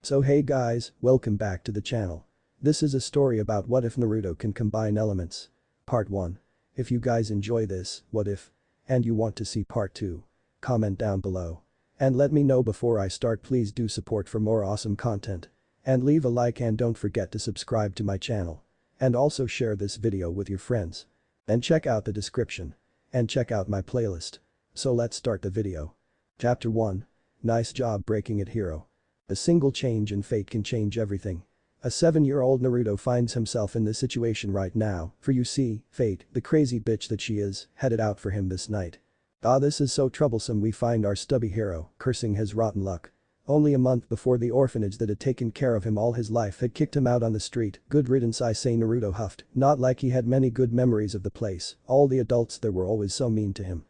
So hey guys, welcome back to the channel. This is a story about what if Naruto can combine elements. Part 1. If you guys enjoy this, what if? And you want to see part 2. Comment down below. And let me know before I start. Please do support for more awesome content. And leave a like and don't forget to subscribe to my channel. And also share this video with your friends. And check out the description. And check out my playlist. So let's start the video. Chapter 1. Nice job breaking it, hero. A single change in fate can change everything. A 7-year-old Naruto finds himself in this situation right now, for you see, fate, the crazy bitch that she is, had it out for him this night. Ah, this is so troublesome. We find our stubby hero, cursing his rotten luck. Only a month before, the orphanage that had taken care of him all his life had kicked him out on the street. Good riddance, I say, Naruto huffed, not like he had many good memories of the place. All the adults there were always so mean to him.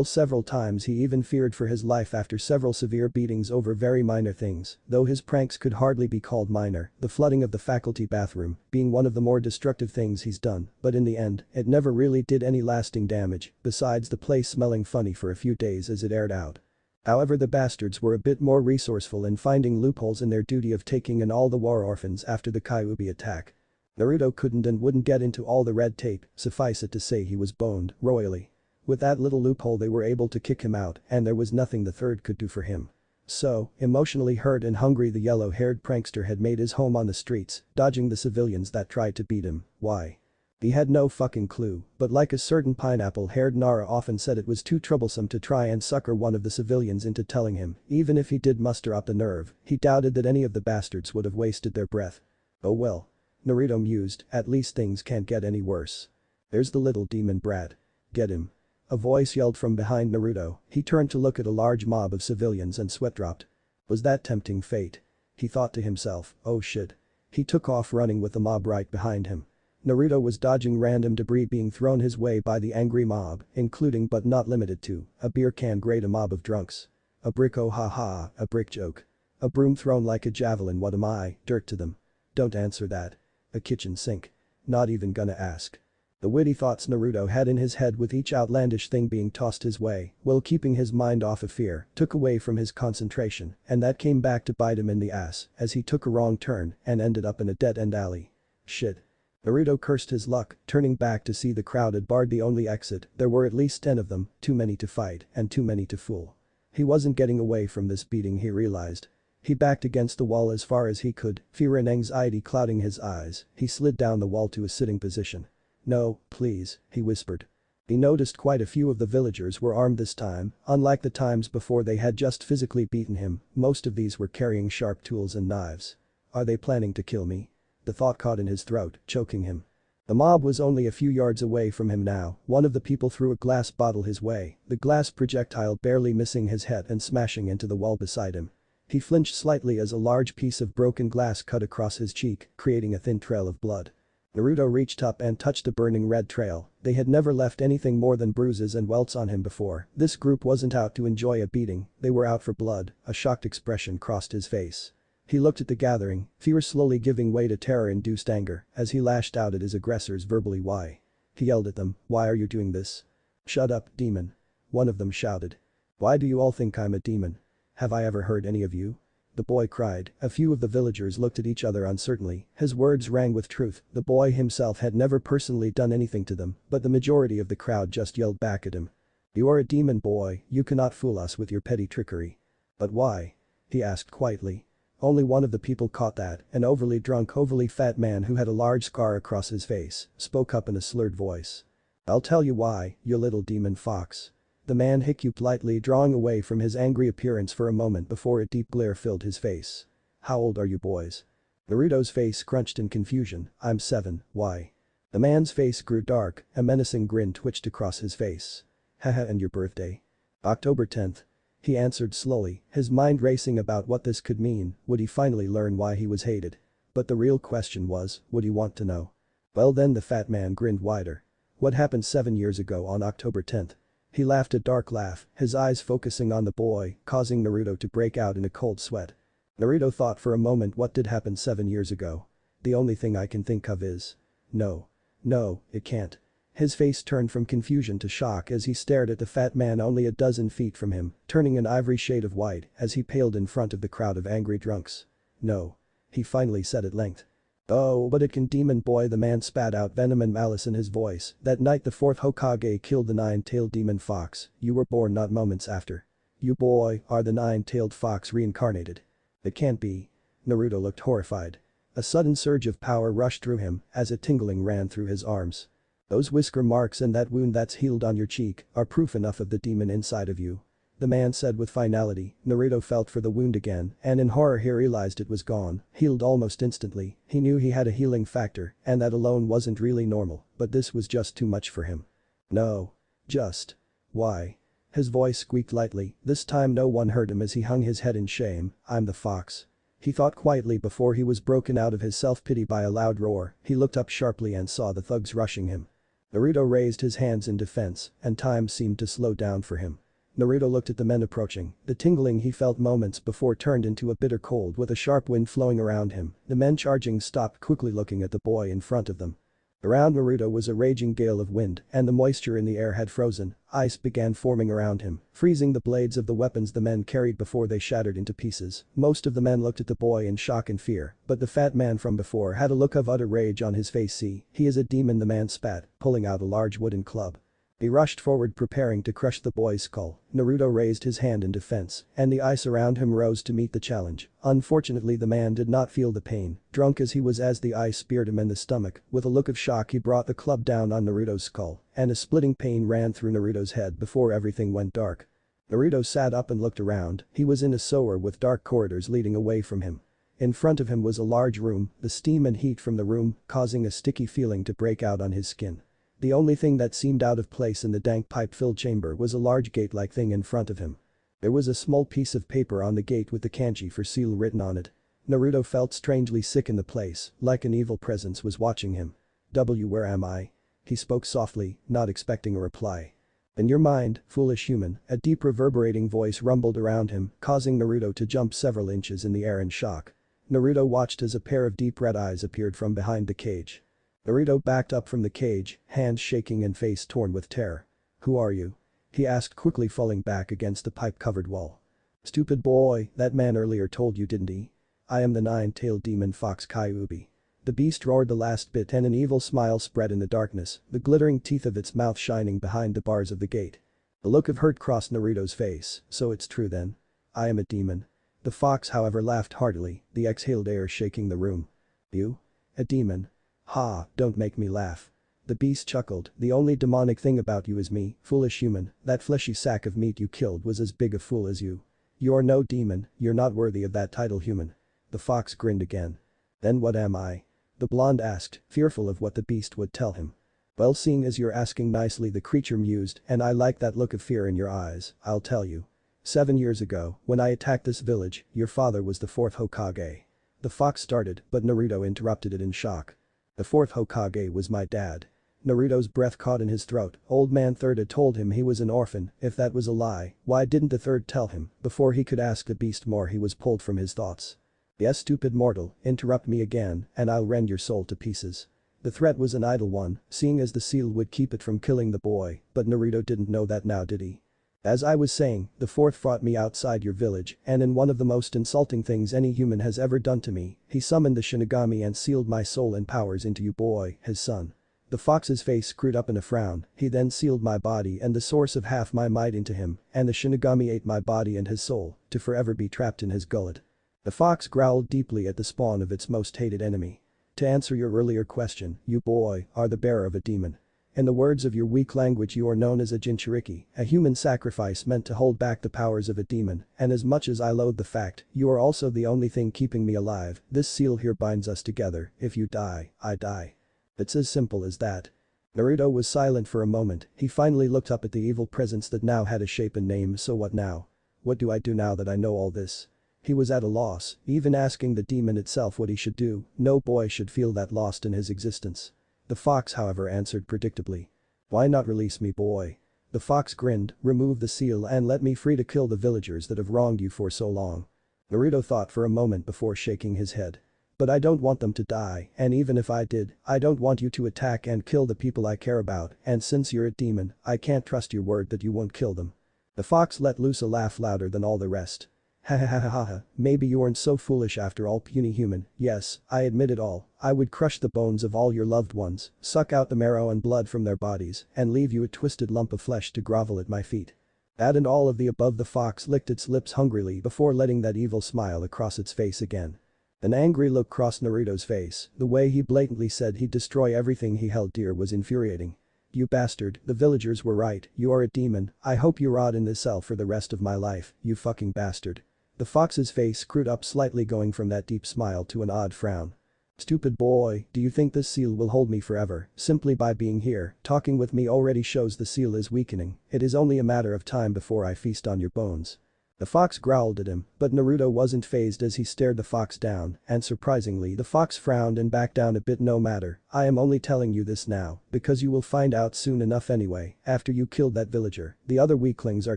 Several times he even feared for his life after several severe beatings over very minor things, though his pranks could hardly be called minor, the flooding of the faculty bathroom being one of the more destructive things he's done, but in the end, it never really did any lasting damage, besides the place smelling funny for a few days as it aired out. However, the bastards were a bit more resourceful in finding loopholes in their duty of taking in all the war orphans after the Kyuubi attack. Naruto couldn't and wouldn't get into all the red tape, suffice it to say he was boned royally. With that little loophole they were able to kick him out, and there was nothing the third could do for him. So, emotionally hurt and hungry, the yellow-haired prankster had made his home on the streets, dodging the civilians that tried to beat him. Why? He had no fucking clue, but like a certain pineapple-haired Nara often said, it was too troublesome to try and sucker one of the civilians into telling him. Even if he did muster up the nerve, he doubted that any of the bastards would have wasted their breath. Oh well. Naruto mused, at least things can't get any worse. There's the little demon brat. Get him. A voice yelled from behind Naruto. He turned to look at a large mob of civilians and sweat dropped. Was that tempting fate? He thought to himself, oh shit. He took off running with the mob right behind him. Naruto was dodging random debris being thrown his way by the angry mob, including but not limited to a beer can grate, a mob of drunks. A brick, oh ha ha, a brick joke. A broom thrown like a javelin, what am I, dirt to them. Don't answer that. A kitchen sink. Not even gonna ask. The witty thoughts Naruto had in his head with each outlandish thing being tossed his way, while keeping his mind off of fear, took away from his concentration, and that came back to bite him in the ass as he took a wrong turn and ended up in a dead-end alley. Shit. Naruto cursed his luck, turning back to see the crowd had barred the only exit. There were at least 10 of them, too many to fight and too many to fool. He wasn't getting away from this beating, he realized. He backed against the wall as far as he could, fear and anxiety clouding his eyes. He slid down the wall to a sitting position. No, please, he whispered. He noticed quite a few of the villagers were armed this time, unlike the times before they had just physically beaten him. Most of these were carrying sharp tools and knives. Are they planning to kill me? The thought caught in his throat, choking him. The mob was only a few yards away from him now. One of the people threw a glass bottle his way, the glass projectile barely missing his head and smashing into the wall beside him. He flinched slightly as a large piece of broken glass cut across his cheek, creating a thin trail of blood. Naruto reached up and touched the burning red trail. They had never left anything more than bruises and welts on him before. This group wasn't out to enjoy a beating, they were out for blood. A shocked expression crossed his face. He looked at the gathering, fear slowly giving way to terror-induced anger as he lashed out at his aggressors verbally. Why? He yelled at them, why are you doing this? Shut up, demon. One of them shouted. Why do you all think I'm a demon? Have I ever hurt any of you? The boy cried. A few of the villagers looked at each other uncertainly. His words rang with truth. The boy himself had never personally done anything to them, but the majority of the crowd just yelled back at him. You are a demon, boy, you cannot fool us with your petty trickery. But why? He asked quietly. Only one of the people caught that, an overly drunk, overly fat man who had a large scar across his face, spoke up in a slurred voice. I'll tell you why, you little demon fox. The man hiccuped lightly, drawing away from his angry appearance for a moment before a deep glare filled his face. How old are you boys? Naruto's face crunched in confusion. I'm 7, why? The man's face grew dark, a menacing grin twitched across his face. Haha, and your birthday? October 10th. He answered slowly, his mind racing about what this could mean. Would he finally learn why he was hated? But the real question was, would he want to know? Well then, the fat man grinned wider. What happened 7 years ago on October 10th? He laughed a dark laugh, his eyes focusing on the boy, causing Naruto to break out in a cold sweat. Naruto thought for a moment, what did happen 7 years ago? The only thing I can think of is. No. No, it can't. His face turned from confusion to shock as he stared at the fat man only a dozen feet from him, turning an ivory shade of white as he paled in front of the crowd of angry drunks. No. He finally said at length. Oh, but it can, demon boy, the man spat out venom and malice in his voice. That night the fourth Hokage killed the nine-tailed demon fox. You were born not moments after. You boy are the nine-tailed fox reincarnated. It can't be. Naruto looked horrified. A sudden surge of power rushed through him as a tingling ran through his arms. Those whisker marks and that wound that's healed on your cheek are proof enough of the demon inside of you. The man said with finality. Naruto felt for the wound again and in horror he realized it was gone, healed almost instantly. He knew he had a healing factor and that alone wasn't really normal, but this was just too much for him. No. Just. Why? His voice squeaked lightly, this time no one heard him as he hung his head in shame. I'm the fox. He thought quietly before he was broken out of his self-pity by a loud roar. He looked up sharply and saw the thugs rushing him. Naruto raised his hands in defense and time seemed to slow down for him. Naruto looked at the men approaching. The tingling he felt moments before turned into a bitter cold with a sharp wind flowing around him. The men charging stopped quickly looking at the boy in front of them. Around Naruto was a raging gale of wind and the moisture in the air had frozen. Ice began forming around him, freezing the blades of the weapons the men carried before they shattered into pieces. Most of the men looked at the boy in shock and fear, but the fat man from before had a look of utter rage on his face. See, he is a demon, the man spat, pulling out a large wooden club. He rushed forward preparing to crush the boy's skull. Naruto raised his hand in defense, and the ice around him rose to meet the challenge. Unfortunately the man did not feel the pain, drunk as he was as the ice speared him in the stomach. With a look of shock he brought the club down on Naruto's skull, and a splitting pain ran through Naruto's head before everything went dark. Naruto sat up and looked around. He was in a sewer with dark corridors leading away from him. In front of him was a large room, the steam and heat from the room causing a sticky feeling to break out on his skin. The only thing that seemed out of place in the dank pipe-filled chamber was a large gate-like thing in front of him. There was a small piece of paper on the gate with the kanji for seal written on it. Naruto felt strangely sick in the place, like an evil presence was watching him. Where am I? He spoke softly, not expecting a reply. In your mind, foolish human, a deep reverberating voice rumbled around him, causing Naruto to jump several inches in the air in shock. Naruto watched as a pair of deep red eyes appeared from behind the cage. Naruto backed up from the cage, hands shaking and face torn with terror. Who are you? He asked quickly, falling back against the pipe-covered wall. Stupid boy, that man earlier told you, didn't he? I am the nine-tailed demon fox Kyuubi. The beast roared the last bit and an evil smile spread in the darkness, the glittering teeth of its mouth shining behind the bars of the gate. A look of hurt crossed Naruto's face. So it's true then? I am a demon. The fox however laughed heartily, the exhaled air shaking the room. You? A demon? Ha, don't make me laugh. The beast chuckled, the only demonic thing about you is me, foolish human, that fleshy sack of meat you killed was as big a fool as you. You're no demon, you're not worthy of that title, human. The fox grinned again. Then what am I? The blonde asked, fearful of what the beast would tell him. Well, seeing as you're asking nicely, the creature mused, and I like that look of fear in your eyes, I'll tell you. 7 years ago, when I attacked this village, your father was the fourth Hokage. The fox started, but Naruto interrupted it in shock. The fourth Hokage was my dad. Naruto's breath caught in his throat. Old man third had told him he was an orphan. If that was a lie, why didn't the third tell him? Before he could ask the beast more, he was pulled from his thoughts. Yes, stupid mortal, interrupt me again and I'll rend your soul to pieces. The threat was an idle one, seeing as the seal would keep it from killing the boy, but Naruto didn't know that now, did he? As I was saying, the fourth fought me outside your village, and in one of the most insulting things any human has ever done to me, he summoned the Shinigami and sealed my soul and powers into you, boy, his son. The fox's face screwed up in a frown. He then sealed my body and the source of half my might into him, and the Shinigami ate my body and his soul, to forever be trapped in his gullet. The fox growled deeply at the spawn of its most hated enemy. To answer your earlier question, you, boy, are the bearer of a demon. In the words of your weak language, you are known as a Jinchuriki, a human sacrifice meant to hold back the powers of a demon, and as much as I loathe the fact, you are also the only thing keeping me alive. This seal here binds us together. If you die, I die. It's as simple as that. Naruto was silent for a moment. He finally looked up at the evil presence that now had a shape and name. So what now? What do I do now that I know all this? He was at a loss, even asking the demon itself what he should do. No boy should feel that lost in his existence. The fox, however, answered predictably. Why not release me, boy? The fox grinned, remove the seal and let me free to kill the villagers that have wronged you for so long. Naruto thought for a moment before shaking his head. But I don't want them to die, and even if I did, I don't want you to attack and kill the people I care about, and since you're a demon, I can't trust your word that you won't kill them. The fox let loose a laugh louder than all the rest. Ha ha ha ha ha ha, maybe you aren't so foolish after all, puny human. Yes, I admit it all. I would crush the bones of all your loved ones, suck out the marrow and blood from their bodies, and leave you a twisted lump of flesh to grovel at my feet. That and all of the above. The fox licked its lips hungrily before letting that evil smile across its face again. An angry look crossed Naruto's face, the way he blatantly said he'd destroy everything he held dear was infuriating. You bastard, the villagers were right, you are a demon, I hope you rot in this cell for the rest of my life, you fucking bastard. The fox's face screwed up slightly, going from that deep smile to an odd frown. Stupid boy, do you think this seal will hold me forever? Simply by being here, talking with me already shows the seal is weakening, it is only a matter of time before I feast on your bones. The fox growled at him, but Naruto wasn't fazed as he stared the fox down, and surprisingly the fox frowned and backed down a bit. No matter, I am only telling you this now, because you will find out soon enough anyway, after you killed that villager, the other weaklings are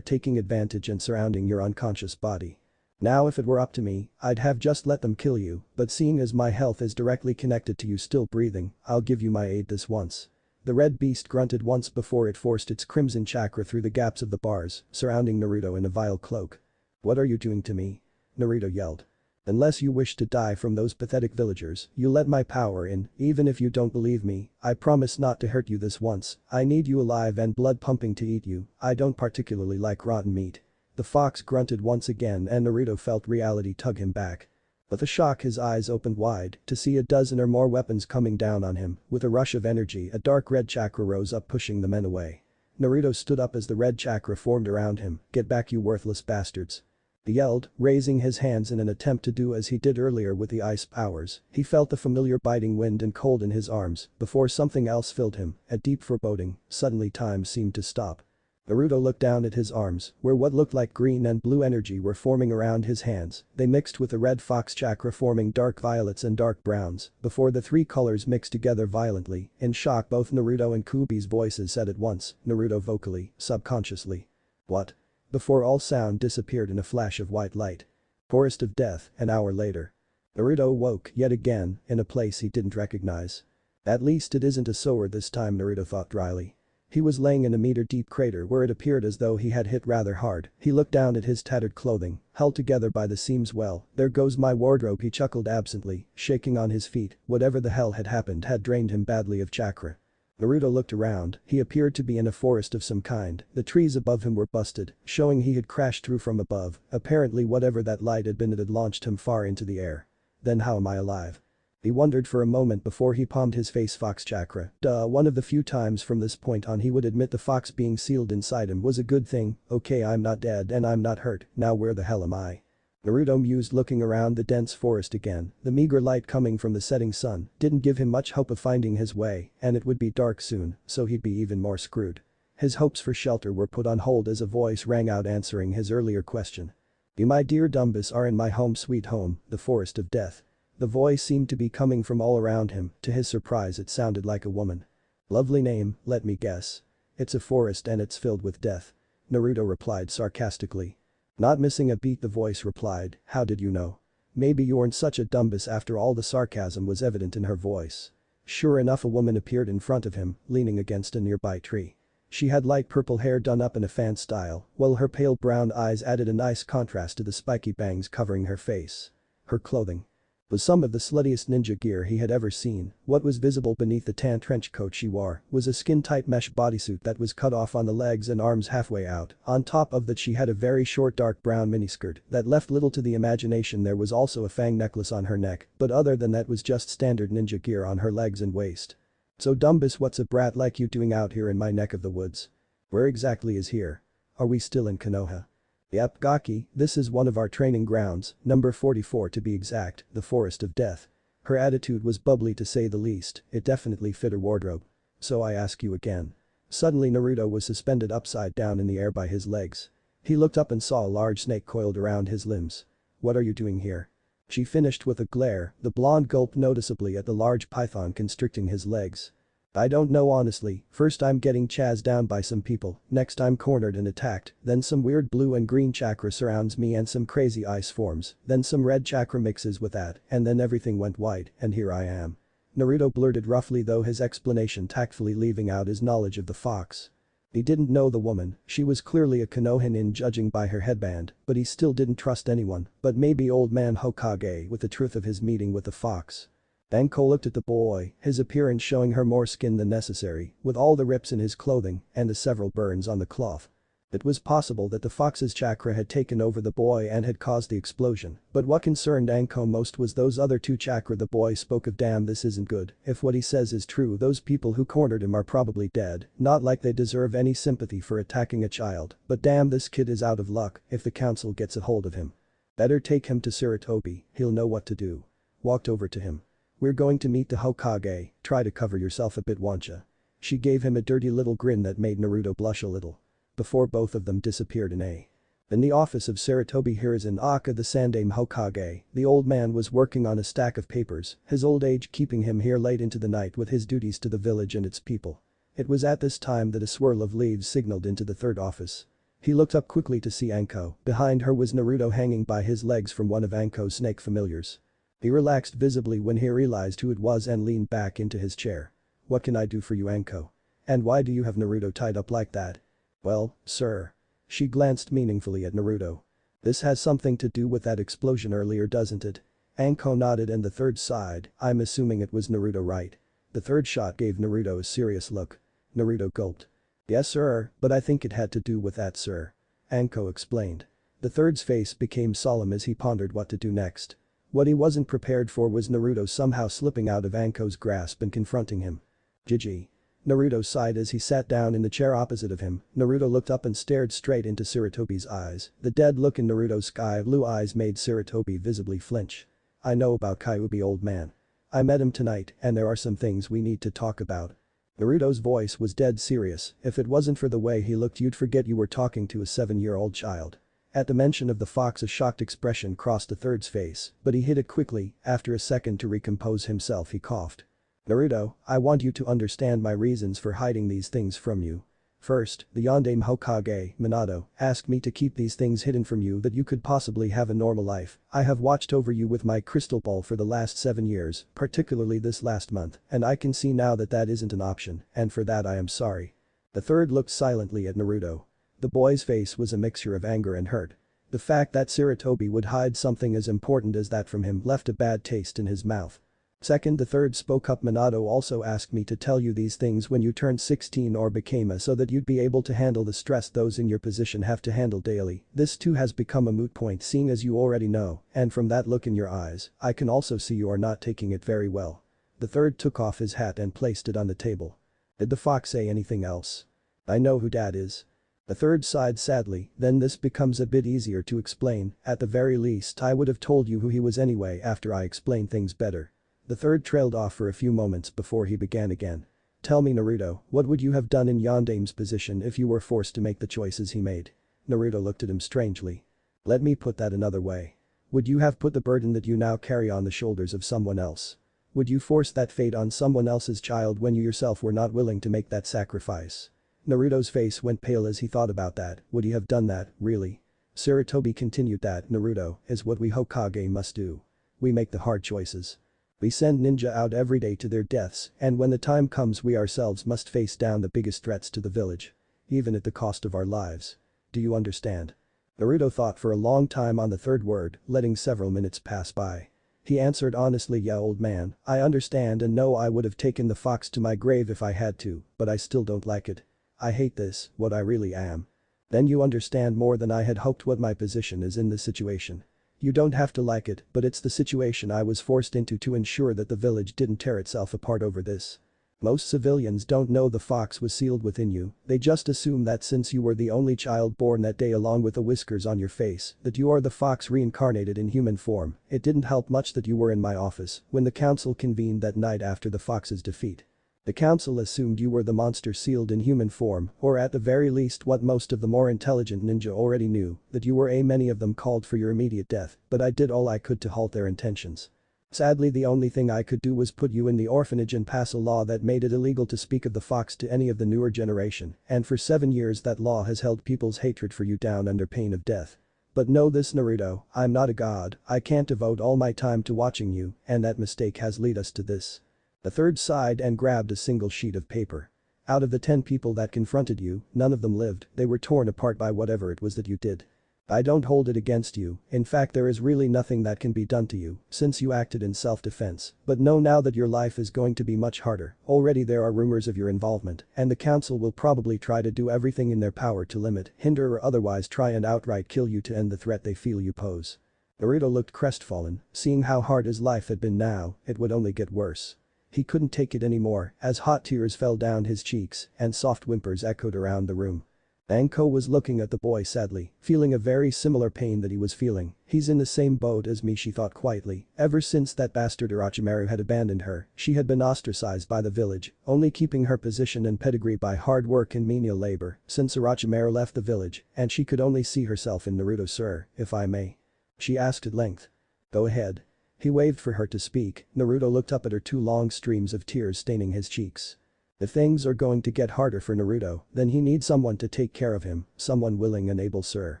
taking advantage and surrounding your unconscious body. Now if it were up to me, I'd have just let them kill you, but seeing as my health is directly connected to you still breathing, I'll give you my aid this once. The red beast grunted once before it forced its crimson chakra through the gaps of the bars, surrounding Naruto in a vile cloak. What are you doing to me? Naruto yelled. Unless you wish to die from those pathetic villagers, you let my power in, even if you don't believe me, I promise not to hurt you this once, I need you alive and blood pumping to eat you, I don't particularly like rotten meat. The fox grunted once again and Naruto felt reality tug him back. With a shock his eyes opened wide to see a dozen or more weapons coming down on him. With a rush of energy a dark red chakra rose up pushing the men away. Naruto stood up as the red chakra formed around him. Get back you worthless bastards. He yelled, raising his hands in an attempt to do as he did earlier with the ice powers. He felt the familiar biting wind and cold in his arms before something else filled him, a deep foreboding. Suddenly time seemed to stop. Naruto looked down at his arms, where what looked like green and blue energy were forming around his hands. They mixed with the red fox chakra forming dark violets and dark browns, before the three colors mixed together violently. In shock both Naruto and Kubi's voices said at once, Naruto vocally, subconsciously. What? Before all sound disappeared in a flash of white light. Forest of Death, an hour later. Naruto awoke yet again, in a place he didn't recognize. At least it isn't a sewer this time, Naruto thought dryly. He was laying in a meter-deep crater where it appeared as though he had hit rather hard. He looked down at his tattered clothing, held together by the seams. Well, there goes my wardrobe, he chuckled absently, shaking on his feet. Whatever the hell had happened had drained him badly of chakra. Naruto looked around, he appeared to be in a forest of some kind. The trees above him were busted, showing he had crashed through from above. Apparently whatever that light had been, it had launched him far into the air. Then how am I alive? He wondered for a moment before he palmed his face. Fox chakra. One of the few times from this point on he would admit the fox being sealed inside him was a good thing. Okay, I'm not dead and I'm not hurt, now where the hell am I? Naruto mused, looking around the dense forest again. The meager light coming from the setting sun didn't give him much hope of finding his way, and it would be dark soon, so he'd be even more screwed. His hopes for shelter were put on hold as a voice rang out answering his earlier question. You, my dear Dumbus, are in my home sweet home, the Forest of Death. The voice seemed to be coming from all around him. To his surprise it sounded like a woman. Lovely name, let me guess. It's a forest and it's filled with death. Naruto replied sarcastically. Not missing a beat, the voice replied, how did you know? Maybe you aren't such a Dumbus after all. The sarcasm was evident in her voice. Sure enough, a woman appeared in front of him, leaning against a nearby tree. She had light purple hair done up in a fan style, while her pale brown eyes added a nice contrast to the spiky bangs covering her face. Her clothing was some of the sluttiest ninja gear he had ever seen. What was visible beneath the tan trench coat she wore was a skin-tight mesh bodysuit that was cut off on the legs and arms halfway out. On top of that she had a very short dark brown miniskirt that left little to the imagination. There was also a fang necklace on her neck, but other than that was just standard ninja gear on her legs and waist. So Dumbus, what's a brat like you doing out here in my neck of the woods? Where exactly is here? Are we still in Konoha? Yep, Gaki, this is one of our training grounds, number 44 to be exact, the Forest of Death. Her attitude was bubbly to say the least, it definitely fit her wardrobe. So I ask you again. Suddenly Naruto was suspended upside down in the air by his legs. He looked up and saw a large snake coiled around his limbs. What are you doing here? She finished with a glare. The blonde gulped noticeably at the large python constricting his legs. I don't know honestly, first I'm getting chased down by some people, next I'm cornered and attacked, then some weird blue and green chakra surrounds me and some crazy ice forms, then some red chakra mixes with that, and then everything went white, and here I am. Naruto blurted roughly, though his explanation tactfully leaving out his knowledge of the fox. He didn't know the woman, she was clearly a Konohinin judging by her headband, but he still didn't trust anyone, but maybe old man Hokage with the truth of his meeting with the fox. Anko looked at the boy, his appearance showing her more skin than necessary, with all the rips in his clothing and the several burns on the cloth. It was possible that the fox's chakra had taken over the boy and had caused the explosion, but what concerned Anko most was those other two chakra the boy spoke of. Damn, this isn't good, if what he says is true those people who cornered him are probably dead, not like they deserve any sympathy for attacking a child, but damn, this kid is out of luck if the council gets a hold of him. Better take him to Sarutobi, he'll know what to do. Walked over to him. We're going to meet the Hokage, try to cover yourself a bit, wantcha. She gave him a dirty little grin that made Naruto blush a little. Before both of them disappeared in the office of Sarutobi Hiruzen Aka the Sandaime Hokage, the old man was working on a stack of papers, his old age keeping him here late into the night with his duties to the village and its people. It was at this time that a swirl of leaves signaled into the third office. He looked up quickly to see Anko, behind her was Naruto hanging by his legs from one of Anko's snake familiars. He relaxed visibly when he realized who it was and leaned back into his chair. What can I do for you, Anko? And why do you have Naruto tied up like that? Well, sir. She glanced meaningfully at Naruto. This has something to do with that explosion earlier, doesn't it? Anko nodded and the third sighed, I'm assuming it was Naruto, right? The third shot gave Naruto a serious look. Naruto gulped. Yes sir, but I think it had to do with that, sir. Anko explained. The third's face became solemn as he pondered what to do next. What he wasn't prepared for was Naruto somehow slipping out of Anko's grasp and confronting him. Gigi. Naruto sighed as he sat down in the chair opposite of him. Naruto looked up and stared straight into Sarutobi's eyes. The dead look in Naruto's sky blue eyes made Sarutobi visibly flinch. I know about Kyuubi, old man. I met him tonight and there are some things we need to talk about. Naruto's voice was dead serious, if it wasn't for the way he looked you'd forget you were talking to a 7-year-old child. At the mention of the fox a shocked expression crossed the third's face, but he hid it quickly, after a second to recompose himself he coughed. Naruto, I want you to understand my reasons for hiding these things from you. First, the Yondaime Hokage, Minato, asked me to keep these things hidden from you that you could possibly have a normal life. I have watched over you with my crystal ball for the last 7 years, particularly this last month, and I can see now that that isn't an option, and for that I am sorry. The third looked silently at Naruto. The boy's face was a mixture of anger and hurt. The fact that Sarutobi would hide something as important as that from him left a bad taste in his mouth. Second, the third spoke up. Minato also asked me to tell you these things when you turned 16 or became a so that you'd be able to handle the stress those in your position have to handle daily. This too has become a moot point seeing as you already know, and from that look in your eyes, I can also see you are not taking it very well. The third took off his hat and placed it on the table. Did the fox say anything else? I know who Dad is. The third sighed sadly, then this becomes a bit easier to explain, at the very least I would have told you who he was anyway after I explained things better. The third trailed off for a few moments before he began again. Tell me Naruto, what would you have done in Yondaime's position if you were forced to make the choices he made? Naruto looked at him strangely. Let me put that another way. Would you have put the burden that you now carry on the shoulders of someone else? Would you force that fate on someone else's child when you yourself were not willing to make that sacrifice? Naruto's face went pale as he thought about that. Would he have done that, really? Sarutobi continued. That, Naruto, is what we Hokage must do. We make the hard choices. We send ninja out every day to their deaths, and when the time comes we ourselves must face down the biggest threats to the village. Even at the cost of our lives. Do you understand? Naruto thought for a long time on the third word, letting several minutes pass by. He answered honestly, yeah old man, I understand and know I would have taken the fox to my grave if I had to, but I still don't like it. I hate this, what I really am. Then you understand more than I had hoped what my position is in this situation. You don't have to like it, but it's the situation I was forced into to ensure that the village didn't tear itself apart over this. Most civilians don't know the fox was sealed within you, they just assume that since you were the only child born that day along with the whiskers on your face, that you are the fox reincarnated in human form. It didn't help much that you were in my office when the council convened that night after the fox's defeat. The council assumed you were the monster sealed in human form, or at the very least what most of the more intelligent ninja already knew, that you were many of them called for your immediate death, but I did all I could to halt their intentions. Sadly the only thing I could do was put you in the orphanage and pass a law that made it illegal to speak of the fox to any of the newer generation, and for 7 years that law has held people's hatred for you down under pain of death. But know this Naruto, I'm not a god, I can't devote all my time to watching you, and that mistake has led us to this. The third sighed and grabbed a single sheet of paper. Out of the 10 people that confronted you, none of them lived, they were torn apart by whatever it was that you did. I don't hold it against you, in fact there is really nothing that can be done to you, since you acted in self-defense, but know now that your life is going to be much harder, already there are rumors of your involvement, and the council will probably try to do everything in their power to limit, hinder or otherwise try and outright kill you to end the threat they feel you pose. Naruto looked crestfallen, seeing how hard his life had been now, it would only get worse. He couldn't take it anymore, as hot tears fell down his cheeks, and soft whimpers echoed around the room. Anko was looking at the boy sadly, feeling a very similar pain that he was feeling. He's in the same boat as me, she thought quietly. Ever since that bastard Orochimaru had abandoned her, she had been ostracized by the village, only keeping her position and pedigree by hard work and menial labor since Orochimaru left the village, and she could only see herself in Naruto. Sir, if I may. She asked at length. Go ahead. He waved for her to speak. Naruto looked up at her, 2 long streams of tears staining his cheeks. If things are going to get harder for Naruto, then he needs someone to take care of him, someone willing and able, sir.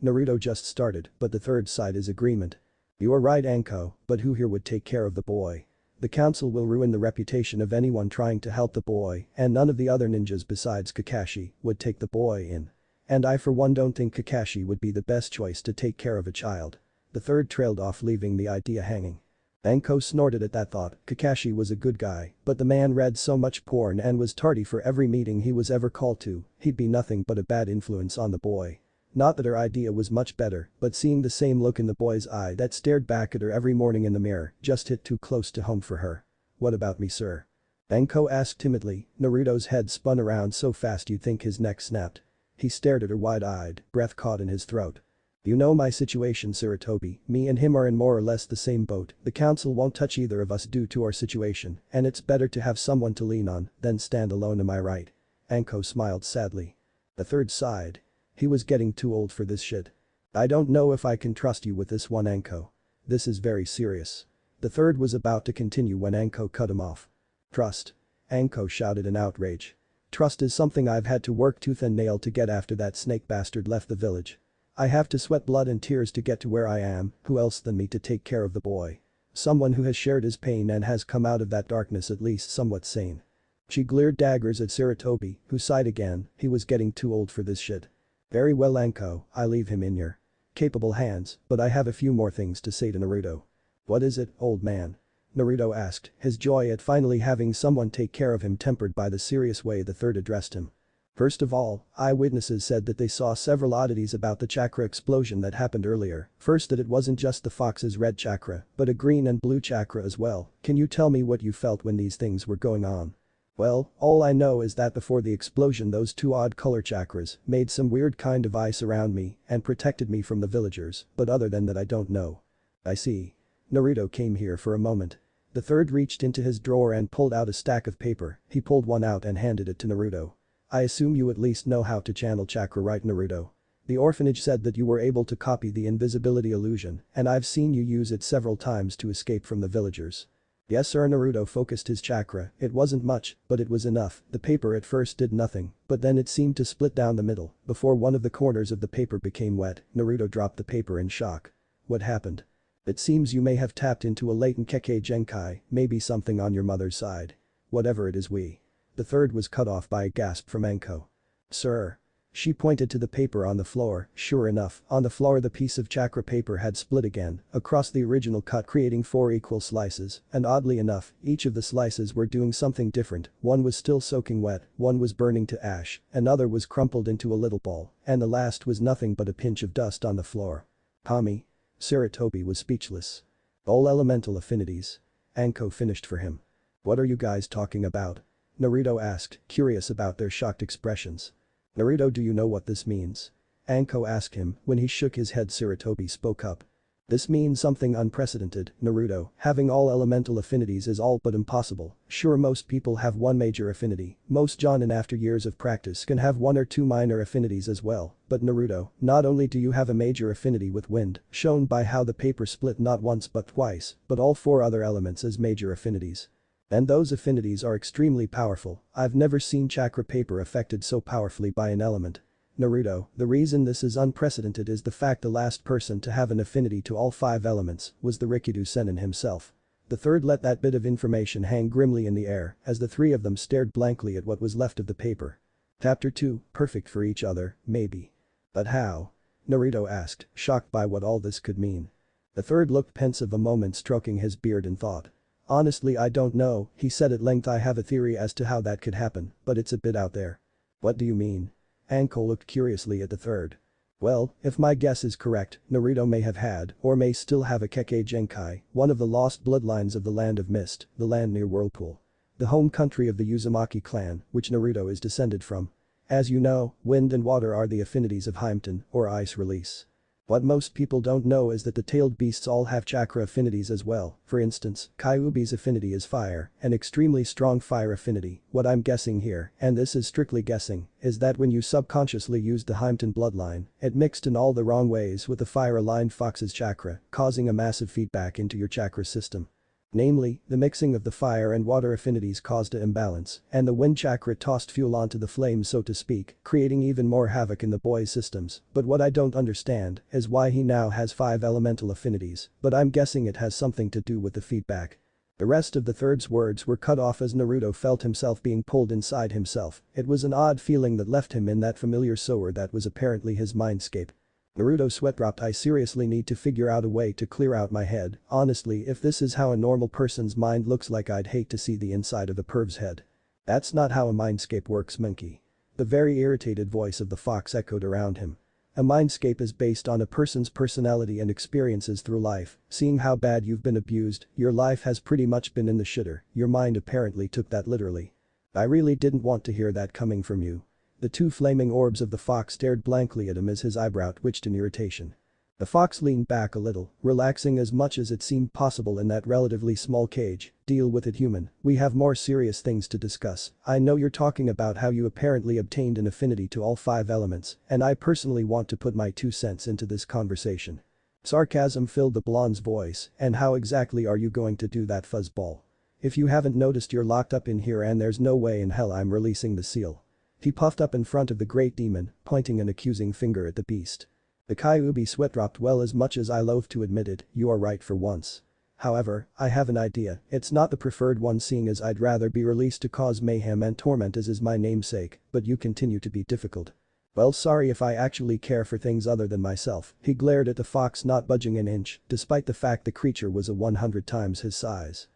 Naruto just started, but the third side is agreement. You are right, Anko, but who here would take care of the boy? The council will ruin the reputation of anyone trying to help the boy, and none of the other ninjas besides Kakashi would take the boy in. And I for one don't think Kakashi would be the best choice to take care of a child. The third trailed off, leaving the idea hanging. Anko snorted at that thought. Kakashi was a good guy, but the man read so much porn and was tardy for every meeting he was ever called to, he'd be nothing but a bad influence on the boy. Not that her idea was much better, but seeing the same look in the boy's eye that stared back at her every morning in the mirror just hit too close to home for her. What about me, sir? Anko asked timidly. Naruto's head spun around so fast you'd think his neck snapped. He stared at her wide-eyed, breath caught in his throat. You know my situation, Sarutobi, me and him are in more or less the same boat, the council won't touch either of us due to our situation, and it's better to have someone to lean on than stand alone, am I right? Anko smiled sadly. The third sighed. He was getting too old for this shit. I don't know if I can trust you with this one, Anko. This is very serious. The third was about to continue when Anko cut him off. Trust. Anko shouted in outrage. Trust is something I've had to work tooth and nail to get after that snake bastard left the village. I have to sweat blood and tears to get to where I am, who else than me to take care of the boy? Someone who has shared his pain and has come out of that darkness at least somewhat sane. She glared daggers at Sarutobi, who sighed again, he was getting too old for this shit. Very well, Anko, I leave him in your capable hands, but I have a few more things to say to Naruto. What is it, old man? Naruto asked, his joy at finally having someone take care of him tempered by the serious way the third addressed him. First of all, eyewitnesses said that they saw several oddities about the chakra explosion that happened earlier. First, that it wasn't just the fox's red chakra, but a green and blue chakra as well. Can you tell me what you felt when these things were going on? Well, all I know is that before the explosion those 2 odd color chakras made some weird kind of ice around me and protected me from the villagers, but other than that I don't know. I see. Naruto came here for a moment. The third reached into his drawer and pulled out a stack of paper. He pulled one out and handed it to Naruto. I assume you at least know how to channel chakra, right, Naruto? The orphanage said that you were able to copy the invisibility illusion, and I've seen you use it several times to escape from the villagers. Yes sir. Naruto focused his chakra. It wasn't much, but it was enough. The paper at first did nothing, but then it seemed to split down the middle. Before one of the corners of the paper became wet, Naruto dropped the paper in shock. What happened? It seems you may have tapped into a latent Kekkei Genkai, maybe something on your mother's side. Whatever it is The third was cut off by a gasp from Anko. Sir. She pointed to the paper on the floor. Sure enough, on the floor the piece of chakra paper had split again, across the original cut, creating 4 equal slices, and oddly enough, each of the slices were doing something different. One was still soaking wet, one was burning to ash, another was crumpled into a little ball, and the last was nothing but a pinch of dust on the floor. Kami. Sarutobi was speechless. All elemental affinities. Anko finished for him. What are you guys talking about? Naruto asked, curious about their shocked expressions. Naruto, do you know what this means? Anko asked him. When he shook his head, Sarutobi spoke up. This means something unprecedented, Naruto. Having all elemental affinities is all but impossible. Sure, most people have one major affinity. Most Jonin after years of practice can have 1 or 2 minor affinities as well. But Naruto, not only do you have a major affinity with wind, shown by how the paper split not once but twice, but all 4 other elements as major affinities. And those affinities are extremely powerful. I've never seen chakra paper affected so powerfully by an element. Naruto, the reason this is unprecedented is the fact the last person to have an affinity to all 5 elements was the Rikido Sennin himself. The third let that bit of information hang grimly in the air as the three of them stared blankly at what was left of the paper. Chapter 2, perfect for each other, maybe. But how? Naruto asked, shocked by what all this could mean. The third looked pensive a moment, stroking his beard in thought. Honestly, I don't know, he said at length. I have a theory as to how that could happen, but it's a bit out there. What do you mean? Anko looked curiously at the third. Well, if my guess is correct, Naruto may have had, or may still have a Kekkei Genkai, one of the lost bloodlines of the Land of Mist, the land near Whirlpool. The home country of the Uzumaki clan, which Naruto is descended from. As you know, wind and water are the affinities of Himten, or ice release. What most people don't know is that the tailed beasts all have chakra affinities as well. For instance, Kyuubi's affinity is fire, an extremely strong fire affinity. What I'm guessing here, and this is strictly guessing, is that when you subconsciously used the Himten bloodline, it mixed in all the wrong ways with the fire-aligned Fox's chakra, causing a massive feedback into your chakra system. Namely, the mixing of the fire and water affinities caused an imbalance, and the wind chakra tossed fuel onto the flames, so to speak, creating even more havoc in the boy's systems. But what I don't understand is why he now has 5 elemental affinities, but I'm guessing it has something to do with the feedback. The rest of the third's words were cut off as Naruto felt himself being pulled inside himself. It was an odd feeling that left him in that familiar sewer that was apparently his mindscape. Naruto sweat dropped. I seriously need to figure out a way to clear out my head. Honestly, if this is how a normal person's mind looks like, I'd hate to see the inside of a perv's head. That's not how a mindscape works, monkey. The very irritated voice of the fox echoed around him. A mindscape is based on a person's personality and experiences through life. Seeing how bad you've been abused, your life has pretty much been in the shitter. Your mind apparently took that literally. I really didn't want to hear that coming from you. The 2 flaming orbs of the fox stared blankly at him as his eyebrow twitched in irritation. The fox leaned back a little, relaxing as much as it seemed possible in that relatively small cage. Deal with it, human. We have more serious things to discuss. I know you're talking about how you apparently obtained an affinity to all 5 elements, and I personally want to put my 2 cents into this conversation. Sarcasm filled the blonde's voice. And how exactly are you going to do that, fuzzball? If you haven't noticed, you're locked up in here and there's no way in hell I'm releasing the seal. He puffed up in front of the great demon, pointing an accusing finger at the beast. The Kyuubi sweat dropped. Well, as much as I loathe to admit it, you are right for once. However, I have an idea. It's not the preferred one, seeing as I'd rather be released to cause mayhem and torment as is my namesake, but you continue to be difficult. Well, sorry if I actually care for things other than myself. He glared at the fox, not budging an inch, despite the fact the creature was 100 times his size.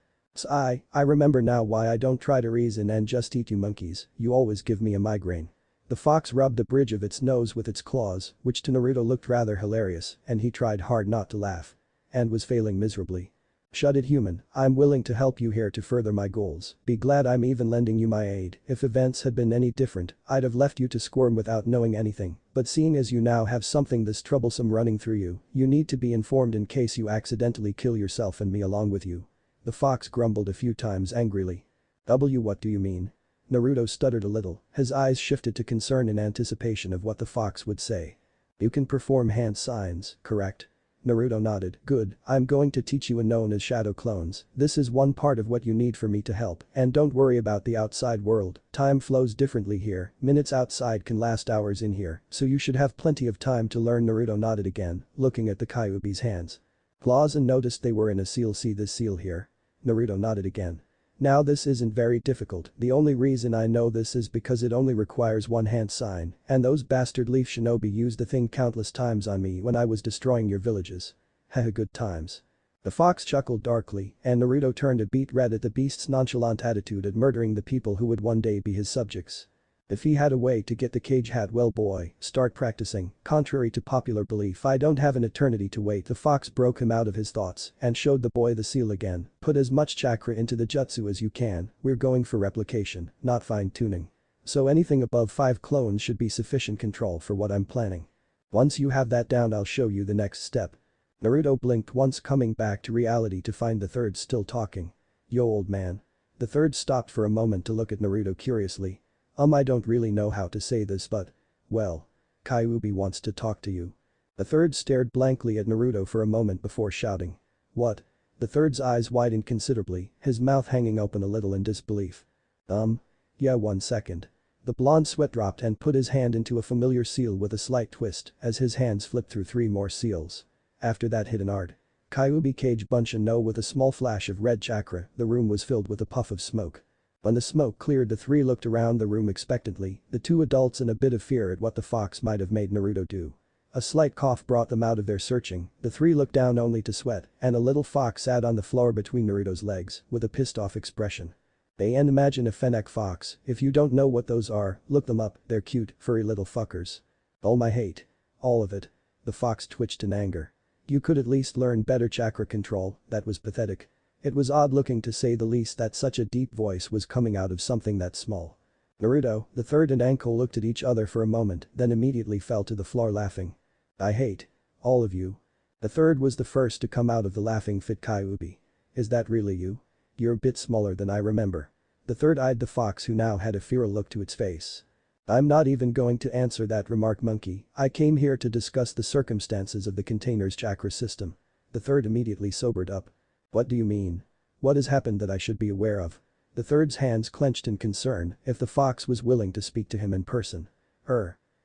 I remember now why I don't try to reason and just eat you monkeys. You always give me a migraine. The fox rubbed the bridge of its nose with its claws, which to Naruto looked rather hilarious, and he tried hard not to laugh. And was failing miserably. Shut it, human. I'm willing to help you here to further my goals. Be glad I'm even lending you my aid. If events had been any different, I'd have left you to squirm without knowing anything. But seeing as you now have something this troublesome running through you, you need to be informed in case you accidentally kill yourself and me along with you. The fox grumbled a few times angrily. What do you mean? Naruto stuttered a little, his eyes shifted to concern in anticipation of what the fox would say. You can perform hand signs, correct? Naruto nodded. Good, I'm going to teach you a known as shadow clones. This is one part of what you need for me to help, and don't worry about the outside world. Time flows differently here, minutes outside can last hours in here, so you should have plenty of time to learn. Naruto nodded again, looking at the Kyuubi's hands. Claws, and noticed they were in a seal. See this seal here? Naruto nodded again. Now this isn't very difficult. The only reason I know this is because it only requires one hand sign, and those bastard leaf shinobi used the thing countless times on me when I was destroying your villages. Haha, good times. The fox chuckled darkly, and Naruto turned a beet red at the beast's nonchalant attitude at murdering the people who would one day be his subjects. If he had a way to get the cage hat, well boy, start practicing. Contrary to popular belief, I don't have an eternity to wait. The fox broke him out of his thoughts and showed the boy the seal again. Put as much chakra into the jutsu as you can. We're going for replication, not fine-tuning. So anything above 5 clones should be sufficient control for what I'm planning. Once you have that down, I'll show you the next step. Naruto blinked once, coming back to reality to find the third still talking. Yo, old man. The third stopped for a moment to look at Naruto curiously. I don't really know how to say this, but, well, Kyuubi wants to talk to you. The third stared blankly at Naruto for a moment before shouting. What? The third's eyes widened considerably, his mouth hanging open a little in disbelief. Yeah, 1 second. The blonde sweat dropped and put his hand into a familiar seal with a slight twist as his hands flipped through 3 more seals. After that hit an art. Kyuubi Kage Bunshin no with a small flash of red chakra, the room was filled with a puff of smoke. When the smoke cleared the three looked around the room expectantly, the two adults in a bit of fear at what the fox might have made Naruto do. A slight cough brought them out of their searching, the three looked down only to sweat, and a little fox sat on the floor between Naruto's legs, with a pissed off expression. They and imagine a fennec fox, if you don't know what those are, look them up, they're cute, furry little fuckers. All my hate. All of it. The fox twitched in anger. You could at least learn better chakra control, that was pathetic. It was odd looking to say the least that such a deep voice was coming out of something that small. Naruto, the third and Anko looked at each other for a moment, then immediately fell to the floor laughing. I hate. All of you. The third was the first to come out of the laughing fit. Kyuubi. Is that really you? You're a bit smaller than I remember. The third eyed the fox who now had a feral look to its face. I'm not even going to answer that, remarked Monkey. I came here to discuss the circumstances of the container's chakra system. The third immediately sobered up. What do you mean? What has happened that I should be aware of? The third's hands clenched in concern. If the fox was willing to speak to him in person.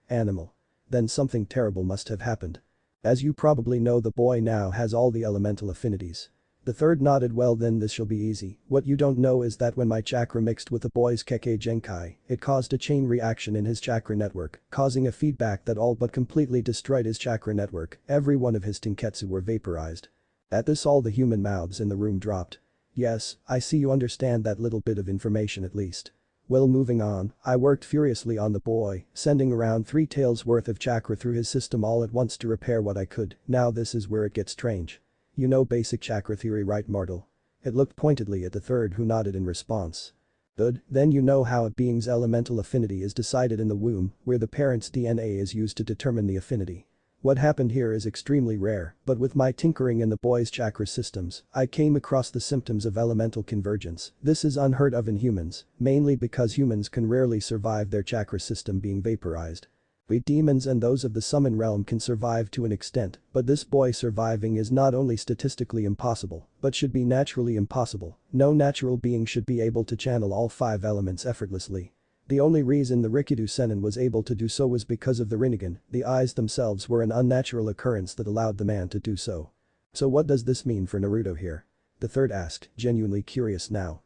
Animal. Then something terrible must have happened. As you probably know, the boy now has all the elemental affinities. The third nodded. Well then, this shall be easy. What you don't know is that when my chakra mixed with the boy's Kekkei Genkai, it caused a chain reaction in his chakra network, causing a feedback that all but completely destroyed his chakra network. Every one of his tenketsu were vaporized. At this, all the human mouths in the room dropped. Yes, I see you understand that little bit of information at least. Well, moving on, I worked furiously on the boy, sending around 3 taels worth of chakra through his system all at once to repair what I could. Now this is where it gets strange. You know basic chakra theory, right, mortal? It looked pointedly at the third, who nodded in response. Good, then you know how a being's elemental affinity is decided in the womb, where the parent's DNA is used to determine the affinity. What happened here is extremely rare, but with my tinkering in the boy's chakra systems, I came across the symptoms of elemental convergence. This is unheard of in humans, mainly because humans can rarely survive their chakra system being vaporized. We demons and those of the summon realm can survive to an extent, but this boy surviving is not only statistically impossible, but should be naturally impossible. No natural being should be able to channel all 5 elements effortlessly. The only reason the Rikido Sennin was able to do so was because of the Rinnegan. The eyes themselves were an unnatural occurrence that allowed the man to do so. So what does this mean for Naruto here? The third asked, genuinely curious now.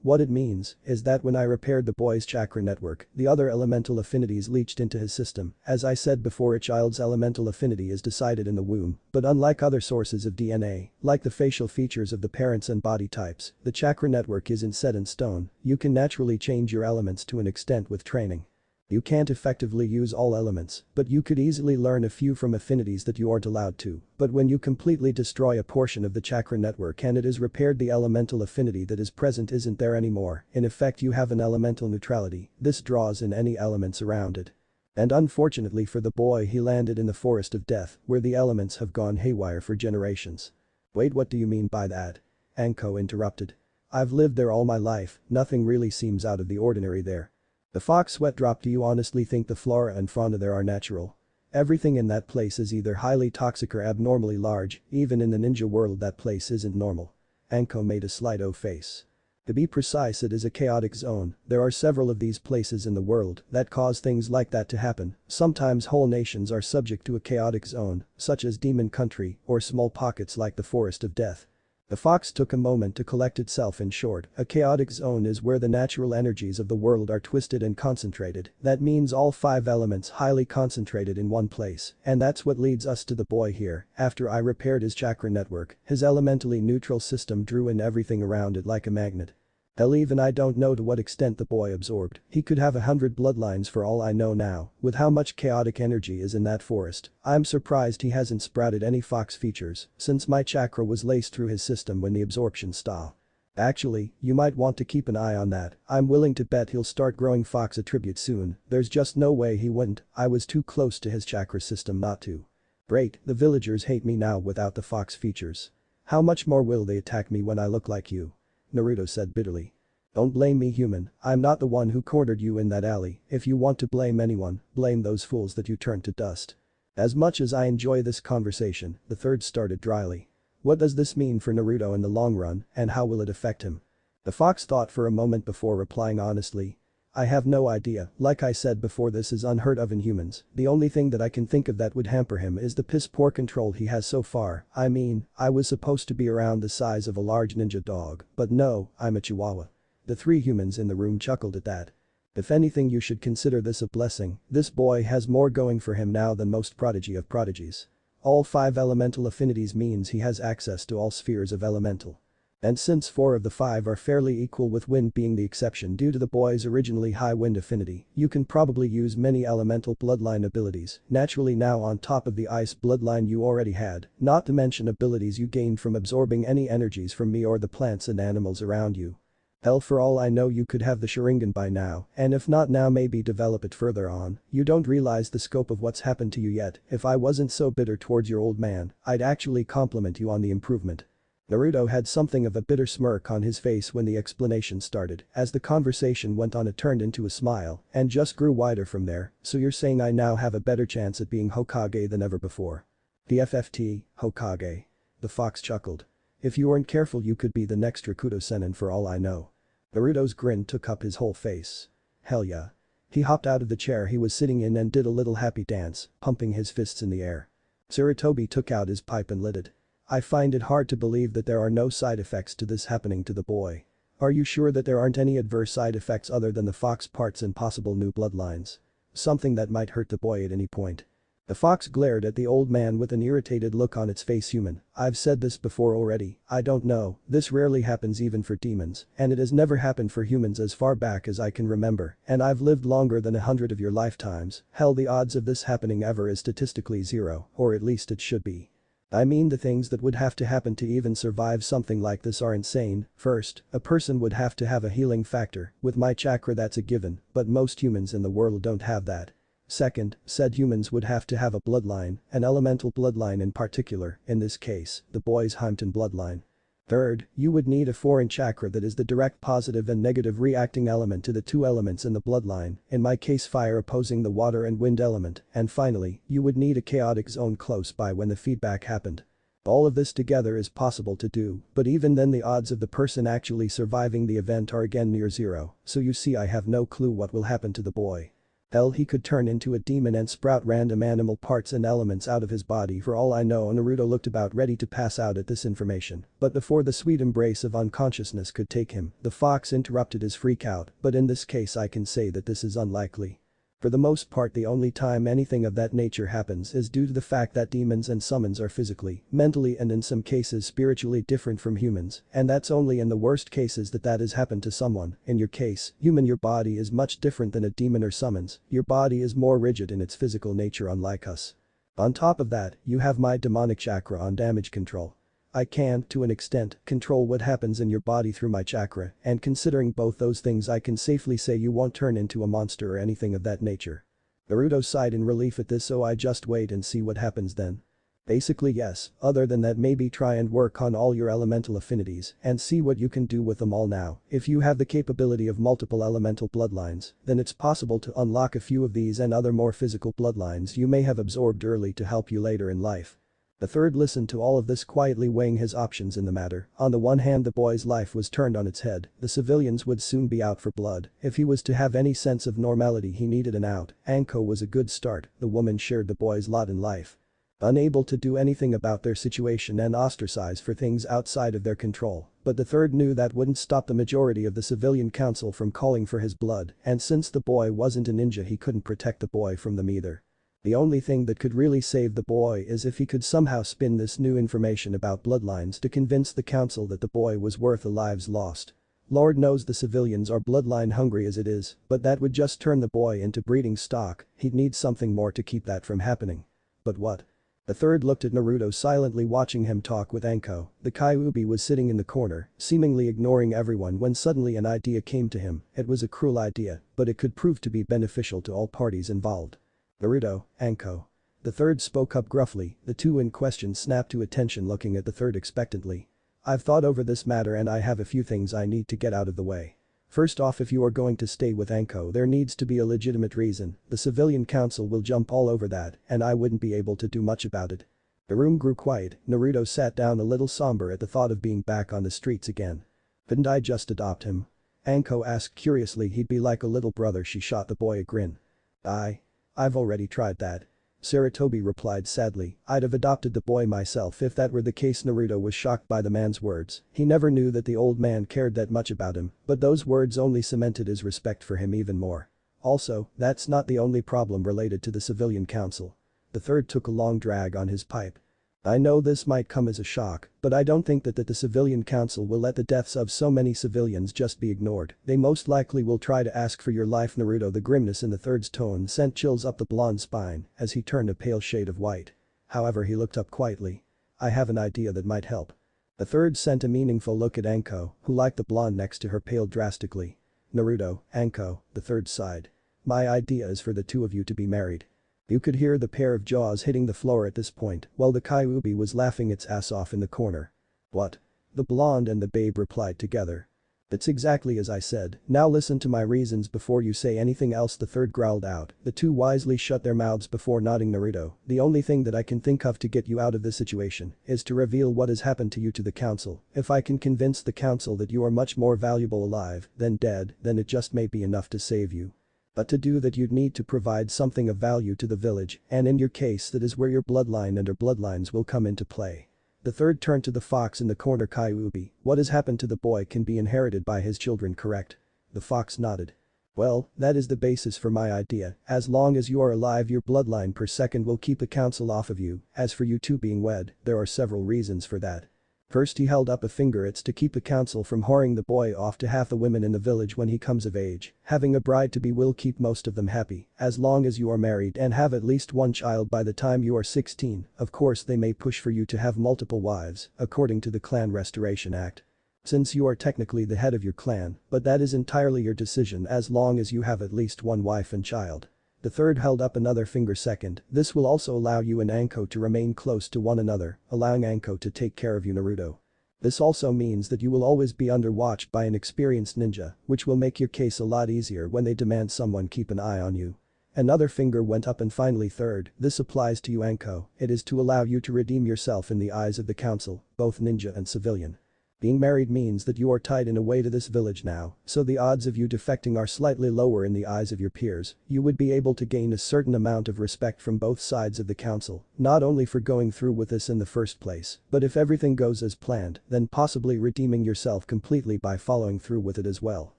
What it means is that when I repaired the boy's chakra network, the other elemental affinities leached into his system. As I said before, a child's elemental affinity is decided in the womb, but unlike other sources of DNA, like the facial features of the parents and body types, the chakra network isn't set in stone. You can naturally change your elements to an extent with training. You can't effectively use all elements, but you could easily learn a few from affinities that you aren't allowed to. But when you completely destroy a portion of the chakra network and it is repaired, the elemental affinity that is present isn't there anymore. In effect, you have an elemental neutrality. This draws in any elements around it. And unfortunately for the boy, he landed in the forest of death, where the elements have gone haywire for generations. Wait, what do you mean by that? Anko interrupted. I've lived there all my life, nothing really seems out of the ordinary there. The fox sweat dropped. Do you honestly think the flora and fauna there are natural? Everything in that place is either highly toxic or abnormally large. Even in the ninja world, that place isn't normal. Anko made a slight O face. To be precise, it is a chaotic zone. There are several of these places in the world that cause things like that to happen. Sometimes whole nations are subject to a chaotic zone, such as Demon Country, or small pockets like the Forest of Death. The fox took a moment to collect itself. In short, a chaotic zone is where the natural energies of the world are twisted and concentrated. That means all 5 elements highly concentrated in one place, and that's what leads us to the boy here. After I repaired his chakra network, his elementally neutral system drew in everything around it like a magnet. Hell, even I don't know to what extent the boy absorbed. He could have 100 bloodlines for all I know now. With how much chaotic energy is in that forest, I'm surprised he hasn't sprouted any fox features, since my chakra was laced through his system when the absorption stopped. Actually, you might want to keep an eye on that. I'm willing to bet he'll start growing fox attributes soon. There's just no way he wouldn't. I was too close to his chakra system not to. Great, the villagers hate me now without the fox features. How much more will they attack me when I look like you? Naruto said bitterly. Don't blame me, human. I'm not the one who cornered you in that alley. If you want to blame anyone, blame those fools that you turned to dust. As much as I enjoy this conversation, the third started dryly. What does this mean for Naruto in the long run, and how will it affect him? The fox thought for a moment before replying honestly. I have no idea, like I said before, this is unheard of in humans. The only thing that I can think of that would hamper him is the piss poor control he has so far. I mean, I was supposed to be around the size of a large ninja dog, but no, I'm a chihuahua. The three humans in the room chuckled at that. If anything, you should consider this a blessing. This boy has more going for him now than most prodigy of prodigies. All 5 elemental affinities means he has access to all spheres of elemental. And since 4 of the 5 are fairly equal, with wind being the exception due to the boy's originally high wind affinity, you can probably use many elemental bloodline abilities naturally now on top of the ice bloodline you already had, not to mention abilities you gained from absorbing any energies from me or the plants and animals around you. Hell, for all I know you could have the Sharingan by now, and if not now, maybe develop it further on. You don't realize the scope of what's happened to you yet. If I wasn't so bitter towards your old man, I'd actually compliment you on the improvement. Naruto had something of a bitter smirk on his face when the explanation started. As the conversation went on, it turned into a smile and just grew wider from there. So you're saying I now have a better chance at being Hokage than ever before? The FFT, Hokage. The fox chuckled. If you weren't careful, you could be the next Rakuto Sennin for all I know. Naruto's grin took up his whole face. Hell yeah. He hopped out of the chair he was sitting in and did a little happy dance, pumping his fists in the air. Sarutobi took out his pipe and lit it. I find it hard to believe that there are no side effects to this happening to the boy. Are you sure that there aren't any adverse side effects other than the fox parts and possible new bloodlines? Something that might hurt the boy at any point. The fox glared at the old man with an irritated look on its face. Human, I've said this before already, I don't know, this rarely happens even for demons, and it has never happened for humans as far back as I can remember, and I've lived longer than 100 of your lifetimes. Hell, the odds of this happening ever is statistically 0, or at least it should be. I mean, the things that would have to happen to even survive something like this are insane. First, a person would have to have a healing factor. With my chakra that's a given, but most humans in the world don't have that. Second, said humans would have to have a bloodline, an elemental bloodline in particular, in this case, the boy's Heimton bloodline. Third, you would need a foreign chakra that is the direct positive and negative reacting element to the 2 elements in the bloodline, in my case fire opposing the water and wind element, and finally, you would need a chaotic zone close by when the feedback happened. All of this together is possible to do, but even then the odds of the person actually surviving the event are again near 0, so you see I have no clue what will happen to the boy. Hell, he could turn into a demon and sprout random animal parts and elements out of his body for all I know. Naruto looked about ready to pass out at this information, but before the sweet embrace of unconsciousness could take him, the fox interrupted his freak out, but in this case I can say that this is unlikely. For the most part, the only time anything of that nature happens is due to the fact that demons and summons are physically, mentally and in some cases spiritually different from humans, and that's only in the worst cases that has happened to someone. In your case, human, your body is much different than a demon or summons. Your body is more rigid in its physical nature, unlike us. On top of that, you have my demonic chakra on damage control. I can, to an extent, control what happens in your body through my chakra, and considering both those things I can safely say you won't turn into a monster or anything of that nature. Naruto sighed in relief at this, so I just wait and see what happens then. Basically yes, other than that maybe try and work on all your elemental affinities and see what you can do with them all now. If you have the capability of multiple elemental bloodlines, then it's possible to unlock a few of these and other more physical bloodlines you may have absorbed early to help you later in life. The third listened to all of this, quietly weighing his options in the matter. On the one hand, the boy's life was turned on its head. The civilians would soon be out for blood. If he was to have any sense of normality, he needed an out. Anko was a good start. The woman shared the boy's lot in life. Unable to do anything about their situation and ostracized for things outside of their control. But the third knew that wouldn't stop the majority of the civilian council from calling for his blood, and since the boy wasn't a ninja, he couldn't protect the boy from them either. The only thing that could really save the boy is if he could somehow spin this new information about bloodlines to convince the council that the boy was worth the lives lost. Lord knows the civilians are bloodline hungry as it is, but that would just turn the boy into breeding stock. He'd need something more to keep that from happening. But what? The third looked at Naruto, silently watching him talk with Anko. The Kyuubi was sitting in the corner, seemingly ignoring everyone, when suddenly an idea came to him. It was a cruel idea, but it could prove to be beneficial to all parties involved. Naruto, Anko. The third spoke up gruffly. The two in question snapped to attention, looking at the third expectantly. I've thought over this matter and I have a few things I need to get out of the way. First off, if you are going to stay with Anko, there needs to be a legitimate reason. The civilian council will jump all over that and I wouldn't be able to do much about it. The room grew quiet. Naruto sat down, a little somber at the thought of being back on the streets again. Couldn't I just adopt him? Anko asked curiously. He'd be like a little brother. She shot the boy a grin. I've already tried that. Sarutobi replied sadly. I'd have adopted the boy myself if that were the case. Naruto was shocked by the man's words. He never knew that the old man cared that much about him, but those words only cemented his respect for him even more. Also, that's not the only problem related to the civilian council. The third took a long drag on his pipe. I know this might come as a shock, but I don't think that the civilian council will let the deaths of so many civilians just be ignored. They most likely will try to ask for your life. Naruto. The grimness in the third's tone sent chills up the blonde's spine as he turned a pale shade of white. However, he looked up quietly. I have an idea that might help. The third sent a meaningful look at Anko, who liked the blonde next to her, paled drastically. Naruto, Anko, the third sighed. My idea is for the two of you to be married. You could hear the pair of jaws hitting the floor at this point while the Kyuubi was laughing its ass off in the corner. What? The blonde and the babe replied together. It's exactly as I said. Now listen to my reasons before you say anything else. The third growled out. The two wisely shut their mouths before nodding. Naruto, the only thing that I can think of to get you out of this situation is to reveal what has happened to you to the council. If I can convince the council that you are much more valuable alive than dead, then it just may be enough to save you. But to do that you'd need to provide something of value to the village, and in your case that is where your bloodline and our bloodlines will come into play. The third turned to the fox in the corner. Kyuubi, what has happened to the boy can be inherited by his children, correct? The fox nodded. Well, that is the basis for my idea. As long as you are alive, your bloodline per second will keep the council off of you. As for you two being wed, there are several reasons for that. First, he held up a finger. It's to keep the council from whoring the boy off to half the women in the village when he comes of age. Having a bride-to-be will keep most of them happy. As long as you are married and have at least one child by the time you are 16, of course they may push for you to have multiple wives, according to the Clan Restoration Act. Since you are technically the head of your clan, but that is entirely your decision as long as you have at least one wife and child. The third held up another finger. Second, this will also allow you and Anko to remain close to one another, allowing Anko to take care of you. Naruto. This also means that you will always be under watch by an experienced ninja, which will make your case a lot easier when they demand someone keep an eye on you. Another finger went up. And finally third, this applies to you Anko, it is to allow you to redeem yourself in the eyes of the council, both ninja and civilian. Being married means that you are tied in a way to this village now, so the odds of you defecting are slightly lower in the eyes of your peers. You would be able to gain a certain amount of respect from both sides of the council, not only for going through with this in the first place, but if everything goes as planned, then possibly redeeming yourself completely by following through with it as well.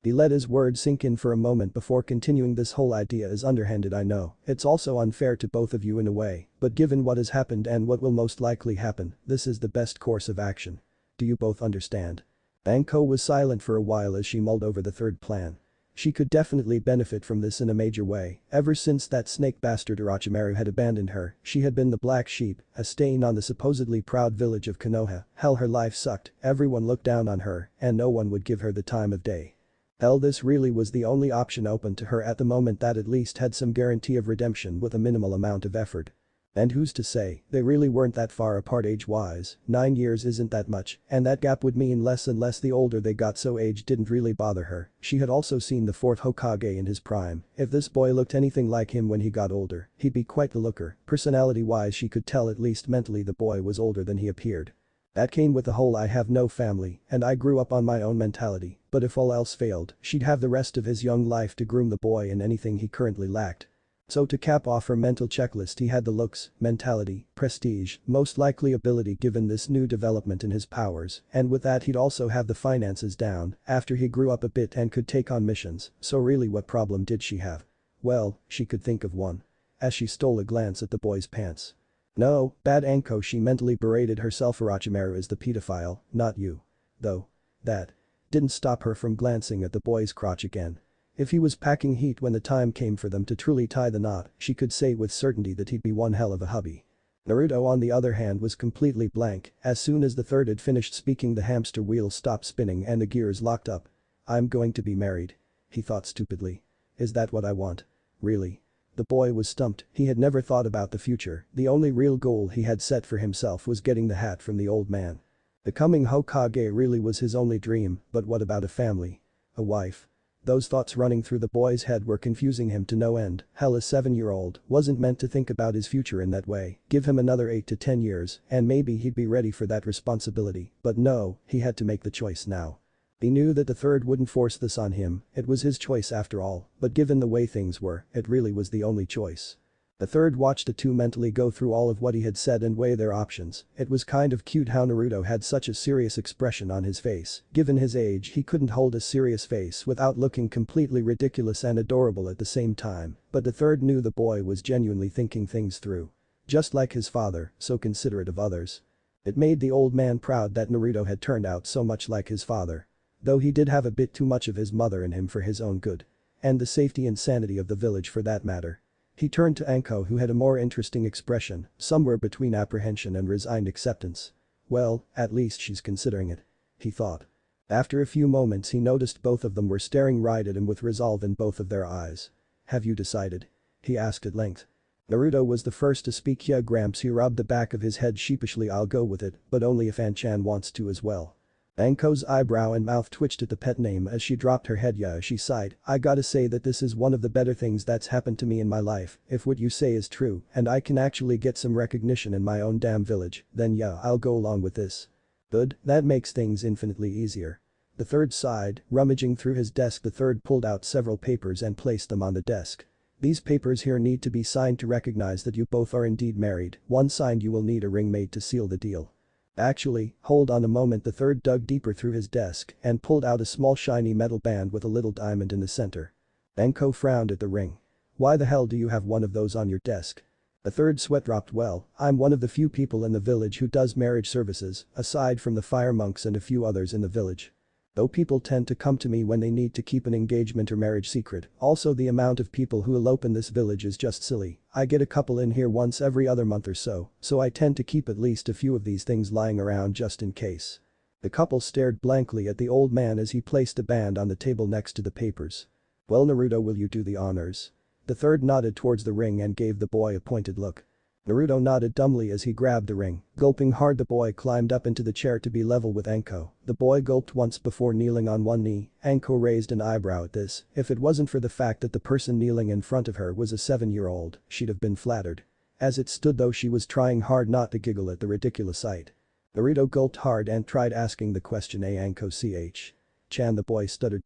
He let his words sink in for a moment before continuing. This whole idea is underhanded, I know. It's also unfair to both of you in a way, but given what has happened and what will most likely happen, this is the best course of action. Do you both understand? Anko was silent for a while as she mulled over the third plan. She could definitely benefit from this in a major way. Ever since that snake bastard Orochimaru had abandoned her, she had been the black sheep, a stain on the supposedly proud village of Konoha. Hell, her life sucked, everyone looked down on her, and no one would give her the time of day. Hell, this really was the only option open to her at the moment that at least had some guarantee of redemption with a minimal amount of effort. And who's to say, they really weren't that far apart age-wise. 9 years isn't that much, and that gap would mean less and less the older they got, so age didn't really bother her. She had also seen the fourth Hokage in his prime. If this boy looked anything like him when he got older, he'd be quite the looker. Personality-wise, she could tell at least mentally the boy was older than he appeared. That came with the whole I have no family and I grew up on my own mentality, but if all else failed, she'd have the rest of his young life to groom the boy in anything he currently lacked. So to cap off her mental checklist, he had the looks, mentality, prestige, most likely ability given this new development in his powers, and with that he'd also have the finances down after he grew up a bit and could take on missions, so really what problem did she have? Well, she could think of one. As she stole a glance at the boy's pants. No, bad Anko, she mentally berated herself. Orochimaru is the pedophile, not you. Though. That. Didn't stop her from glancing at the boy's crotch again. If he was packing heat when the time came for them to truly tie the knot, she could say with certainty that he'd be one hell of a hubby. Naruto on the other hand was completely blank. As soon as the third had finished speaking, the hamster wheel stopped spinning and the gears locked up. I'm going to be married. He thought stupidly. Is that what I want? Really? The boy was stumped. He had never thought about the future. The only real goal he had set for himself was getting the hat from the old man. Becoming Hokage really was his only dream, but what about a family? A wife? Those thoughts running through the boy's head were confusing him to no end. Hell, a 7-year-old wasn't meant to think about his future in that way. Give him another 8 to 10 years and maybe he'd be ready for that responsibility, but no, he had to make the choice now. He knew that the third wouldn't force this on him, it was his choice after all, but given the way things were, it really was the only choice. The third watched the two mentally go through all of what he had said and weigh their options. It was kind of cute how Naruto had such a serious expression on his face. Given his age, he couldn't hold a serious face without looking completely ridiculous and adorable at the same time, but the third knew the boy was genuinely thinking things through. Just like his father, so considerate of others. It made the old man proud that Naruto had turned out so much like his father. Though he did have a bit too much of his mother in him for his own good. And the safety and sanity of the village for that matter. He turned to Anko who had a more interesting expression, somewhere between apprehension and resigned acceptance. Well, at least she's considering it. He thought. After a few moments he noticed both of them were staring right at him with resolve in both of their eyes. Have you decided? He asked at length. Naruto was the first to speak. Yeah, Gramps, he rubbed the back of his head sheepishly. I'll go with it, but only if An-chan wants to as well. Anko's eyebrow and mouth twitched at the pet name as she dropped her head. Yeah, she sighed. I gotta say that this is one of the better things that's happened to me in my life, if what you say is true and I can actually get some recognition in my own damn village, then yeah, I'll go along with this. Good, that makes things infinitely easier. The third sighed, rummaging through his desk. The third pulled out several papers and placed them on the desk. These papers here need to be signed to recognize that you both are indeed married. Once signed you will need a ring made to seal the deal. Actually, hold on a moment. The third dug deeper through his desk and pulled out a small shiny metal band with a little diamond in the center. Anko frowned at the ring. Why the hell do you have one of those on your desk? The third sweat dropped. Well, I'm one of the few people in the village who does marriage services, aside from the fire monks and a few others in the village. Though people tend to come to me when they need to keep an engagement or marriage secret, also the amount of people who elope in this village is just silly. I get a couple in here once every other month or so I tend to keep at least a few of these things lying around just in case. The couple stared blankly at the old man as he placed a band on the table next to the papers. Well, Naruto, will you do the honors? The third nodded towards the ring and gave the boy a pointed look. Naruto nodded dumbly as he grabbed the ring. Gulping hard, the boy climbed up into the chair to be level with Anko. The boy gulped once before kneeling on one knee. Anko raised an eyebrow at this. If it wasn't for the fact that the person kneeling in front of her was a 7-year-old, she'd have been flattered. As it stood though, she was trying hard not to giggle at the ridiculous sight. Naruto gulped hard and tried asking the question. Anko Chan, the boy stuttered.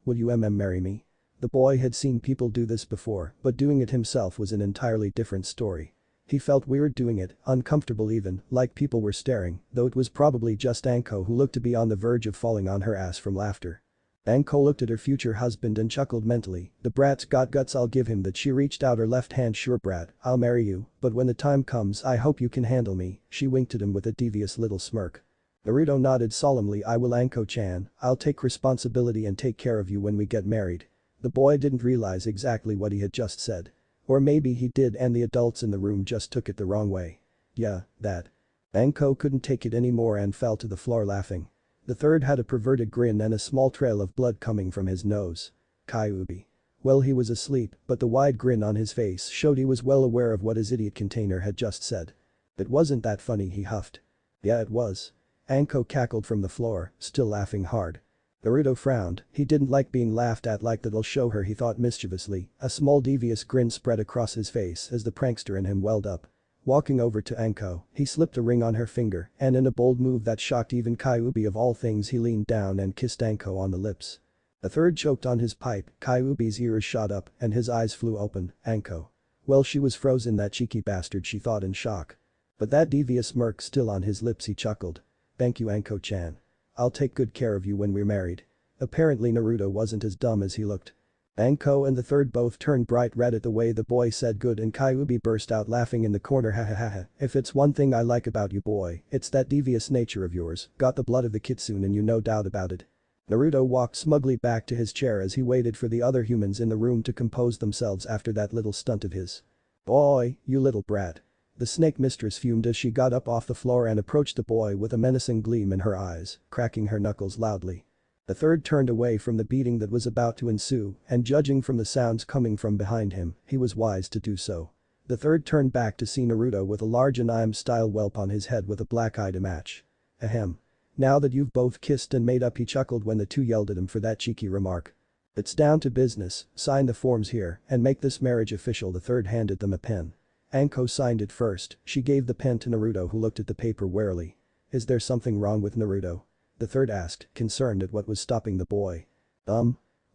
Will you marry me? The boy had seen people do this before, but doing it himself was an entirely different story. He felt weird doing it, uncomfortable even, like people were staring, though it was probably just Anko who looked to be on the verge of falling on her ass from laughter. Anko looked at her future husband and chuckled mentally. The brat's got guts, I'll give him that. She reached out her left hand. Sure brat, I'll marry you, but when the time comes I hope you can handle me. She winked at him with a devious little smirk. Naruto nodded solemnly. I will, Anko-chan, I'll take responsibility and take care of you when we get married. The boy didn't realize exactly what he had just said. Or maybe he did and the adults in the room just took it the wrong way. Yeah, that. Anko couldn't take it anymore and fell to the floor laughing. The third had a perverted grin and a small trail of blood coming from his nose. Kyuubi. Well, he was asleep, but the wide grin on his face showed he was well aware of what his idiot container had just said. It wasn't that funny, he huffed. Yeah, it was. Anko cackled from the floor, still laughing hard. Naruto frowned. He didn't like being laughed at like that'll show her, he thought mischievously. A small devious grin spread across his face as the prankster in him welled up. Walking over to Anko, he slipped a ring on her finger and in a bold move that shocked even Kyuubi of all things, he leaned down and kissed Anko on the lips. The third choked on his pipe. Kyuubi's ears shot up and his eyes flew open. Anko. Well, she was frozen, that cheeky bastard, she thought in shock. But that devious smirk still on his lips, he chuckled. Thank you, Anko-chan. I'll take good care of you when we're married. Apparently Naruto wasn't as dumb as he looked. Anko and the third both turned bright red at the way the boy said good and Kyuubi burst out laughing in the corner. Ha ha ha ha. If it's one thing I like about you, boy, it's that devious nature of yours. Got the blood of the kitsune in you, no doubt about it. Naruto walked smugly back to his chair as he waited for the other humans in the room to compose themselves after that little stunt of his. Boy, you little brat. The snake mistress fumed as she got up off the floor and approached the boy with a menacing gleam in her eyes, cracking her knuckles loudly. The third turned away from the beating that was about to ensue, and judging from the sounds coming from behind him, he was wise to do so. The third turned back to see Naruto with a large anime-style whelp on his head with a black eye to match. Ahem. Now that you've both kissed and made up, he chuckled when the two yelled at him for that cheeky remark. It's down to business, sign the forms here and make this marriage official. The third handed them a pen. Anko signed it first. She gave the pen to Naruto, who looked at the paper warily. Is there something wrong with Naruto? The third asked, concerned at what was stopping the boy.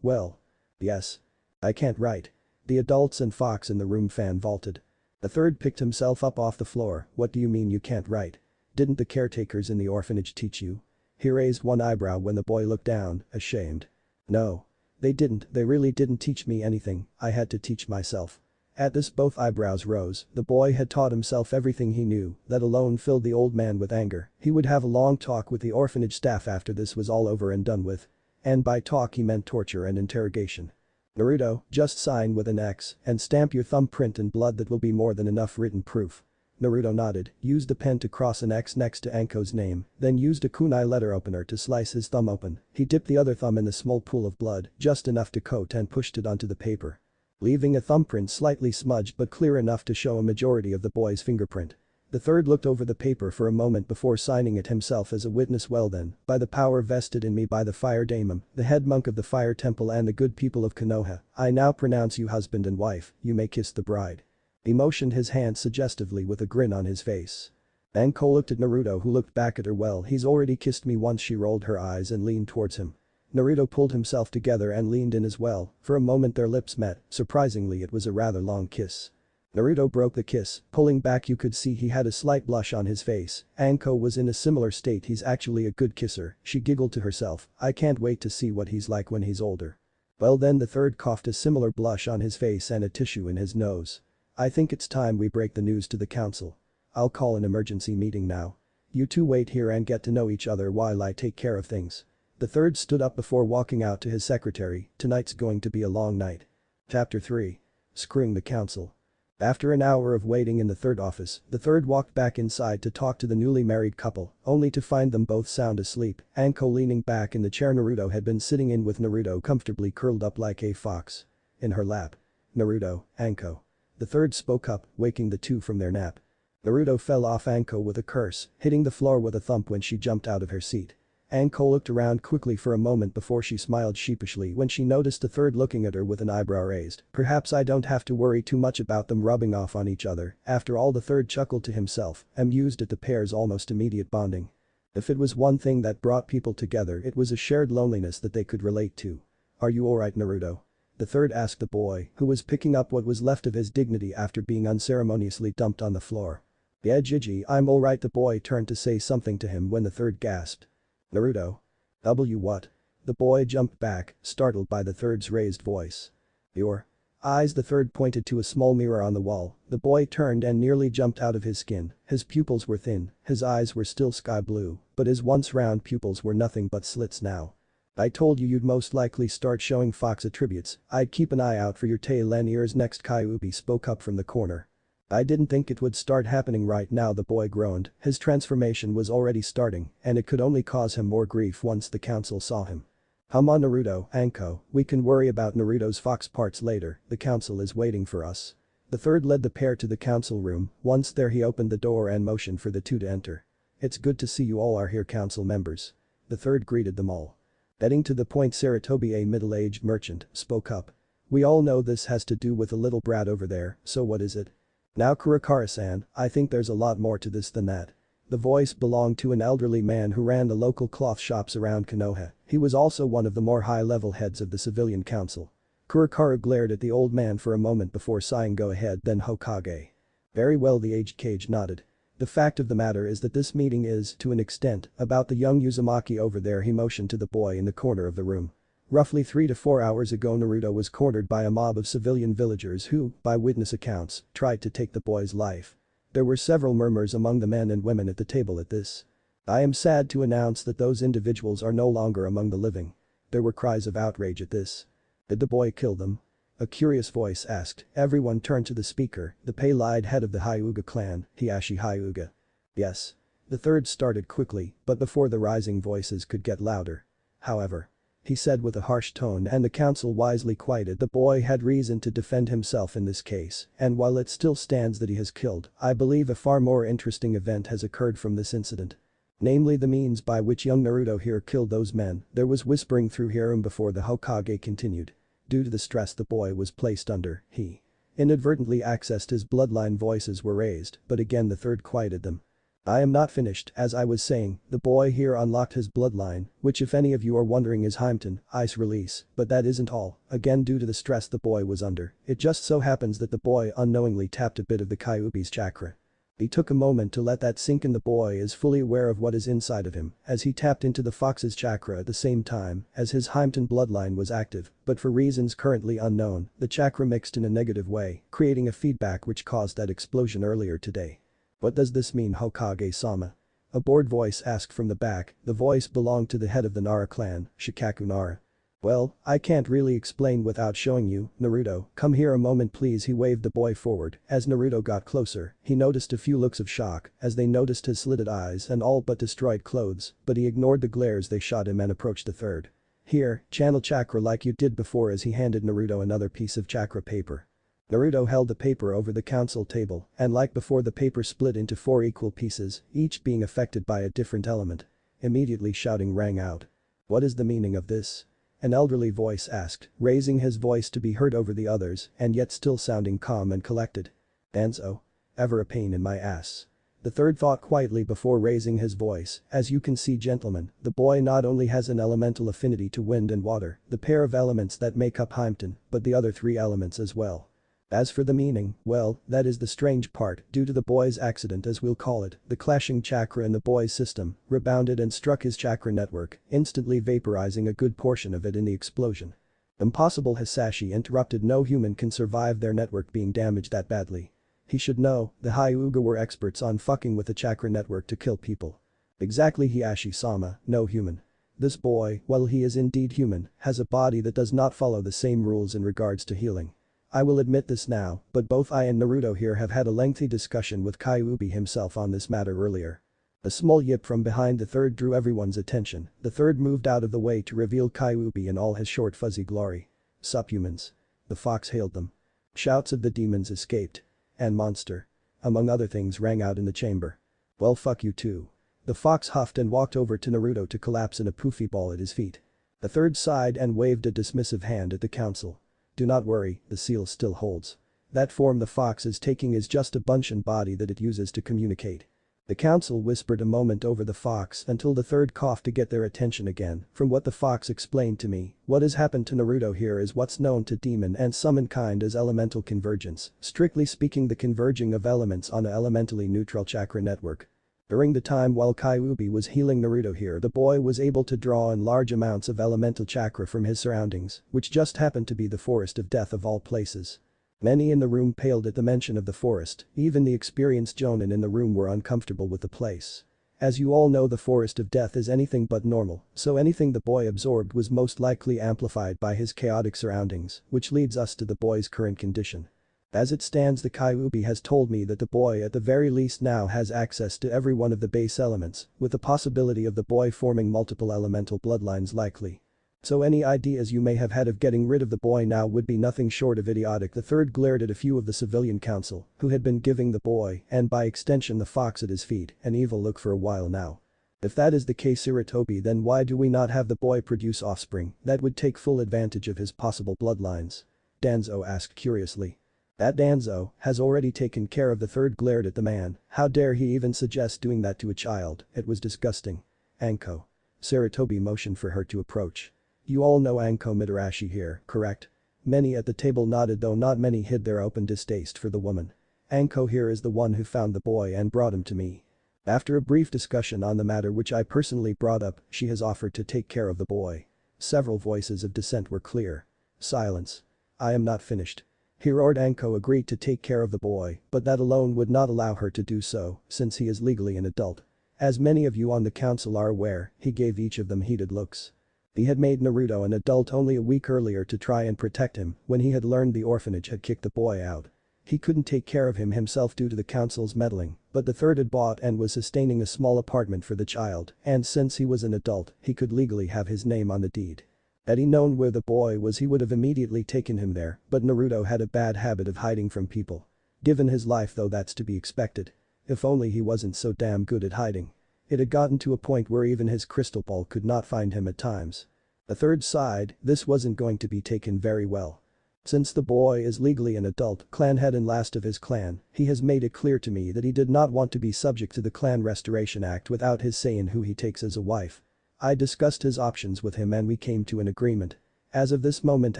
Well. Yes. I can't write. The adults and Fox in the room fan vaulted. The third picked himself up off the floor. What do you mean you can't write? Didn't the caretakers in the orphanage teach you? He raised one eyebrow when the boy looked down, ashamed. No. They didn't, they really didn't teach me anything, I had to teach myself. At this both eyebrows rose, the boy had taught himself everything he knew, that alone filled the old man with anger. He would have a long talk with the orphanage staff after this was all over and done with. And by talk he meant torture and interrogation. Naruto, just sign with an X and stamp your thumbprint in blood, that will be more than enough written proof. Naruto nodded, used a pen to cross an X next to Anko's name, then used a kunai letter opener to slice his thumb open. He dipped the other thumb in the small pool of blood, just enough to coat, and pushed it onto the paper, leaving a thumbprint slightly smudged but clear enough to show a majority of the boy's fingerprint. The third looked over the paper for a moment before signing it himself as a witness. Well then, by the power vested in me by the Fire Daemon, the head monk of the Fire Temple and the good people of Konoha, I now pronounce you husband and wife, you may kiss the bride. He motioned his hand suggestively with a grin on his face. Anko looked at Naruto, who looked back at her. Well, he's already kissed me once. She rolled her eyes and leaned towards him. Naruto pulled himself together and leaned in as well. For a moment their lips met, surprisingly it was a rather long kiss. Naruto broke the kiss, pulling back. You could see he had a slight blush on his face. Anko was in a similar state. He's actually a good kisser, she giggled to herself. I can't wait to see what he's like when he's older. Well then, the third coughed, a similar blush on his face and a tissue in his nose. I think it's time we break the news to the council. I'll call an emergency meeting now. You two wait here and get to know each other while I take care of things. The third stood up before walking out to his secretary. Tonight's going to be a long night. Chapter 3. Screwing the council. After an hour of waiting in the third office, the third walked back inside to talk to the newly married couple, only to find them both sound asleep. Anko leaning back in the chair Naruto had been sitting in, with Naruto comfortably curled up like a fox in her lap. Naruto, Anko. The third spoke up, waking the two from their nap. Naruto fell off Anko with a curse, hitting the floor with a thump when she jumped out of her seat. Anko looked around quickly for a moment before she smiled sheepishly when she noticed the third looking at her with an eyebrow raised. Perhaps I don't have to worry too much about them rubbing off on each other. After all, the third chuckled to himself, amused at the pair's almost immediate bonding. If it was one thing that brought people together, it was a shared loneliness that they could relate to. Are you alright, Naruto? The third asked the boy, who was picking up what was left of his dignity after being unceremoniously dumped on the floor. Yeah, Gigi, I'm alright. The boy turned to say something to him when the third gasped. Naruto. What? The boy jumped back, startled by the third's raised voice. Your eyes. The third pointed to a small mirror on the wall. The boy turned and nearly jumped out of his skin. His pupils were thin, his eyes were still sky blue, but his once round pupils were nothing but slits now. I told you you'd most likely start showing Fox attributes. I'd keep an eye out for your tail and ears next. Kyuubi spoke up from the corner. I didn't think it would start happening right now, the boy groaned. His transformation was already starting, and it could only cause him more grief once the council saw him. Come on, Naruto, Anko, we can worry about Naruto's Fox parts later, the council is waiting for us. The third led the pair to the council room. Once there he opened the door and motioned for the two to enter. It's good to see you all are here, council members. The third greeted them all. Getting to the point, Saratobi, a middle-aged merchant, spoke up. We all know this has to do with the little brat over there, so what is it? Now Kurakara-san, I think there's a lot more to this than that. The voice belonged to an elderly man who ran the local cloth shops around Konoha. He was also one of the more high-level heads of the civilian council. Kurakara glared at the old man for a moment before sighing. Go ahead then, Hokage. Very well, the aged Kage nodded. The fact of the matter is that this meeting is, to an extent, about the young Uzumaki over there. He motioned to the boy in the corner of the room. Roughly 3 to 4 hours ago, Naruto was cornered by a mob of civilian villagers who, by witness accounts, tried to take the boy's life. There were several murmurs among the men and women at the table at this. I am sad to announce that those individuals are no longer among the living. There were cries of outrage at this. Did the boy kill them? A curious voice asked. Everyone turned to the speaker, the pale-eyed head of the Hyuga clan, Hiashi Hyuga. Yes. The third started quickly, but before the rising voices could get louder. However, he said with a harsh tone, and the council wisely quieted, the boy had reason to defend himself in this case, and while it still stands that he has killed, I believe a far more interesting event has occurred from this incident. Namely, the means by which young Naruto here killed those men. There was whispering through hearing before the Hokage continued. Due to the stress the boy was placed under, he inadvertently accessed his bloodline. Voices were raised, but again the third quieted them. I am not finished, as I was saying, the boy here unlocked his bloodline, which if any of you are wondering is Hymen, ice release, but that isn't all, again due to the stress the boy was under, it just so happens that the boy unknowingly tapped a bit of the Kyuubi's chakra. He took a moment to let that sink in. The boy is fully aware of what is inside of him, as he tapped into the fox's chakra at the same time as his Hymen bloodline was active, but for reasons currently unknown, the chakra mixed in a negative way, creating a feedback which caused that explosion earlier today. What does this mean, Hokage-sama? A bored voice asked from the back, the voice belonged to the head of the Nara clan, Shikaku Nara. Well, I can't really explain without showing you, Naruto, come here a moment please. He waved the boy forward. As Naruto got closer, he noticed a few looks of shock as they noticed his slitted eyes and all but destroyed clothes, but he ignored the glares they shot him and approached the third. Here, channel chakra like you did before, as he handed Naruto another piece of chakra paper. Naruto held the paper over the council table, and like before the paper split into 4 equal pieces, each being affected by a different element. Immediately shouting rang out. What is the meaning of this? An elderly voice asked, raising his voice to be heard over the others and yet still sounding calm and collected. Danzo. Ever a pain in my ass. The third thought quietly before raising his voice, as you can see gentlemen, the boy not only has an elemental affinity to wind and water, the pair of elements that make up Hymen, but the other 3 elements as well. As for the meaning, well, that is the strange part. Due to the boy's accident, as we'll call it, the clashing chakra in the boy's system rebounded and struck his chakra network, instantly vaporizing a good portion of it in the explosion. Impossible, Hisashi interrupted. No human can survive their network being damaged that badly. He should know, the Hyuga were experts on fucking with the chakra network to kill people. Exactly, Hisashi-sama, no human. This boy, while he is indeed human, has a body that does not follow the same rules in regards to healing. I will admit this now, but both I and Naruto here have had a lengthy discussion with Kyuubi himself on this matter earlier. A small yip from behind the third drew everyone's attention. The third moved out of the way to reveal Kyuubi in all his short fuzzy glory. Sup humans. The fox hailed them. Shouts of the demons escaped. And monster. Among other things rang out in the chamber. Well, fuck you too. The fox huffed and walked over to Naruto to collapse in a poofy ball at his feet. The third sighed and waved a dismissive hand at the council. Do not worry, the seal still holds. That form the fox is taking is just a bunchen body that it uses to communicate. The council whispered a moment over the fox until the third coughed to get their attention again. From what the fox explained to me, what has happened to Naruto here is what's known to demon and summon kind as elemental convergence, strictly speaking the converging of elements on a elementally neutral chakra network. During the time while Kyuubi was healing Naruto here, the boy was able to draw in large amounts of elemental chakra from his surroundings, which just happened to be the forest of death of all places. Many in the room paled at the mention of the forest, even the experienced jonin in the room were uncomfortable with the place. As you all know, the forest of death is anything but normal, so anything the boy absorbed was most likely amplified by his chaotic surroundings, which leads us to the boy's current condition. As it stands, the Kyuubi has told me that the boy at the very least now has access to every one of the base elements, with the possibility of the boy forming multiple elemental bloodlines likely. So any ideas you may have had of getting rid of the boy now would be nothing short of idiotic. The third glared at a few of the civilian council, who had been giving the boy, and by extension the fox at his feet, an evil look for a while now. If that is the case, Iritobi, then why do we not have the boy produce offspring that would take full advantage of his possible bloodlines? Danzo asked curiously. That Danzo has already taken care of. The third glared at the man. How dare he even suggest doing that to a child? It was disgusting. Anko. Sarutobi motioned for her to approach. You all know Anko Mitarashi here, correct? Many at the table nodded, though not many hid their open distaste for the woman. Anko here is the one who found the boy and brought him to me. After a brief discussion on the matter which I personally brought up, she has offered to take care of the boy. Several voices of dissent were clear. Silence. I am not finished. Hirord Anko agreed to take care of the boy, but that alone would not allow her to do so, since he is legally an adult. As many of you on the council are aware, he gave each of them heated looks. He had made Naruto an adult only a week earlier to try and protect him when he had learned the orphanage had kicked the boy out. He couldn't take care of him himself due to the council's meddling, but the third had bought and was sustaining a small apartment for the child, and since he was an adult, he could legally have his name on the deed. Had he known where the boy was, he would have immediately taken him there, but Naruto had a bad habit of hiding from people. Given his life though, that's to be expected. If only he wasn't so damn good at hiding. It had gotten to a point where even his crystal ball could not find him at times. The third sighed, this wasn't going to be taken very well. Since the boy is legally an adult, clan head and last of his clan, he has made it clear to me that he did not want to be subject to the Clan Restoration Act without his say in who he takes as a wife. I discussed his options with him and we came to an agreement. As of this moment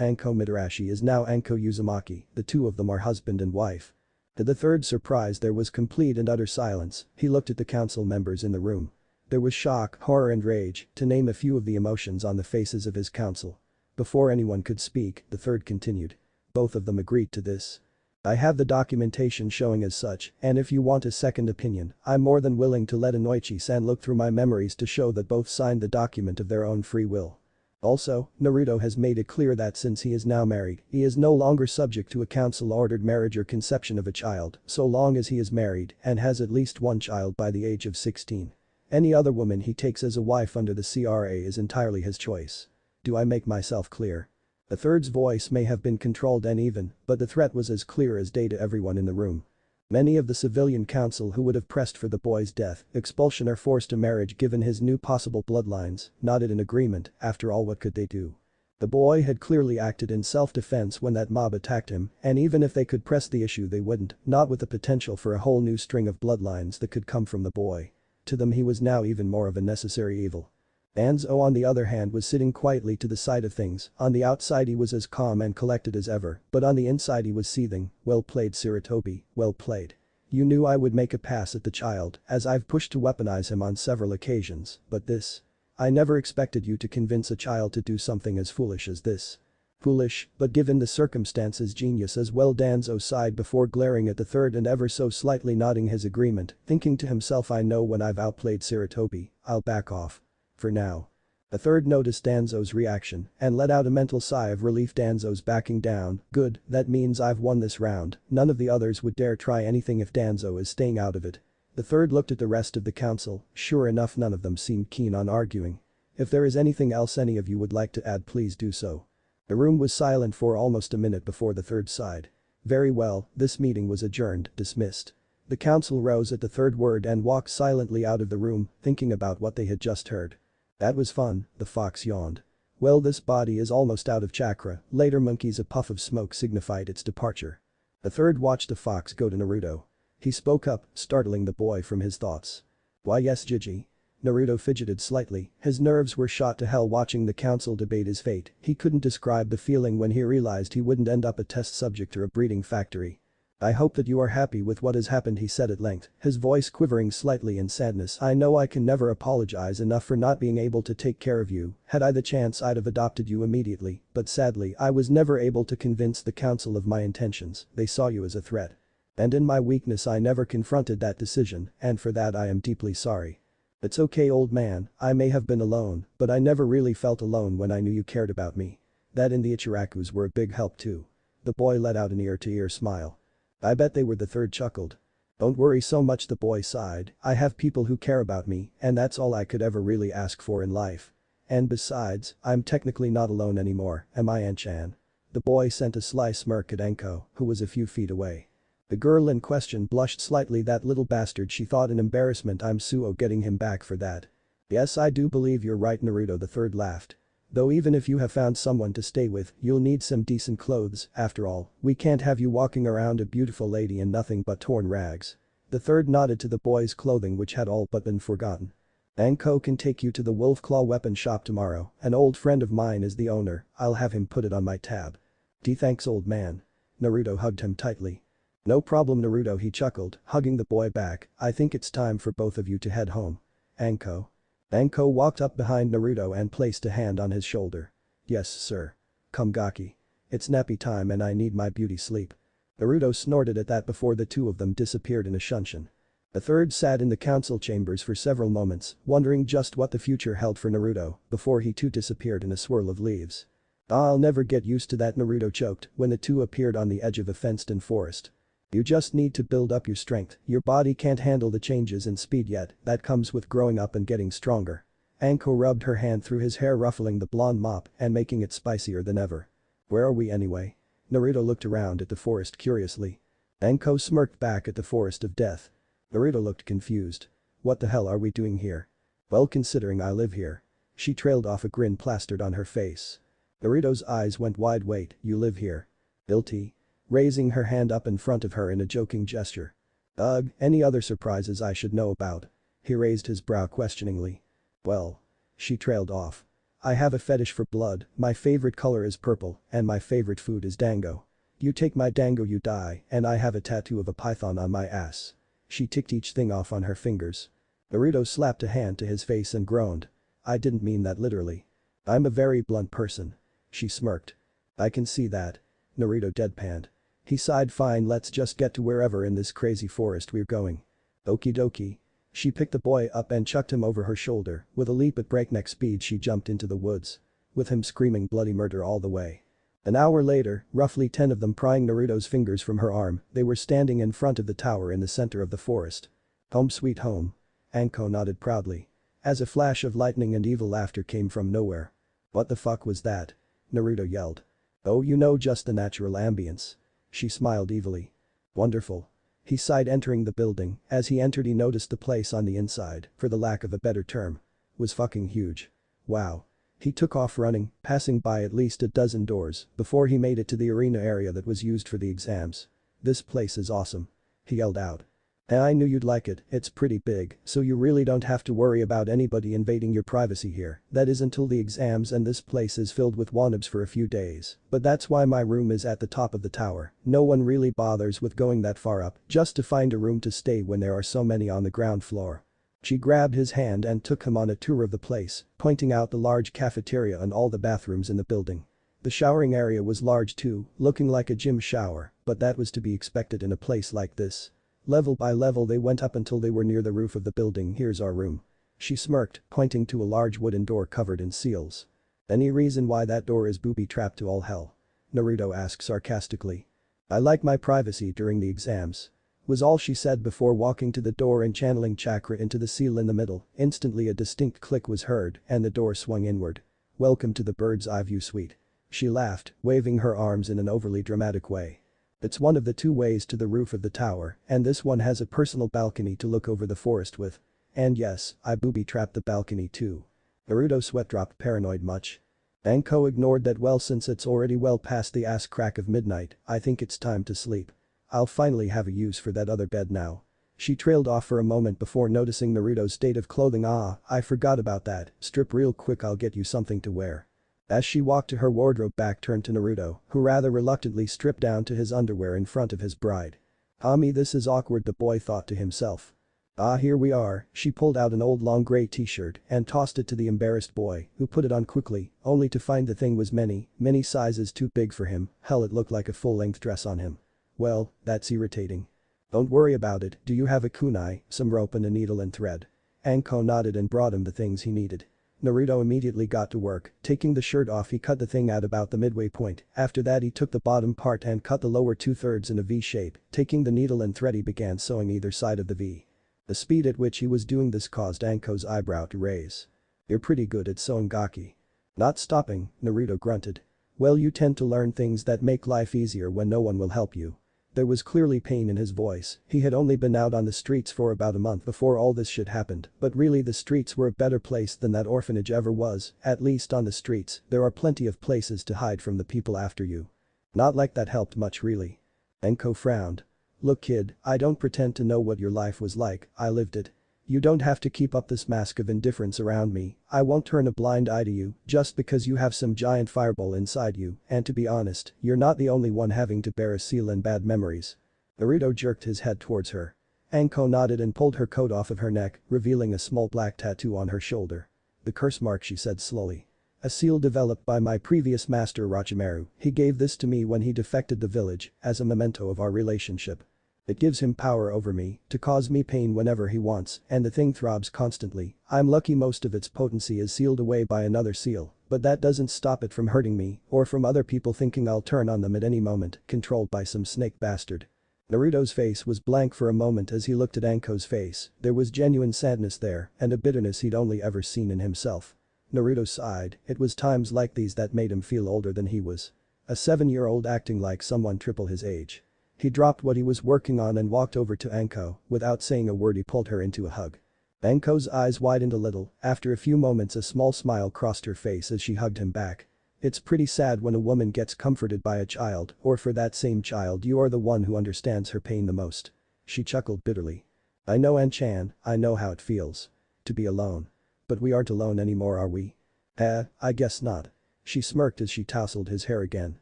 Anko Mitarashi is now Anko Uzumaki, the two of them are husband and wife. To the third surprise there was complete and utter silence, he looked at the council members in the room. There was shock, horror and rage, to name a few of the emotions on the faces of his council. Before anyone could speak, the third continued. Both of them agreed to this. I have the documentation showing as such, and if you want a second opinion, I'm more than willing to let Inoichi-san look through my memories to show that both signed the document of their own free will. Also, Naruto has made it clear that since he is now married, he is no longer subject to a council-ordered marriage or conception of a child, so long as he is married and has at least one child by the age of 16. Any other woman he takes as a wife under the CRA is entirely his choice. Do I make myself clear? The third's voice may have been controlled and even, but the threat was as clear as day to everyone in the room. Many of the civilian council who would have pressed for the boy's death, expulsion or forced marriage given his new possible bloodlines, nodded in agreement. After all, what could they do? The boy had clearly acted in self-defense when that mob attacked him, and even if they could press the issue they wouldn't, not with the potential for a whole new string of bloodlines that could come from the boy. To them he was now even more of a necessary evil. Danzo on the other hand was sitting quietly to the side of things, on the outside he was as calm and collected as ever, but on the inside he was seething. Well played Sarutobi, well played. You knew I would make a pass at the child, as I've pushed to weaponize him on several occasions, but this? I never expected you to convince a child to do something as foolish as this. Foolish, but given the circumstances genius as well. Danzo sighed before glaring at the third and ever so slightly nodding his agreement, thinking to himself, I know when I've outplayed Sarutobi, I'll back off. For now. The third noticed Danzo's reaction and let out a mental sigh of relief. Danzo's backing down, good, that means I've won this round, none of the others would dare try anything if Danzo is staying out of it. The third looked at the rest of the council, sure enough none of them seemed keen on arguing. If there is anything else any of you would like to add please do so. The room was silent for almost a minute before the third sighed. Very well, this meeting was adjourned, dismissed. The council rose at the third word and walked silently out of the room, thinking about what they had just heard. That was fun, the fox yawned. Well, this body is almost out of chakra. Later monkeys, a puff of smoke signified its departure. The third watched the fox go to Naruto. He spoke up, startling the boy from his thoughts. Why yes Gigi. Naruto fidgeted slightly, his nerves were shot to hell watching the council debate his fate. He couldn't describe the feeling when he realized he wouldn't end up a test subject or a breeding factory. I hope that you are happy with what has happened, he said at length, his voice quivering slightly in sadness. I know I can never apologize enough for not being able to take care of you. Had I the chance I'd have adopted you immediately, but sadly I was never able to convince the council of my intentions. They saw you as a threat. And in my weakness I never confronted that decision, and for that I am deeply sorry. It's okay old man, I may have been alone, but I never really felt alone when I knew you cared about me. That and the Ichirakus were a big help too. The boy let out an ear-to-ear smile. I bet they were, the third chuckled. Don't worry so much, the boy sighed, I have people who care about me and that's all I could ever really ask for in life. And besides, I'm technically not alone anymore, am I An-chan? The boy sent a sly smirk at Anko, who was a few feet away. The girl in question blushed slightly. That little bastard, she thought in embarrassment. I'm Suo getting him back for that. Yes, I do believe you're right Naruto, the third laughed. Though even if you have found someone to stay with, you'll need some decent clothes, after all, we can't have you walking around a beautiful lady in nothing but torn rags. The third nodded to the boy's clothing which had all but been forgotten. Anko can take you to the Wolf Claw weapon shop tomorrow, an old friend of mine is the owner, I'll have him put it on my tab. Thanks old man. Naruto hugged him tightly. No problem Naruto, he chuckled, hugging the boy back, I think it's time for both of you to head home. Anko. Anko walked up behind Naruto and placed a hand on his shoulder. Yes sir. Come Gaki. It's nappy time and I need my beauty sleep. Naruto snorted at that before the two of them disappeared in a shunshin. The third sat in the council chambers for several moments, wondering just what the future held for Naruto, before he too disappeared in a swirl of leaves. I'll never get used to that, Naruto choked when the two appeared on the edge of a fenced-in forest. You just need to build up your strength, your body can't handle the changes in speed yet, that comes with growing up and getting stronger. Anko rubbed her hand through his hair, ruffling the blonde mop and making it spicier than ever. Where are we anyway? Naruto looked around at the forest curiously. Anko smirked back at the forest of death. Naruto looked confused. What the hell are we doing here? Well, considering I live here. She trailed off, a grin plastered on her face. Naruto's eyes went wide. Wait, you live here? Guilty. Raising her hand up in front of her in a joking gesture. Ugh, any other surprises I should know about? He raised his brow questioningly. Well. She trailed off. I have a fetish for blood, my favorite color is purple, and my favorite food is dango. You take my dango you die, and I have a tattoo of a python on my ass. She ticked each thing off on her fingers. Naruto slapped a hand to his face and groaned. I didn't mean that literally. I'm a very blunt person. She smirked. I can see that. Naruto deadpanned. He sighed fine let's just get to wherever in this crazy forest we're going. Okie dokie. She picked the boy up and chucked him over her shoulder, with a leap at breakneck speed she jumped into the woods. With him screaming bloody murder all the way. An hour later, roughly 10 of them prying Naruto's fingers from her arm, they were standing in front of the tower in the center of the forest. Home sweet home. Anko nodded proudly. As a flash of lightning and evil laughter came from nowhere. What the fuck was that? Naruto yelled. Oh you know just the natural ambience. She smiled evilly. Wonderful. He sighed entering the building, as he entered he noticed the place on the inside, for the lack of a better term. Was fucking huge. Wow. He took off running, passing by at least a dozen doors, before he made it to the arena area that was used for the exams. This place is awesome. He yelled out. I knew you'd like it, it's pretty big, so you really don't have to worry about anybody invading your privacy here, that is until the exams and this place is filled with wannabes for a few days, but that's why my room is at the top of the tower, no one really bothers with going that far up just to find a room to stay when there are so many on the ground floor. She grabbed his hand and took him on a tour of the place, pointing out the large cafeteria and all the bathrooms in the building. The showering area was large too, looking like a gym shower, but that was to be expected in a place like this. Level by level they went up until they were near the roof of the building. Here's our room. She smirked, pointing to a large wooden door covered in seals. Any reason why that door is booby-trapped to all hell? Naruto asked sarcastically. I like my privacy during the exams. Was all she said before walking to the door and channeling chakra into the seal in the middle. Instantly a distinct click was heard and the door swung inward. Welcome to the bird's eye view suite. She laughed, waving her arms in an overly dramatic way. It's one of the 2 ways to the roof of the tower, and this one has a personal balcony to look over the forest with. And yes, I booby-trapped the balcony too. Naruto's sweat dropped. Paranoid much? Anko ignored that. Well since it's already well past the ass crack of midnight, I think it's time to sleep. I'll finally have a use for that other bed now. She trailed off for a moment before noticing Naruto's state of clothing. Ah, I forgot about that, strip real quick I'll get you something to wear. As she walked to her wardrobe back turned to Naruto, who rather reluctantly stripped down to his underwear in front of his bride. This is awkward the boy thought to himself. Ah here we are, she pulled out an old long grey t-shirt and tossed it to the embarrassed boy, who put it on quickly, only to find the thing was many sizes too big for him, hell it looked like a full-length dress on him. Well, that's irritating. Don't worry about it, do you have a kunai, some rope and a needle and thread? Anko nodded and brought him the things he needed. Naruto immediately got to work, taking the shirt off he cut the thing out about the midway point, after that he took the bottom part and cut the lower 2/3 in a V shape, taking the needle and thread he began sewing either side of the V. The speed at which he was doing this caused Anko's eyebrow to raise. You're pretty good at sewing gaki. Not stopping, Naruto grunted. Well you tend to learn things that make life easier when no one will help you. There was clearly pain in his voice, he had only been out on the streets for about a month before all this shit happened, but really the streets were a better place than that orphanage ever was, at least on the streets, there are plenty of places to hide from the people after you. Not like that helped much really. Anko frowned. Look kid, I don't pretend to know what your life was like, I lived it. You don't have to keep up this mask of indifference around me, I won't turn a blind eye to you just because you have some giant fireball inside you, and to be honest, you're not the only one having to bear a seal and bad memories. Naruto jerked his head towards her. Anko nodded and pulled her coat off of her neck, revealing a small black tattoo on her shoulder. The curse mark she said slowly. A seal developed by my previous master Orochimaru, he gave this to me when he defected the village, as a memento of our relationship. It gives him power over me, to cause me pain whenever he wants, and the thing throbs constantly. I'm lucky most of its potency is sealed away by another seal, but that doesn't stop it from hurting me, or from other people thinking I'll turn on them at any moment, controlled by some snake bastard. Naruto's face was blank for a moment as he looked at Anko's face, there was genuine sadness there, and a bitterness he'd only ever seen in himself. Naruto sighed, it was times like these that made him feel older than he was. A 7-year-old acting like someone triple his age. He dropped what he was working on and walked over to Anko, without saying a word he pulled her into a hug. Anko's eyes widened a little, after a few moments a small smile crossed her face as she hugged him back. It's pretty sad when a woman gets comforted by a child, or for that same child you are the one who understands her pain the most. She chuckled bitterly. I know An-chan, I know how it feels. To be alone. But we aren't alone anymore, are we? I guess not. She smirked as she tousled his hair again.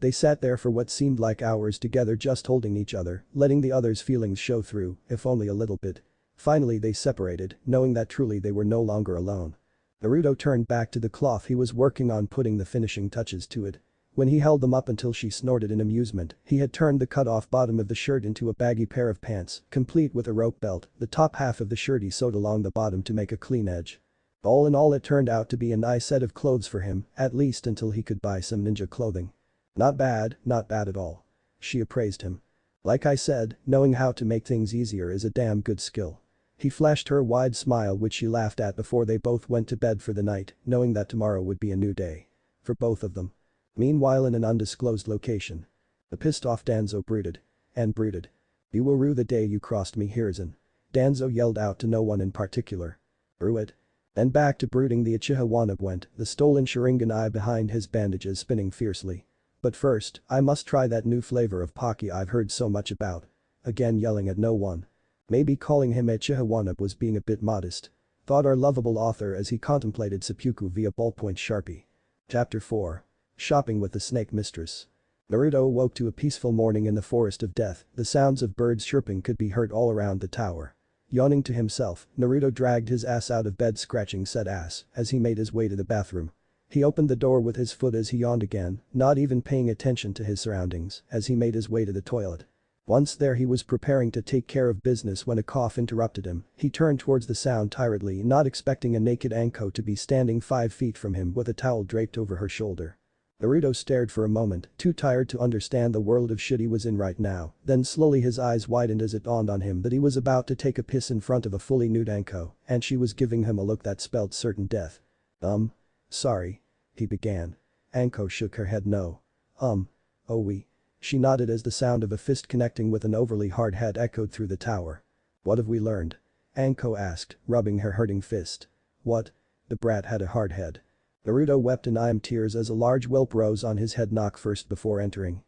They sat there for what seemed like hours together, just holding each other, letting the other's feelings show through, if only a little bit. Finally they separated, knowing that truly they were no longer alone. Naruto turned back to the cloth he was working on, putting the finishing touches to it. When he held them up until she snorted in amusement, he had turned the cut-off bottom of the shirt into a baggy pair of pants, complete with a rope belt. The top half of the shirt he sewed along the bottom to make a clean edge. All in all, it turned out to be a nice set of clothes for him, at least until he could buy some ninja clothing. Not bad at all. She appraised him. Like I said, knowing how to make things easier is a damn good skill. He flashed her a wide smile, which she laughed at before they both went to bed for the night, knowing that tomorrow would be a new day. For both of them. Meanwhile, in an undisclosed location. The pissed-off Danzo brooded. And brooded. You will rue the day you crossed me, Hiruzen. Danzo yelled out to no one in particular. Rue it. Then back to brooding the Uchiha Wannabe went, the stolen Sharingan eye behind his bandages spinning fiercely. But first, I must try that new flavor of Pocky I've heard so much about. Again yelling at no one. Maybe calling him Uchiha Wannabe was being a bit modest. Thought our lovable author as he contemplated seppuku via ballpoint sharpie. Chapter 4. Shopping with the Snake Mistress. Naruto awoke to a peaceful morning in the Forest of Death. The sounds of birds chirping could be heard all around the tower. Yawning to himself, Naruto dragged his ass out of bed, scratching said ass as he made his way to the bathroom. He opened the door with his foot as he yawned again, not even paying attention to his surroundings as he made his way to the toilet. Once there, he was preparing to take care of business when a cough interrupted him. He turned towards the sound tiredly, not expecting a naked Anko to be standing 5 feet from him with a towel draped over her shoulder. Naruto stared for a moment, too tired to understand the world of shit he was in right now, then slowly his eyes widened as it dawned on him that he was about to take a piss in front of a fully nude Anko, and she was giving him a look that spelled certain death. Sorry. He began. Anko shook her head no. Oh we. She nodded as the sound of a fist connecting with an overly hard head echoed through the tower. What have we learned? Anko asked, rubbing her hurting fist. What? The brat had a hard head. Naruto wept in tears as a large whelp rose on his head knock first before entering.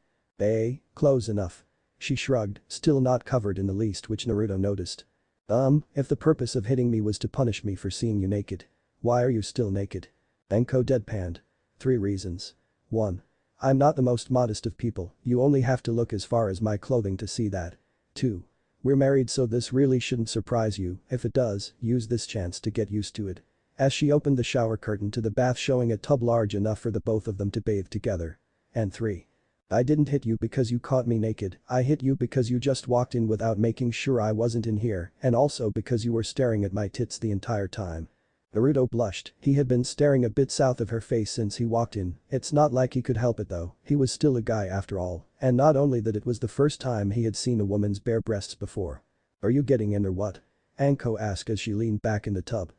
Close enough. She shrugged, still not covered in the least, which Naruto noticed. If the purpose of hitting me was to punish me for seeing you naked. Why are you still naked? Anko deadpanned. 3 reasons. 1. I'm not the most modest of people, you only have to look as far as my clothing to see that. 2. We're married, so this really shouldn't surprise you. If it does, use this chance to get used to it. As she opened the shower curtain to the bath, showing a tub large enough for the both of them to bathe together. And 3. I didn't hit you because you caught me naked, I hit you because you just walked in without making sure I wasn't in here, and also because you were staring at my tits the entire time. Naruto blushed. He had been staring a bit south of her face since he walked in. It's not like he could help it though, he was still a guy after all, and not only that, it was the first time he had seen a woman's bare breasts before. Are you getting in or what? Anko asked as she leaned back in the tub.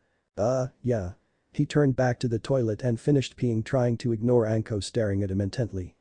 Yeah. He turned back to the toilet and finished peeing, trying to ignore Anko staring at him intently.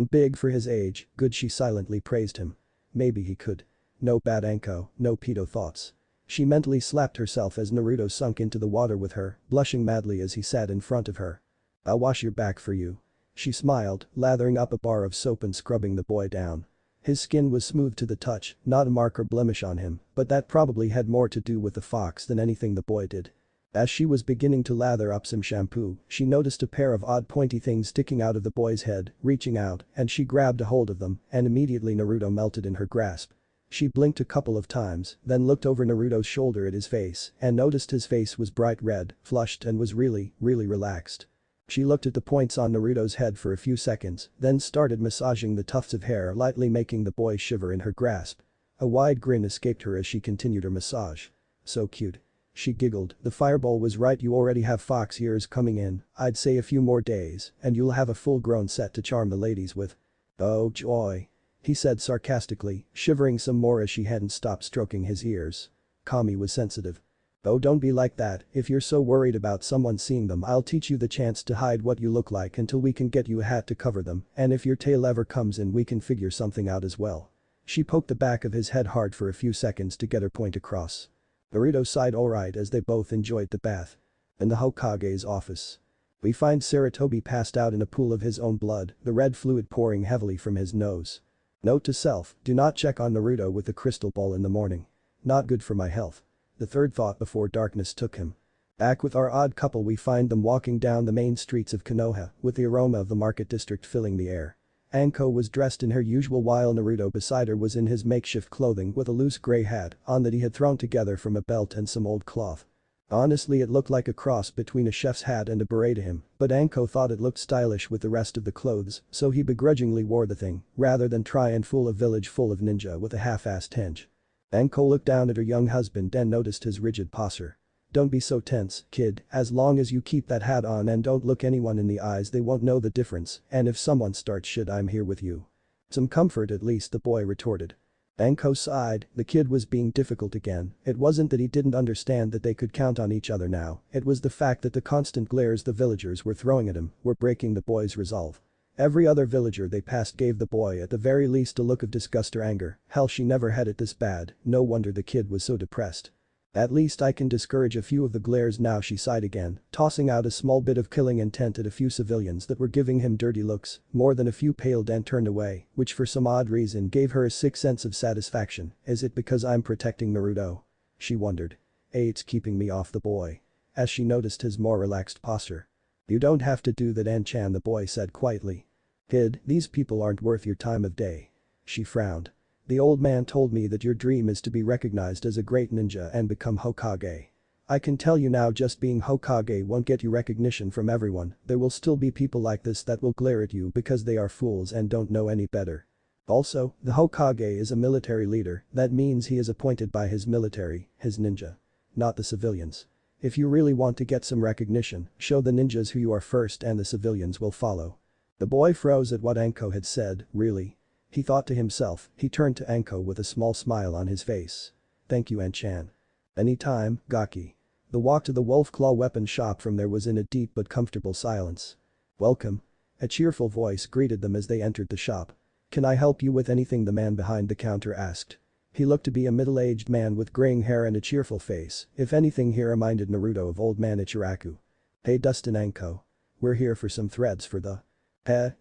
Big for his age, good, she silently praised him. Maybe he could. No bad Anko, no pedo thoughts. She mentally slapped herself as Naruto sunk into the water with her, blushing madly as he sat in front of her. I'll wash your back for you. She smiled, lathering up a bar of soap and scrubbing the boy down. His skin was smooth to the touch, not a mark or blemish on him, but that probably had more to do with the fox than anything the boy did. As she was beginning to lather up some shampoo, she noticed a pair of odd pointy things sticking out of the boy's head, reaching out, and she grabbed a hold of them, and immediately Naruto melted in her grasp. She blinked a couple of times, then looked over Naruto's shoulder at his face and noticed his face was bright red, flushed, and was really relaxed. She looked at the points on Naruto's head for a few seconds, then started massaging the tufts of hair, lightly making the boy shiver in her grasp. A wide grin escaped her as she continued her massage. So cute. She giggled, the fireball was right, you already have fox ears coming in, I'd say a few more days, and you'll have a full-grown set to charm the ladies with. Oh joy. He said sarcastically, shivering some more as she hadn't stopped stroking his ears. Kami was sensitive. Oh, don't be like that, if you're so worried about someone seeing them, I'll teach you the chance to hide what you look like until we can get you a hat to cover them, and if your tail ever comes in we can figure something out as well. She poked the back of his head hard for a few seconds to get her point across. Naruto sighed alright as they both enjoyed the bath. In the Hokage's office. We find Sarutobi passed out in a pool of his own blood, the red fluid pouring heavily from his nose. Note to self, do not check on Naruto with the crystal ball in the morning. Not good for my health. The third thought before darkness took him. Back with our odd couple, we find them walking down the main streets of Konoha, with the aroma of the market district filling the air. Anko was dressed in her usual while Naruto beside her was in his makeshift clothing with a loose grey hat on that he had thrown together from a belt and some old cloth. Honestly, it looked like a cross between a chef's hat and a beret to him, but Anko thought it looked stylish with the rest of the clothes, so he begrudgingly wore the thing, rather than try and fool a village full of ninja with a half-assed henge. Anko looked down at her young husband and noticed his rigid posture. Don't be so tense, kid, as long as you keep that hat on and don't look anyone in the eyes they won't know the difference, and if someone starts shit I'm here with you. Some comfort at least, the boy retorted. Anko sighed, the kid was being difficult again. It wasn't that he didn't understand that they could count on each other now, it was the fact that the constant glares the villagers were throwing at him were breaking the boy's resolve. Every other villager they passed gave the boy at the very least a look of disgust or anger. Hell, she never had it this bad, no wonder the kid was so depressed. At least I can discourage a few of the glares now, she sighed again, tossing out a small bit of killing intent at a few civilians that were giving him dirty looks. More than a few paled and turned away, which for some odd reason gave her a sick sense of satisfaction. Is it because I'm protecting Naruto? She wondered. It's keeping me off the boy. As she noticed his more relaxed posture. You don't have to do that, An-chan, the boy said quietly. Kid, these people aren't worth your time of day. She frowned. The old man told me that your dream is to be recognized as a great ninja and become Hokage. I can tell you now, just being Hokage won't get you recognition from everyone. There will still be people like this that will glare at you because they are fools and don't know any better. Also, the Hokage is a military leader, that means he is appointed by his military, his ninja. Not the civilians. If you really want to get some recognition, show the ninjas who you are first and the civilians will follow. The boy froze at what Anko had said. Really? He thought to himself. He turned to Anko with a small smile on his face. Thank you, An-chan. Anytime, Gaki. The walk to the wolf claw weapon shop from there was in a deep but comfortable silence. Welcome. A cheerful voice greeted them as they entered the shop. Can I help you with anything, the man behind the counter asked. He looked to be a middle-aged man with graying hair and a cheerful face. If anything, he reminded Naruto of old man Ichiraku. Hey Dustin, Anko. We're here for some threads for the…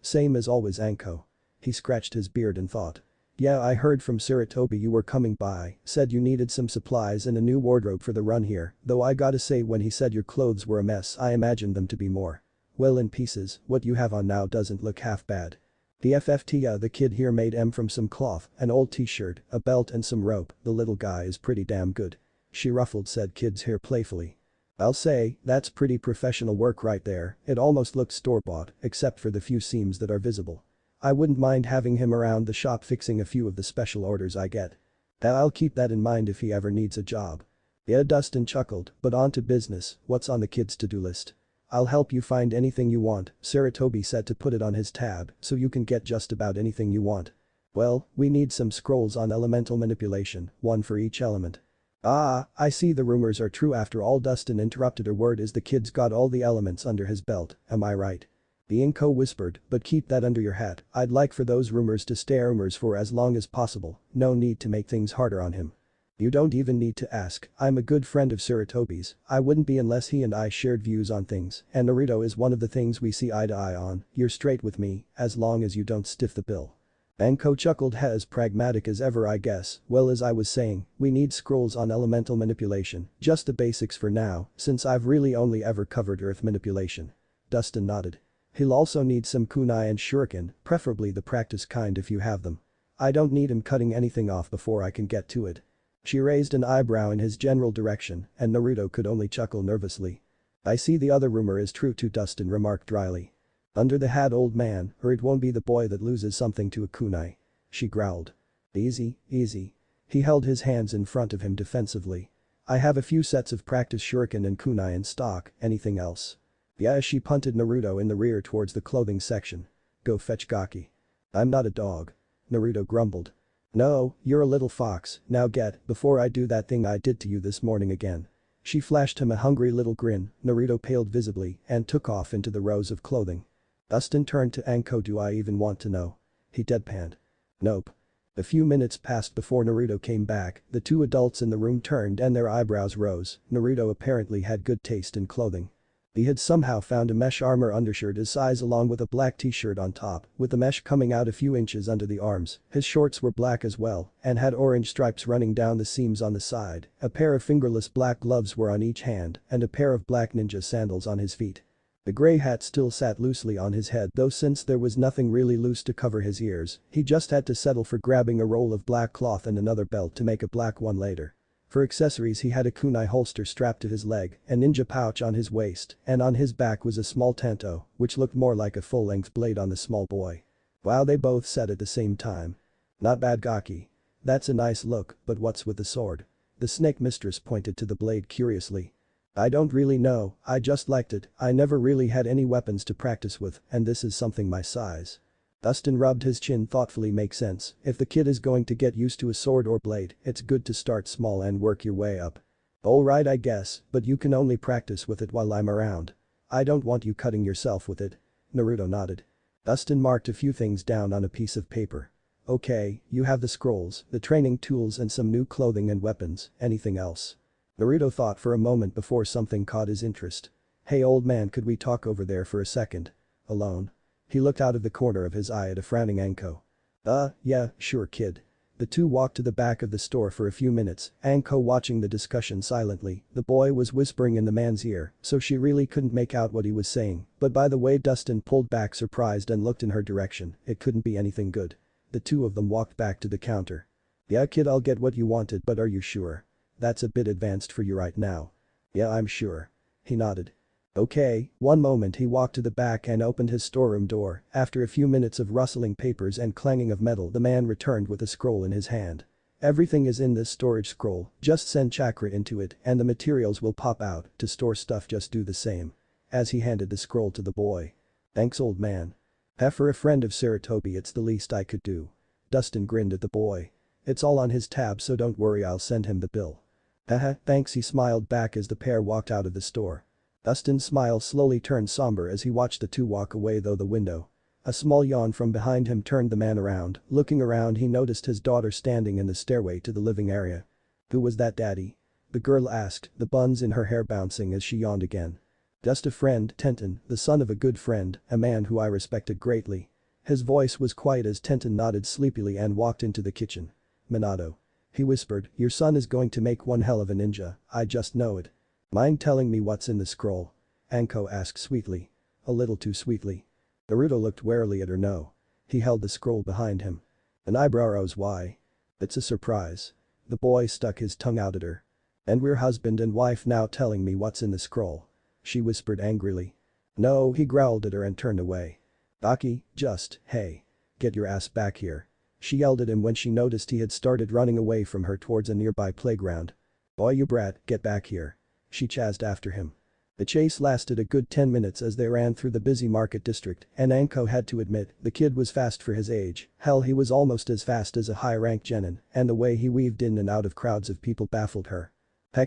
Same as always, Anko. He scratched his beard and thought. Yeah, I heard from Sarutobi you were coming by, said you needed some supplies and a new wardrobe for the run here, though I gotta say when he said your clothes were a mess I imagined them to be more. Well, in pieces, what you have on now doesn't look half bad. The kid here made from some cloth, an old t-shirt, a belt and some rope, the little guy is pretty damn good. She ruffled said kid's hair playfully. I'll say, that's pretty professional work right there, it almost looks store-bought, except for the few seams that are visible. I wouldn't mind having him around the shop fixing a few of the special orders I get. I'll keep that in mind if he ever needs a job. Yeah, Dustin chuckled, but on to business, what's on the kid's to-do list? I'll help you find anything you want, Sarutobi said to put it on his tab so you can get just about anything you want. Well, we need some scrolls on elemental manipulation, one for each element. Ah, I see the rumors are true after all, Dustin interrupted her. Word is the kid's got all the elements under his belt, am I right? The Inko whispered, but keep that under your hat, I'd like for those rumors to stay rumors for as long as possible, no need to make things harder on him. You don't even need to ask, I'm a good friend of Sarutobi's, I wouldn't be unless he and I shared views on things, and Naruto is one of the things we see eye to eye on. You're straight with me, as long as you don't stiff the bill. Anko chuckled. As pragmatic as ever, I guess. Well, as I was saying, we need scrolls on elemental manipulation, just the basics for now, since I've really only ever covered earth manipulation. Dustin nodded. He'll also need some kunai and shuriken, preferably the practice kind if you have them. I don't need him cutting anything off before I can get to it. She raised an eyebrow in his general direction, and Naruto could only chuckle nervously. I see the other rumor is true too, Dustin remarked dryly. Under the hat, old man, or it won't be the boy that loses something to a kunai. She growled. Easy, easy. He held his hands in front of him defensively. I have a few sets of practice shuriken and kunai in stock, anything else? Yeah, she punted Naruto in the rear towards the clothing section. Go fetch Gaki. I'm not a dog. Naruto grumbled. No, you're a little fox, now get, before I do that thing I did to you this morning again. She flashed him a hungry little grin. Naruto paled visibly and took off into the rows of clothing. Dustin turned to Anko. Do I even want to know? He deadpanned. Nope. A few minutes passed before Naruto came back. The two adults in the room turned and their eyebrows rose. Naruto apparently had good taste in clothing. He had somehow found a mesh armor undershirt his size along with a black t-shirt on top, with the mesh coming out a few inches under the arms. His shorts were black as well and had orange stripes running down the seams on the side. A pair of fingerless black gloves were on each hand and a pair of black ninja sandals on his feet. The grey hat still sat loosely on his head though since there was nothing really loose to cover his ears, he just had to settle for grabbing a roll of black cloth and another belt to make a black one later. For accessories he had a kunai holster strapped to his leg, a ninja pouch on his waist, and on his back was a small tanto, which looked more like a full-length blade on the small boy. Wow, they both said at the same time. Not bad Gaki. That's a nice look, but what's with the sword? The snake mistress pointed to the blade curiously. I don't really know, I just liked it, I never really had any weapons to practice with, and this is something my size. Dustin rubbed his chin thoughtfully. Makes sense, if the kid is going to get used to a sword or blade, it's good to start small and work your way up. Alright I guess, but you can only practice with it while I'm around. I don't want you cutting yourself with it. Naruto nodded. Dustin marked a few things down on a piece of paper. Okay, you have the scrolls, the training tools and some new clothing and weapons, anything else? Naruto thought for a moment before something caught his interest. Hey old man, could we talk over there for a second? Alone? He looked out of the corner of his eye at a frowning Anko. Yeah, sure kid. The two walked to the back of the store for a few minutes, Anko watching the discussion silently. The boy was whispering in the man's ear, so she really couldn't make out what he was saying, but by the way Dustin pulled back surprised and looked in her direction, it couldn't be anything good. The two of them walked back to the counter. Yeah kid, I'll get what you wanted, but are you sure? That's a bit advanced for you right now. Yeah, I'm sure. He nodded. Okay, one moment. He walked to the back and opened his storeroom door. After a few minutes of rustling papers and clanging of metal, the man returned with a scroll in his hand. Everything is in this storage scroll, just send chakra into it and the materials will pop out. To store stuff just do the same. As he handed the scroll to the boy. Thanks old man. For a friend of Saratobi it's the least I could do. Dustin grinned at the boy. It's all on his tab so don't worry, I'll send him the bill. Thanks, he smiled back as the pair walked out of the store. Dustin's smile slowly turned somber as he watched the two walk away though the window. A small yawn from behind him turned the man around. Looking around he noticed his daughter standing in the stairway to the living area. Who was that daddy? The girl asked, the buns in her hair bouncing as she yawned again. Just a friend, Tenten, the son of a good friend, a man who I respected greatly. His voice was quiet as Tenten nodded sleepily and walked into the kitchen. Minato. He whispered, your son is going to make one hell of a ninja, I just know it. Mind telling me what's in the scroll? Anko asked sweetly. A little too sweetly. Naruto looked warily at her. No. He held the scroll behind him. An eyebrow rose. Why? It's a surprise. The boy stuck his tongue out at her. And we're husband and wife now telling me what's in the scroll. She whispered angrily. No, he growled at her and turned away. Baki, hey. Get your ass back here. She yelled at him when she noticed he had started running away from her towards a nearby playground. Boy you brat, get back here. She chased after him. The chase lasted a good 10 minutes as they ran through the busy market district, and Anko had to admit, the kid was fast for his age. Hell, he was almost as fast as a high-ranked genin, and the way he weaved in and out of crowds of people baffled her.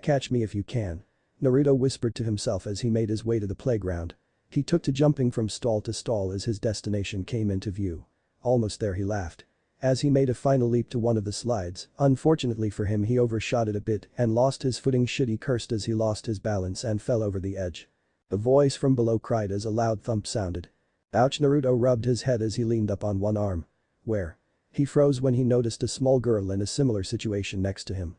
Catch me if you can. Naruto whispered to himself as he made his way to the playground. He took to jumping from stall to stall as his destination came into view. Almost there, he laughed. As he made a final leap to one of the slides, unfortunately for him he overshot it a bit and lost his footing. Shit, he cursed as he lost his balance and fell over the edge. The voice from below cried as a loud thump sounded. Ouch! Naruto rubbed his head as he leaned up on one arm. Where? He froze when he noticed a small girl in a similar situation next to him.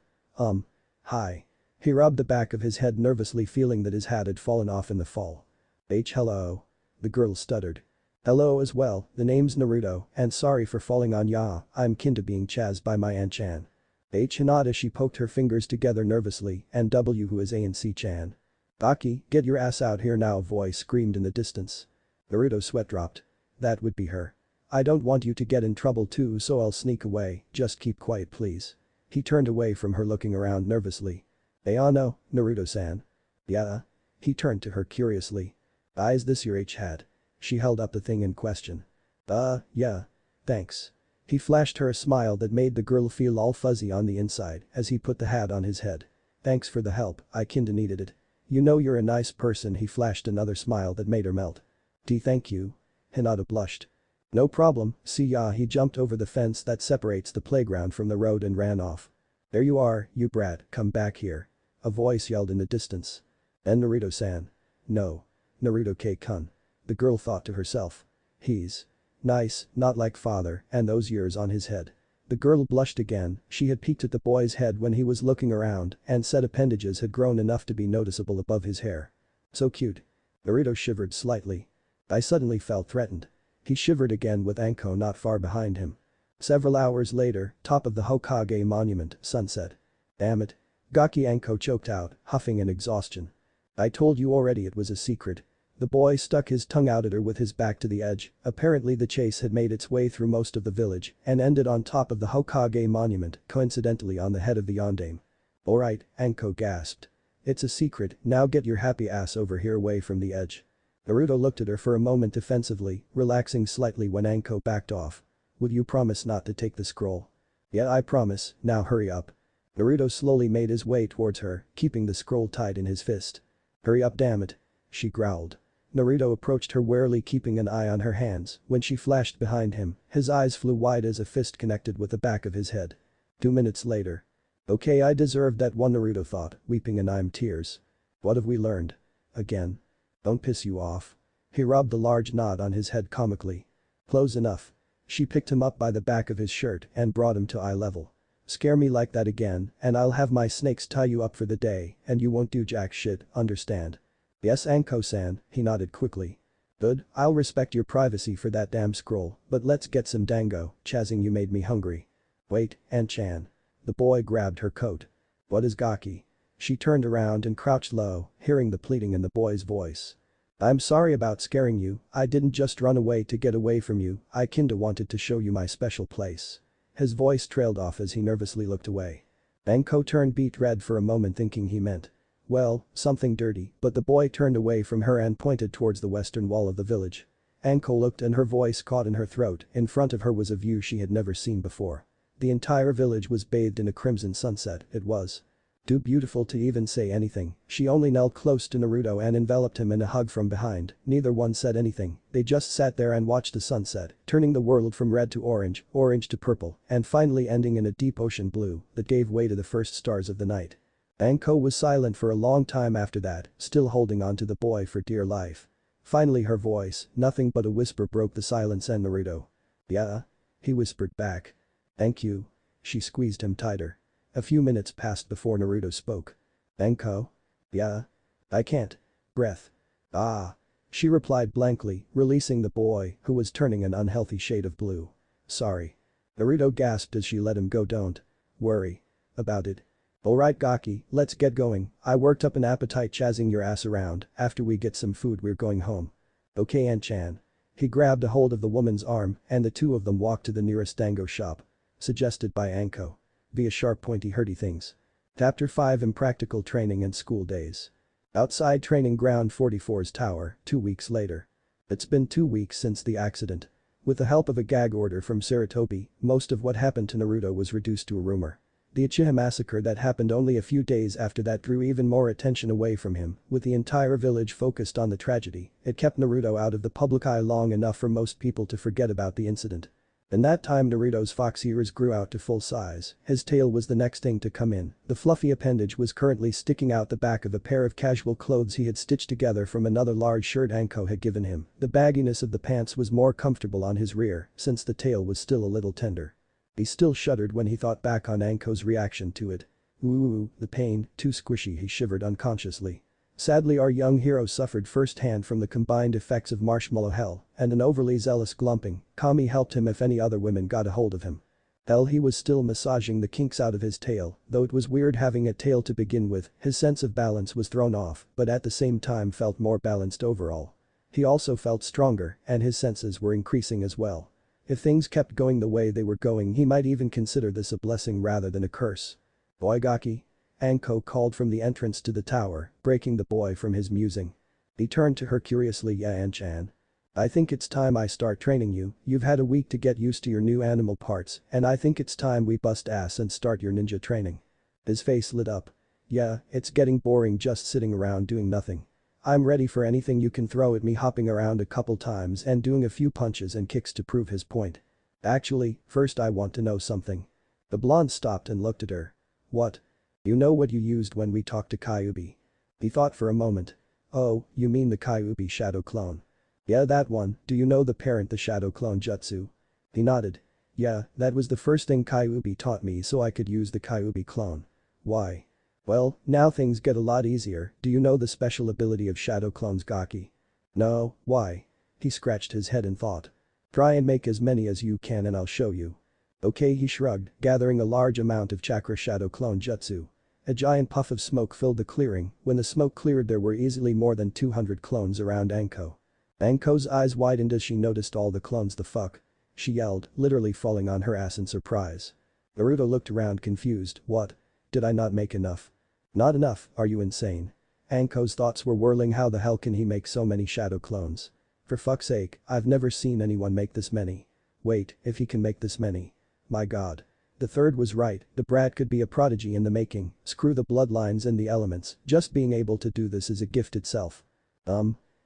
Hi. He rubbed the back of his head nervously, feeling that his hat had fallen off in the fall. Hello. The girl stuttered. Hello as well, the name's Naruto, and sorry for falling on ya, I'm kinda being chased by my Aunt-chan. Hinata, she poked her fingers together nervously, and W, who is ANC-chan. Baki, get your ass out here now, a voice screamed in the distance. Naruto's sweat dropped. That would be her. I don't want you to get in trouble too, so I'll sneak away, just keep quiet please. He turned away from her, looking around nervously. No, Naruto-san. Yeah? He turned to her curiously. Is this your hat? She held up the thing in question. Yeah. Thanks. He flashed her a smile that made the girl feel all fuzzy on the inside as he put the hat on his head. Thanks for the help, I kinda needed it. You know you're a nice person. He flashed another smile that made her melt. Thank you. Hinata blushed. No problem, see ya. He jumped over the fence that separates the playground from the road and ran off. There you are, you brat, come back here. A voice yelled in the distance. And Naruto-san. No. Naruto-kun. The girl thought to herself. He's nice, not like father, and those years on his head. The girl blushed again, she had peeked at the boy's head when he was looking around and said appendages had grown enough to be noticeable above his hair. So cute. Naruto shivered slightly. I suddenly felt threatened. He shivered again with Anko not far behind him. Several hours later, top of the Hokage monument, sunset. Damn it. Gaki Anko choked out, huffing in exhaustion. I told you already it was a secret. The boy stuck his tongue out at her with his back to the edge, apparently the chase had made its way through most of the village and ended on top of the Hokage monument, coincidentally on the head of the yondaime. Alright, Anko gasped. It's a secret, now get your happy ass over here away from the edge. Naruto looked at her for a moment defensively, relaxing slightly when Anko backed off. Would you promise not to take the scroll? Yeah, I promise, now hurry up. Naruto slowly made his way towards her, keeping the scroll tight in his fist. Hurry up, damn it. She growled. Naruto approached her warily, keeping an eye on her hands. When she flashed behind him, his eyes flew wide as a fist connected with the back of his head. 2 minutes later. Okay, I deserved that one, Naruto thought, weeping anime tears. What have we learned? Again. Don't piss you off. He rubbed the large knot on his head comically. Close enough. She picked him up by the back of his shirt and brought him to eye level. Scare me like that again and I'll have my snakes tie you up for the day and you won't do jack shit, understand? Yes, Anko-san, he nodded quickly. Good, I'll respect your privacy for that damn scroll, but let's get some dango, Chazing, you made me hungry. Wait, An-chan. The boy grabbed her coat. What is Gaki? She turned around and crouched low, hearing the pleading in the boy's voice. I'm sorry about scaring you, I didn't just run away to get away from you, I kinda wanted to show you my special place. His voice trailed off as he nervously looked away. Anko turned beet red for a moment thinking he meant, well, something dirty, but the boy turned away from her and pointed towards the western wall of the village. Anko looked and her voice caught in her throat, in front of her was a view she had never seen before. The entire village was bathed in a crimson sunset, it was too beautiful to even say anything. She only knelt close to Naruto and enveloped him in a hug from behind. Neither one said anything, they just sat there and watched the sunset, turning the world from red to orange, orange to purple, and finally ending in a deep ocean blue that gave way to the first stars of the night. Anko was silent for a long time after that, still holding on to the boy for dear life. Finally her voice, nothing but a whisper, broke the silence and Naruto. Yeah? He whispered back. Thank you. She squeezed him tighter. A few minutes passed before Naruto spoke. Anko? Yeah? I can't. Breath. Ah. She replied blankly, releasing the boy, who was turning an unhealthy shade of blue. Sorry. Naruto gasped as she let him go. Don't worry about it. Alright Gaki, let's get going, I worked up an appetite chasing your ass around, after we get some food we're going home. Okay An-chan. He grabbed a hold of the woman's arm and the two of them walked to the nearest dango shop. Suggested by Anko. Via sharp pointy hurdy things. Chapter 5 Impractical Training and School Days. Outside training ground 44's tower, 2 weeks later. It's been 2 weeks since the accident. With the help of a gag order from Sarutobi, most of what happened to Naruto was reduced to a rumor. The Uchiha massacre that happened only a few days after that drew even more attention away from him, with the entire village focused on the tragedy. It kept Naruto out of the public eye long enough for most people to forget about the incident. In that time Naruto's fox ears grew out to full size, his tail was the next thing to come in, the fluffy appendage was currently sticking out the back of a pair of casual clothes he had stitched together from another large shirt Anko had given him, the bagginess of the pants was more comfortable on his rear, since the tail was still a little tender. He still shuddered when he thought back on Anko's reaction to it. Ooh, the pain, too squishy, he shivered unconsciously. Sadly our young hero suffered firsthand from the combined effects of marshmallow hell and an overly zealous glumping. Kami helped him if any other women got a hold of him. Hell, he was still massaging the kinks out of his tail, though it was weird having a tail to begin with, his sense of balance was thrown off but at the same time felt more balanced overall. He also felt stronger and his senses were increasing as well. If things kept going the way they were going he might even consider this a blessing rather than a curse. Boy Gaki? Anko called from the entrance to the tower, breaking the boy from his musing. He turned to her curiously. Yeah An-chan. I think it's time I start training you, you've had a week to get used to your new animal parts and I think it's time we bust ass and start your ninja training. His face lit up. Yeah, it's getting boring just sitting around doing nothing. I'm ready for anything you can throw at me, hopping around a couple times and doing a few punches and kicks to prove his point. Actually, first I want to know something. The blonde stopped and looked at her. What? You know what you used when we talked to Kyuubi? He thought for a moment. Oh, you mean the Kyuubi shadow clone. Yeah, that one. Do you know the parent the shadow clone jutsu? He nodded. Yeah, that was the first thing Kyuubi taught me so I could use the Kyuubi clone. Why? Well, now things get a lot easier. Do you know the special ability of shadow clones Gaki? No, why? He scratched his head in thought. Try and make as many as you can and I'll show you. Okay, he shrugged, gathering a large amount of chakra shadow clone jutsu. A giant puff of smoke filled the clearing. When the smoke cleared there were easily more than 200 clones around Anko. Anko's eyes widened as she noticed all the clones. The fuck? She yelled, literally falling on her ass in surprise. Naruto looked around confused. What? Did I not make enough? Not enough, are you insane? Anko's thoughts were whirling. How the hell can he make so many shadow clones? For fuck's sake, I've never seen anyone make this many. Wait, if he can make this many. My god. The third was right, the brat could be a prodigy in the making, screw the bloodlines and the elements, just being able to do this is a gift itself.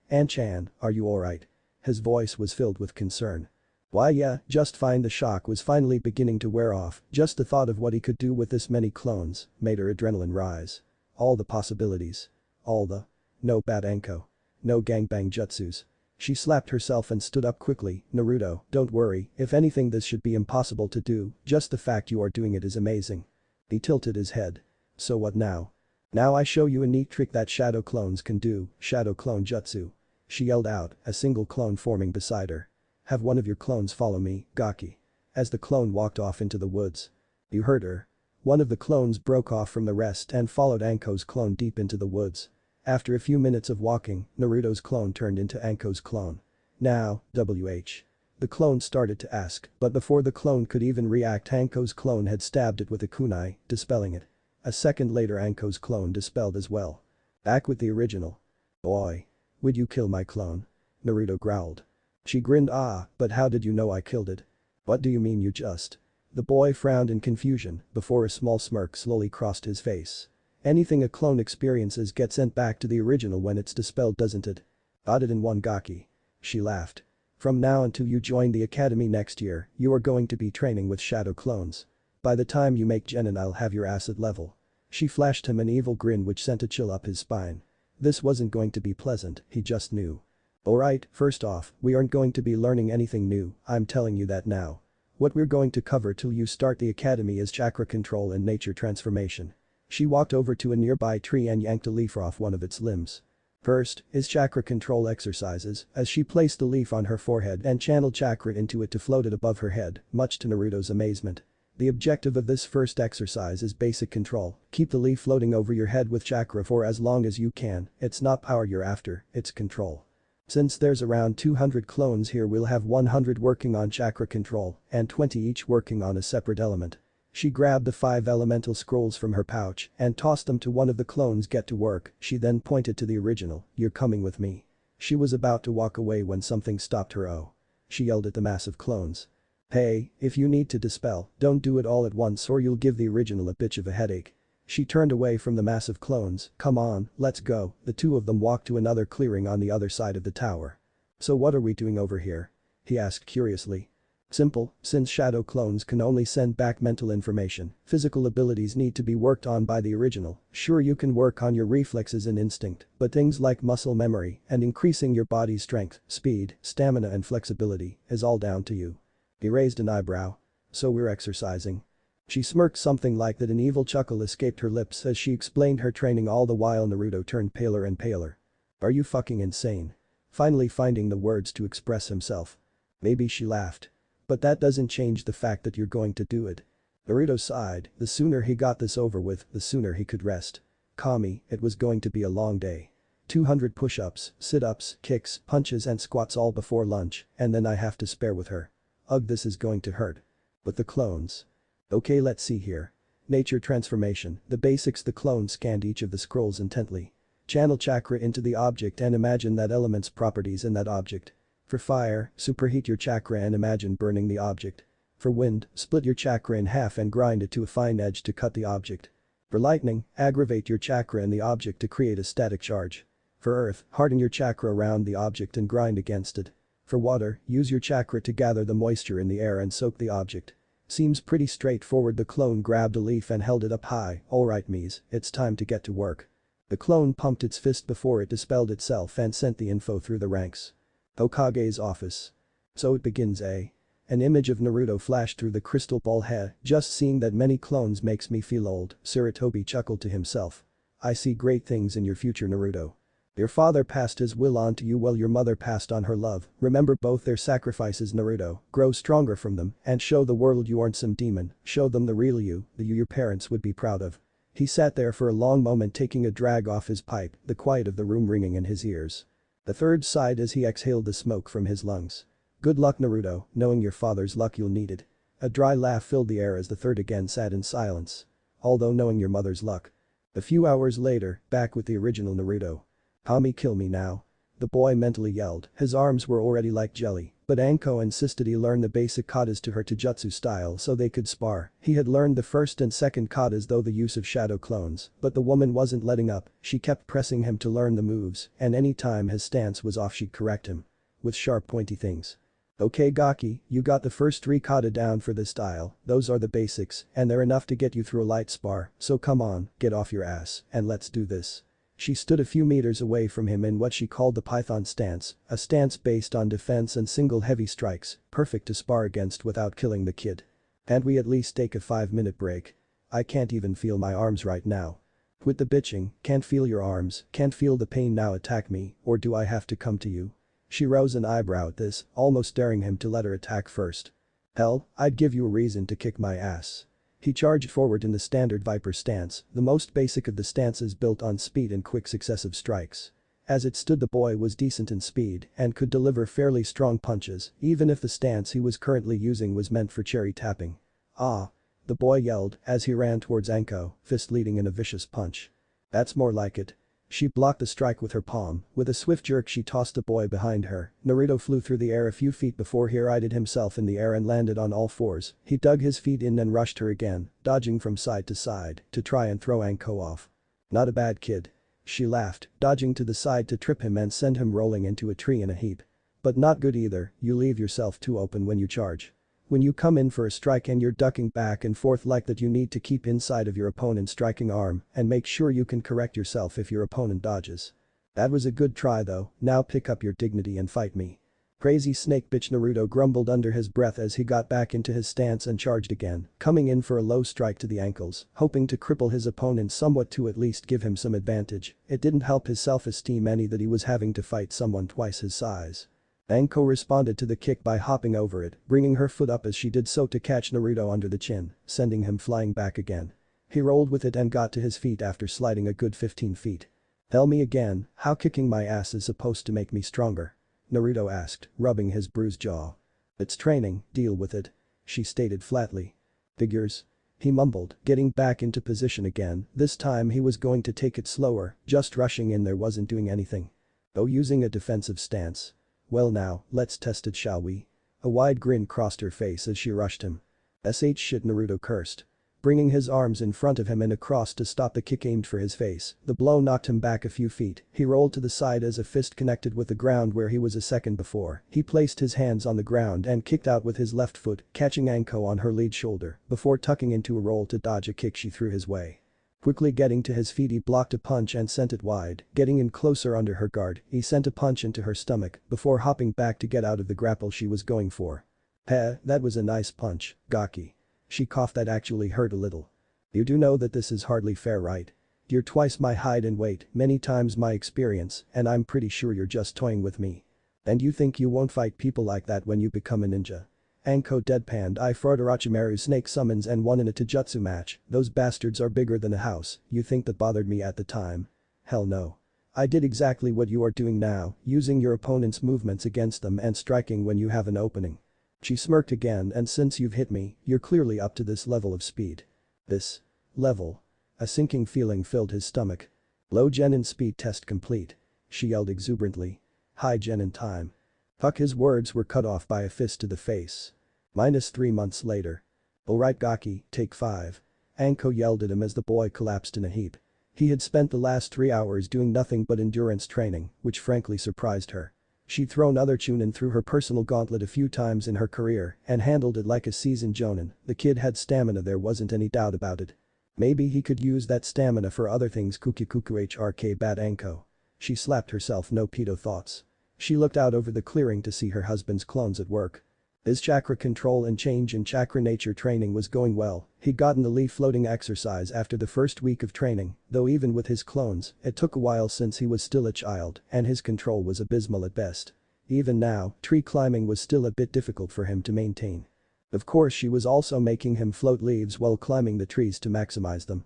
An-chan, are you alright? His voice was filled with concern. Why yeah, just fine. The shock was finally beginning to wear off, just the thought of what he could do with this many clones made her adrenaline rise. All the possibilities. No bad Anko. No gangbang jutsus. She slapped herself and stood up quickly. Naruto, don't worry, if anything this should be impossible to do, just the fact you are doing it is amazing. He tilted his head. So what now? Now I show you a neat trick that shadow clones can do, shadow clone jutsu. She yelled out, a single clone forming beside her. Have one of your clones follow me, Gaki. As the clone walked off into the woods. You heard her. One of the clones broke off from the rest and followed Anko's clone deep into the woods. After a few minutes of walking, Naruto's clone turned into Anko's clone. Now, WH. The clone started to ask, but before the clone could even react Anko's clone had stabbed it with a kunai, dispelling it. A second later Anko's clone dispelled as well. Back with the original. Boy. Would you kill my clone? Naruto growled. She grinned. But how did you know I killed it? What do you mean you just? The boy frowned in confusion before a small smirk slowly crossed his face. Anything a clone experiences gets sent back to the original when it's dispelled, doesn't it? Got it in one, Gaki. She laughed. From now until you join the academy next year, you are going to be training with shadow clones. By the time you make Genin I'll have your acid level. She flashed him an evil grin which sent a chill up his spine. This wasn't going to be pleasant, he just knew. Alright, first off, we aren't going to be learning anything new, I'm telling you that now. What we're going to cover till you start the academy is chakra control and nature transformation. She walked over to a nearby tree and yanked a leaf off one of its limbs. First, is chakra control exercises, as she placed the leaf on her forehead and channeled chakra into it to float it above her head, much to Naruto's amazement. The objective of this first exercise is basic control, keep the leaf floating over your head with chakra for as long as you can, it's not power you're after, it's control. Since there's around 200 clones here we'll have 100 working on chakra control and 20 each working on a separate element. She grabbed the 5 elemental scrolls from her pouch and tossed them to one of the clones. Get to work, she then pointed to the original, you're coming with me. She was about to walk away when something stopped her. Oh. She yelled at the massive clones. Hey, if you need to dispel, don't do it all at once or you'll give the original a bitch of a headache. She turned away from the massive clones. Come on, let's go. The two of them walked to another clearing on the other side of the tower. So what are we doing over here? He asked curiously. Simple, since shadow clones can only send back mental information, physical abilities need to be worked on by the original. Sure, you can work on your reflexes and instinct, but things like muscle memory and increasing your body's strength, speed, stamina and flexibility is all down to you. He raised an eyebrow. So we're exercising. She smirked something like that. An evil chuckle escaped her lips as she explained her training. All the while Naruto turned paler and paler. Are you fucking insane? Finally finding the words to express himself. Maybe she laughed. But that doesn't change the fact that you're going to do it. Naruto sighed, the sooner he got this over with, the sooner he could rest. Kami, it was going to be a long day. 200 push-ups, sit-ups, kicks, punches and squats all before lunch, and then I have to spare with her. Ugh, this is going to hurt. With the clones. Okay, let's see here. Nature transformation, the basics. The clone scanned each of the scrolls intently. Channel chakra into the object and imagine that element's properties in that object. For fire, superheat your chakra and imagine burning the object. For wind, split your chakra in half and grind it to a fine edge to cut the object. For lightning, aggravate your chakra in the object to create a static charge. For earth, harden your chakra around the object and grind against it. For water, use your chakra to gather the moisture in the air and soak the object. Seems pretty straightforward. The clone grabbed a leaf and held it up high. Alright Mies, it's time to get to work. The clone pumped its fist before it dispelled itself and sent the info through the ranks. Hokage's office. So it begins, eh? An image of Naruto flashed through the crystal ball head. Just seeing that many clones makes me feel old, Sarutobi chuckled to himself. I see great things in your future, Naruto. Your father passed his will on to you while your mother passed on her love. Remember both their sacrifices, Naruto. Grow stronger from them and show the world you aren't some demon. Show them the real you, the you your parents would be proud of. He sat there for a long moment taking a drag off his pipe, the quiet of the room ringing in his ears. The third sighed as he exhaled the smoke from his lungs. Good luck, Naruto, knowing your father's luck you'll need it. A dry laugh filled the air as the third again sat in silence. Although knowing your mother's luck. A few hours later, back with the original Naruto. Hami, kill me now. The boy mentally yelled, his arms were already like jelly, but Anko insisted he learn the basic katas to her to jutsu style so they could spar. He had learned the first and second katas though the use of shadow clones, but the woman wasn't letting up, she kept pressing him to learn the moves, and any time his stance was off she'd correct him. With sharp pointy things. Okay Gaki, you got the first 3 kata down for this style, those are the basics, and they're enough to get you through a light spar, so come on, get off your ass, and let's do this. She stood a few meters away from him in what she called the python stance, a stance based on defense and single heavy strikes, perfect to spar against without killing the kid. Can't we at least take a 5-minute break? I can't even feel my arms right now. With the bitching, can't feel your arms, can't feel the pain now, attack me, or do I have to come to you? She rose an eyebrow at this, almost daring him to let her attack first. Hell, I'd give you a reason to kick my ass. He charged forward in the standard Viper stance, the most basic of the stances built on speed and quick successive strikes. As it stood, the boy was decent in speed and could deliver fairly strong punches, even if the stance he was currently using was meant for cherry tapping. Ah! The boy yelled as he ran towards Anko, fist leading in a vicious punch. That's more like it. She blocked the strike with her palm, with a swift jerk she tossed the boy behind her. Naruto flew through the air a few feet before he righted himself in the air and landed on all fours. He dug his feet in and rushed her again, dodging from side to side to try and throw Anko off. Not a bad kid. She laughed, dodging to the side to trip him and send him rolling into a tree in a heap. But not good either, you leave yourself too open when you charge. When you come in for a strike and you're ducking back and forth like that, you need to keep inside of your opponent's striking arm and make sure you can correct yourself if your opponent dodges. That was a good try though, now pick up your dignity and fight me. Crazy snake bitch, Naruto grumbled under his breath as he got back into his stance and charged again, coming in for a low strike to the ankles, hoping to cripple his opponent somewhat to at least give him some advantage. It didn't help his self-esteem any that he was having to fight someone twice his size. Anko responded to the kick by hopping over it, bringing her foot up as she did so to catch Naruto under the chin, sending him flying back again. He rolled with it and got to his feet after sliding a good 15 feet. Tell me again, how kicking my ass is supposed to make me stronger? Naruto asked, rubbing his bruised jaw. It's training, deal with it. She stated flatly. Figures. He mumbled, getting back into position again. This time he was going to take it slower, just rushing in there wasn't doing anything. Though using a defensive stance. Well now, let's test it, shall we? A wide grin crossed her face as she rushed him. Shit, Naruto cursed. Bringing his arms in front of him and across to stop the kick aimed for his face, the blow knocked him back a few feet. He rolled to the side as a fist connected with the ground where he was a second before. He placed his hands on the ground and kicked out with his left foot, catching Anko on her lead shoulder, before tucking into a roll to dodge a kick she threw his way. Quickly getting to his feet, he blocked a punch and sent it wide. Getting in closer under her guard, he sent a punch into her stomach before hopping back to get out of the grapple she was going for. That was a nice punch, Gaki. She coughed. That actually hurt a little. You do know that this is hardly fair, right? You're twice my height and weight, many times my experience, and I'm pretty sure you're just toying with me. And you think you won't fight people like that when you become a ninja? Anko deadpanned. I fought Orochimaru's snake summons and won in a Jutsu match. Those bastards are bigger than a house. You think that bothered me at the time? Hell no. I did exactly what you are doing now, using your opponent's movements against them and striking when you have an opening. She smirked again, and since you've hit me, you're clearly up to this level of speed. This level. A sinking feeling filled his stomach. Low genin speed test complete. She yelled exuberantly. High genin time. Fuck, his words were cut off by a fist to the face. -3 months later. Alright Gaki, take 5. Anko yelled at him as the boy collapsed in a heap. He had spent the last 3 hours doing nothing but endurance training, which frankly surprised her. She'd thrown other chunin through her personal gauntlet a few times in her career and handled it like a seasoned jonin. The kid had stamina, there wasn't any doubt about it. Maybe he could use that stamina for other things. Kukukuhrk bad Anko. She slapped herself. No pedo thoughts. She looked out over the clearing to see her husband's clones at work. His chakra control and change in chakra nature training was going well. He'd gotten the leaf floating exercise after the first week of training, though even with his clones, it took a while since he was still a child and his control was abysmal at best. Even now, tree climbing was still a bit difficult for him to maintain. Of course she was also making him float leaves while climbing the trees to maximize them.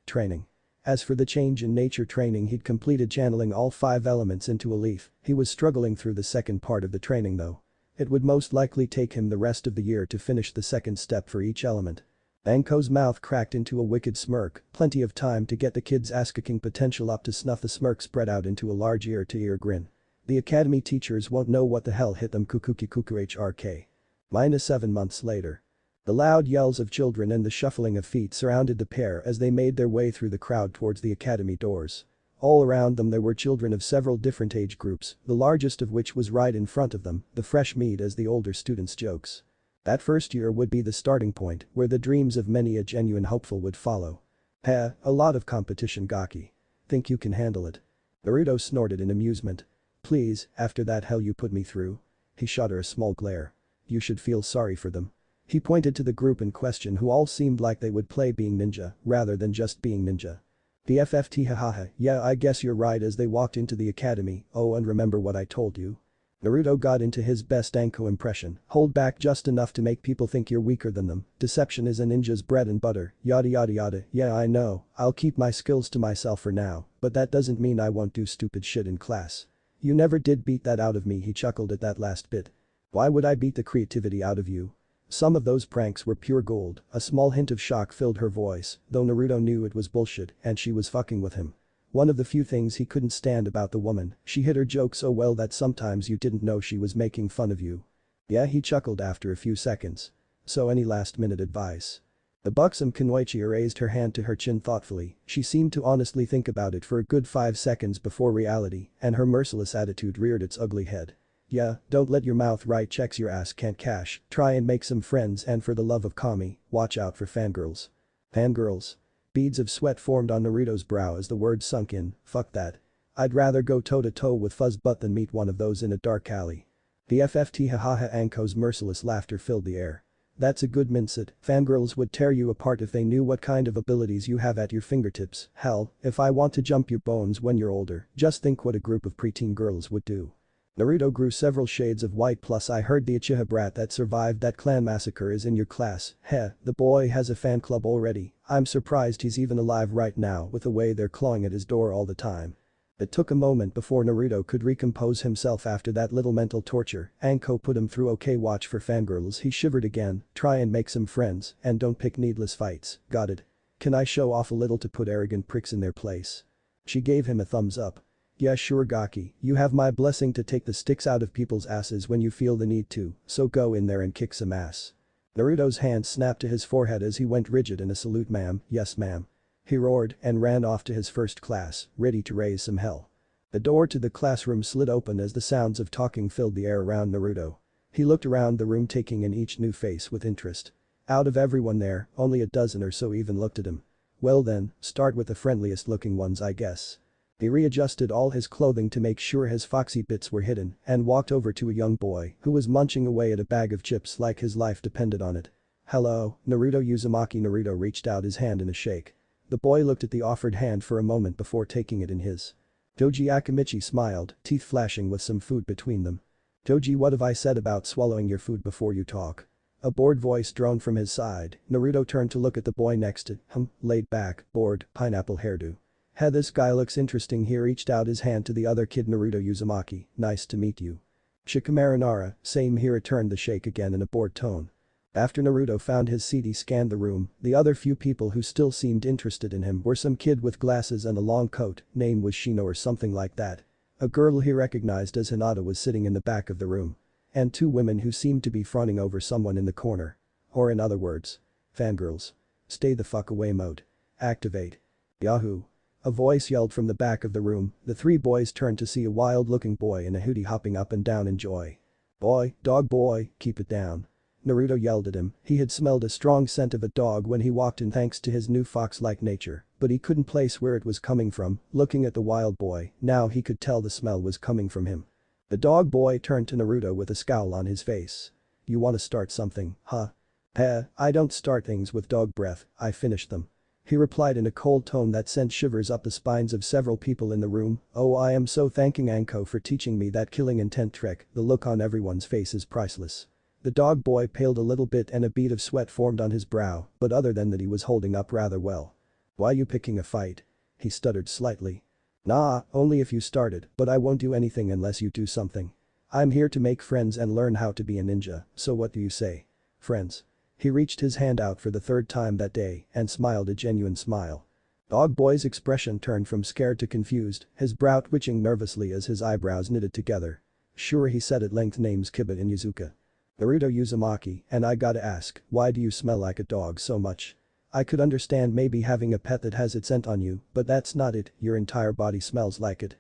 Training. As for the change in nature training, he'd completed channeling all 5 elements into a leaf. He was struggling through the second part of the training though. It would most likely take him the rest of the year to finish the second step for each element. Anko's mouth cracked into a wicked smirk, plenty of time to get the kid's ass-kicking potential up to snuff. The smirk spread out into a large ear-to-ear grin. The academy teachers won't know what the hell hit them. Kukukuhrk. -7 months later. The loud yells of children and the shuffling of feet surrounded the pair as they made their way through the crowd towards the academy doors. All around them there were children of several different age groups, the largest of which was right in front of them, the fresh meat as the older students' jokes. That first year would be the starting point where the dreams of many a genuine hopeful would follow. A lot of competition. Gaki. Think you can handle it? Naruto snorted in amusement. Please, after that hell you put me through? He shot her a small glare. You should feel sorry for them. He pointed to the group in question who all seemed like they would play being ninja rather than just being ninja. BFFT hahaha, yeah I guess you're right. As they walked into the academy, oh and remember what I told you? Naruto got into his best Anko impression, hold back just enough to make people think you're weaker than them, deception is a ninja's bread and butter, yada yada yada, yeah I know, I'll keep my skills to myself for now, but that doesn't mean I won't do stupid shit in class. You never did beat that out of me. He chuckled at that last bit. Why would I beat the creativity out of you? Some of those pranks were pure gold. A small hint of shock filled her voice, though Naruto knew it was bullshit and she was fucking with him. One of the few things he couldn't stand about the woman, she hit her joke so well that sometimes you didn't know she was making fun of you. Yeah, he chuckled after a few seconds. So any last-minute advice? The buxom Kunoichi raised her hand to her chin thoughtfully. She seemed to honestly think about it for a good 5 seconds before reality, and her merciless attitude reared its ugly head. Yeah, don't let your mouth write checks your ass can't cash, try and make some friends, and for the love of Kami, watch out for fangirls. Fangirls? Beads of sweat formed on Naruto's brow as the word sunk in. Fuck that. I'd rather go toe-to-toe with Fuzzbutt than meet one of those in a dark alley. The FFT hahaha. Anko's merciless laughter filled the air. That's a good mindset. Fangirls would tear you apart if they knew what kind of abilities you have at your fingertips. Hell, if I want to jump your bones when you're older, just think what a group of preteen girls would do. Naruto grew several shades of white. Plus I heard the Uchiha brat that survived that clan massacre is in your class. Heh, the boy has a fan club already. I'm surprised he's even alive right now with the way they're clawing at his door all the time. It took a moment before Naruto could recompose himself after that little mental torture. Anko put him through. Okay, watch for fangirls. He shivered again, try and make some friends and don't pick needless fights, got it? Can I show off a little to put arrogant pricks in their place? She gave him a thumbs up. Yeah sure Gaki, you have my blessing to take the sticks out of people's asses when you feel the need to, so go in there and kick some ass. Naruto's hand snapped to his forehead as he went rigid in a salute. Ma'am, yes ma'am. He roared and ran off to his first class, ready to raise some hell. The door to the classroom slid open as the sounds of talking filled the air around Naruto. He looked around the room, taking in each new face with interest. Out of everyone there, only a dozen or so even looked at him. Well then, start with the friendliest looking ones I guess. He readjusted all his clothing to make sure his foxy bits were hidden and walked over to a young boy who was munching away at a bag of chips like his life depended on it. Hello, Naruto Uzumaki. Naruto reached out his hand in a shake. The boy looked at the offered hand for a moment before taking it in his. Doji Akamichi smiled, teeth flashing with some food between them. Doji, what have I said about swallowing your food before you talk? A bored voice droned from his side. Naruto turned to look at the boy next to him, laid back, bored, pineapple hairdo. Hey, this guy looks interesting. He reached out his hand to the other kid. Naruto Uzumaki, nice to meet you. Shikamaru Nara, same here, returned the shake again in a bored tone. After Naruto found his seat, he scanned the room. The other few people who still seemed interested in him were some kid with glasses and a long coat, name was Shino or something like that. A girl he recognized as Hinata was sitting in the back of the room. And 2 women who seemed to be fawning over someone in the corner. Or in other words, fangirls. Stay the fuck away mode. Activate. Yahoo! A voice yelled from the back of the room. The 3 boys turned to see a wild-looking boy in a hoodie hopping up and down in joy. Boy, dog boy, keep it down. Naruto yelled at him. He had smelled a strong scent of a dog when he walked in thanks to his new fox-like nature, but he couldn't place where it was coming from. Looking at the wild boy, now he could tell the smell was coming from him. The dog boy turned to Naruto with a scowl on his face. "You want to start something, huh?" I don't start things with dog breath, I finish them." He replied in a cold tone that sent shivers up the spines of several people in the room. "Oh, I am so thanking Anko for teaching me that killing intent trick, the look on everyone's face is priceless." The dog boy paled a little bit and a bead of sweat formed on his brow, but other than that he was holding up rather well. "Why you picking a fight?" He stuttered slightly. "Nah, only if you started, but I won't do anything unless you do something. I'm here to make friends and learn how to be a ninja, so what do you say? Friends?" He reached his hand out for the third time that day and smiled a genuine smile. Dog boy's expression turned from scared to confused, his brow twitching nervously as his eyebrows knitted together. "Sure," he said at length. "Name's Kiba Inuzuka. Naruto Uzumaki, and I gotta ask, why do you smell like a dog so much? I could understand maybe having a pet that has its scent on you, but that's not it, your entire body smells like it."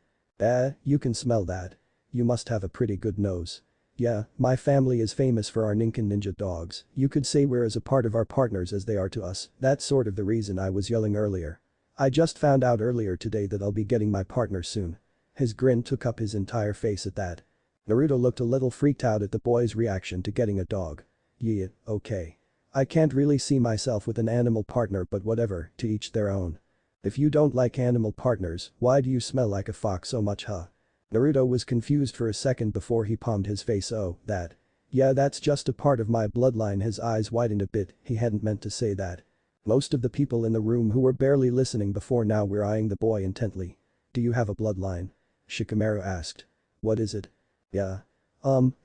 You can smell that. You must have a pretty good nose." "Yeah, my family is famous for our Ninken ninja dogs. You could say we're as a part of our partners as they are to us. That's sort of the reason I was yelling earlier. I just found out earlier today that I'll be getting my partner soon." His grin took up his entire face at that. Naruto looked a little freaked out at the boy's reaction to getting a dog. "Yeah, okay. I can't really see myself with an animal partner, but whatever, to each their own. If you don't like animal partners, why do you smell like a fox so much, huh?" Naruto was confused for a second before he palmed his face. "Oh, that. Yeah, that's just a part of my bloodline." His eyes widened a bit, he hadn't meant to say that. Most of the people in the room who were barely listening before now were eyeing the boy intently. "Do you have a bloodline?" Shikamaru asked. "What is it?" "Yeah.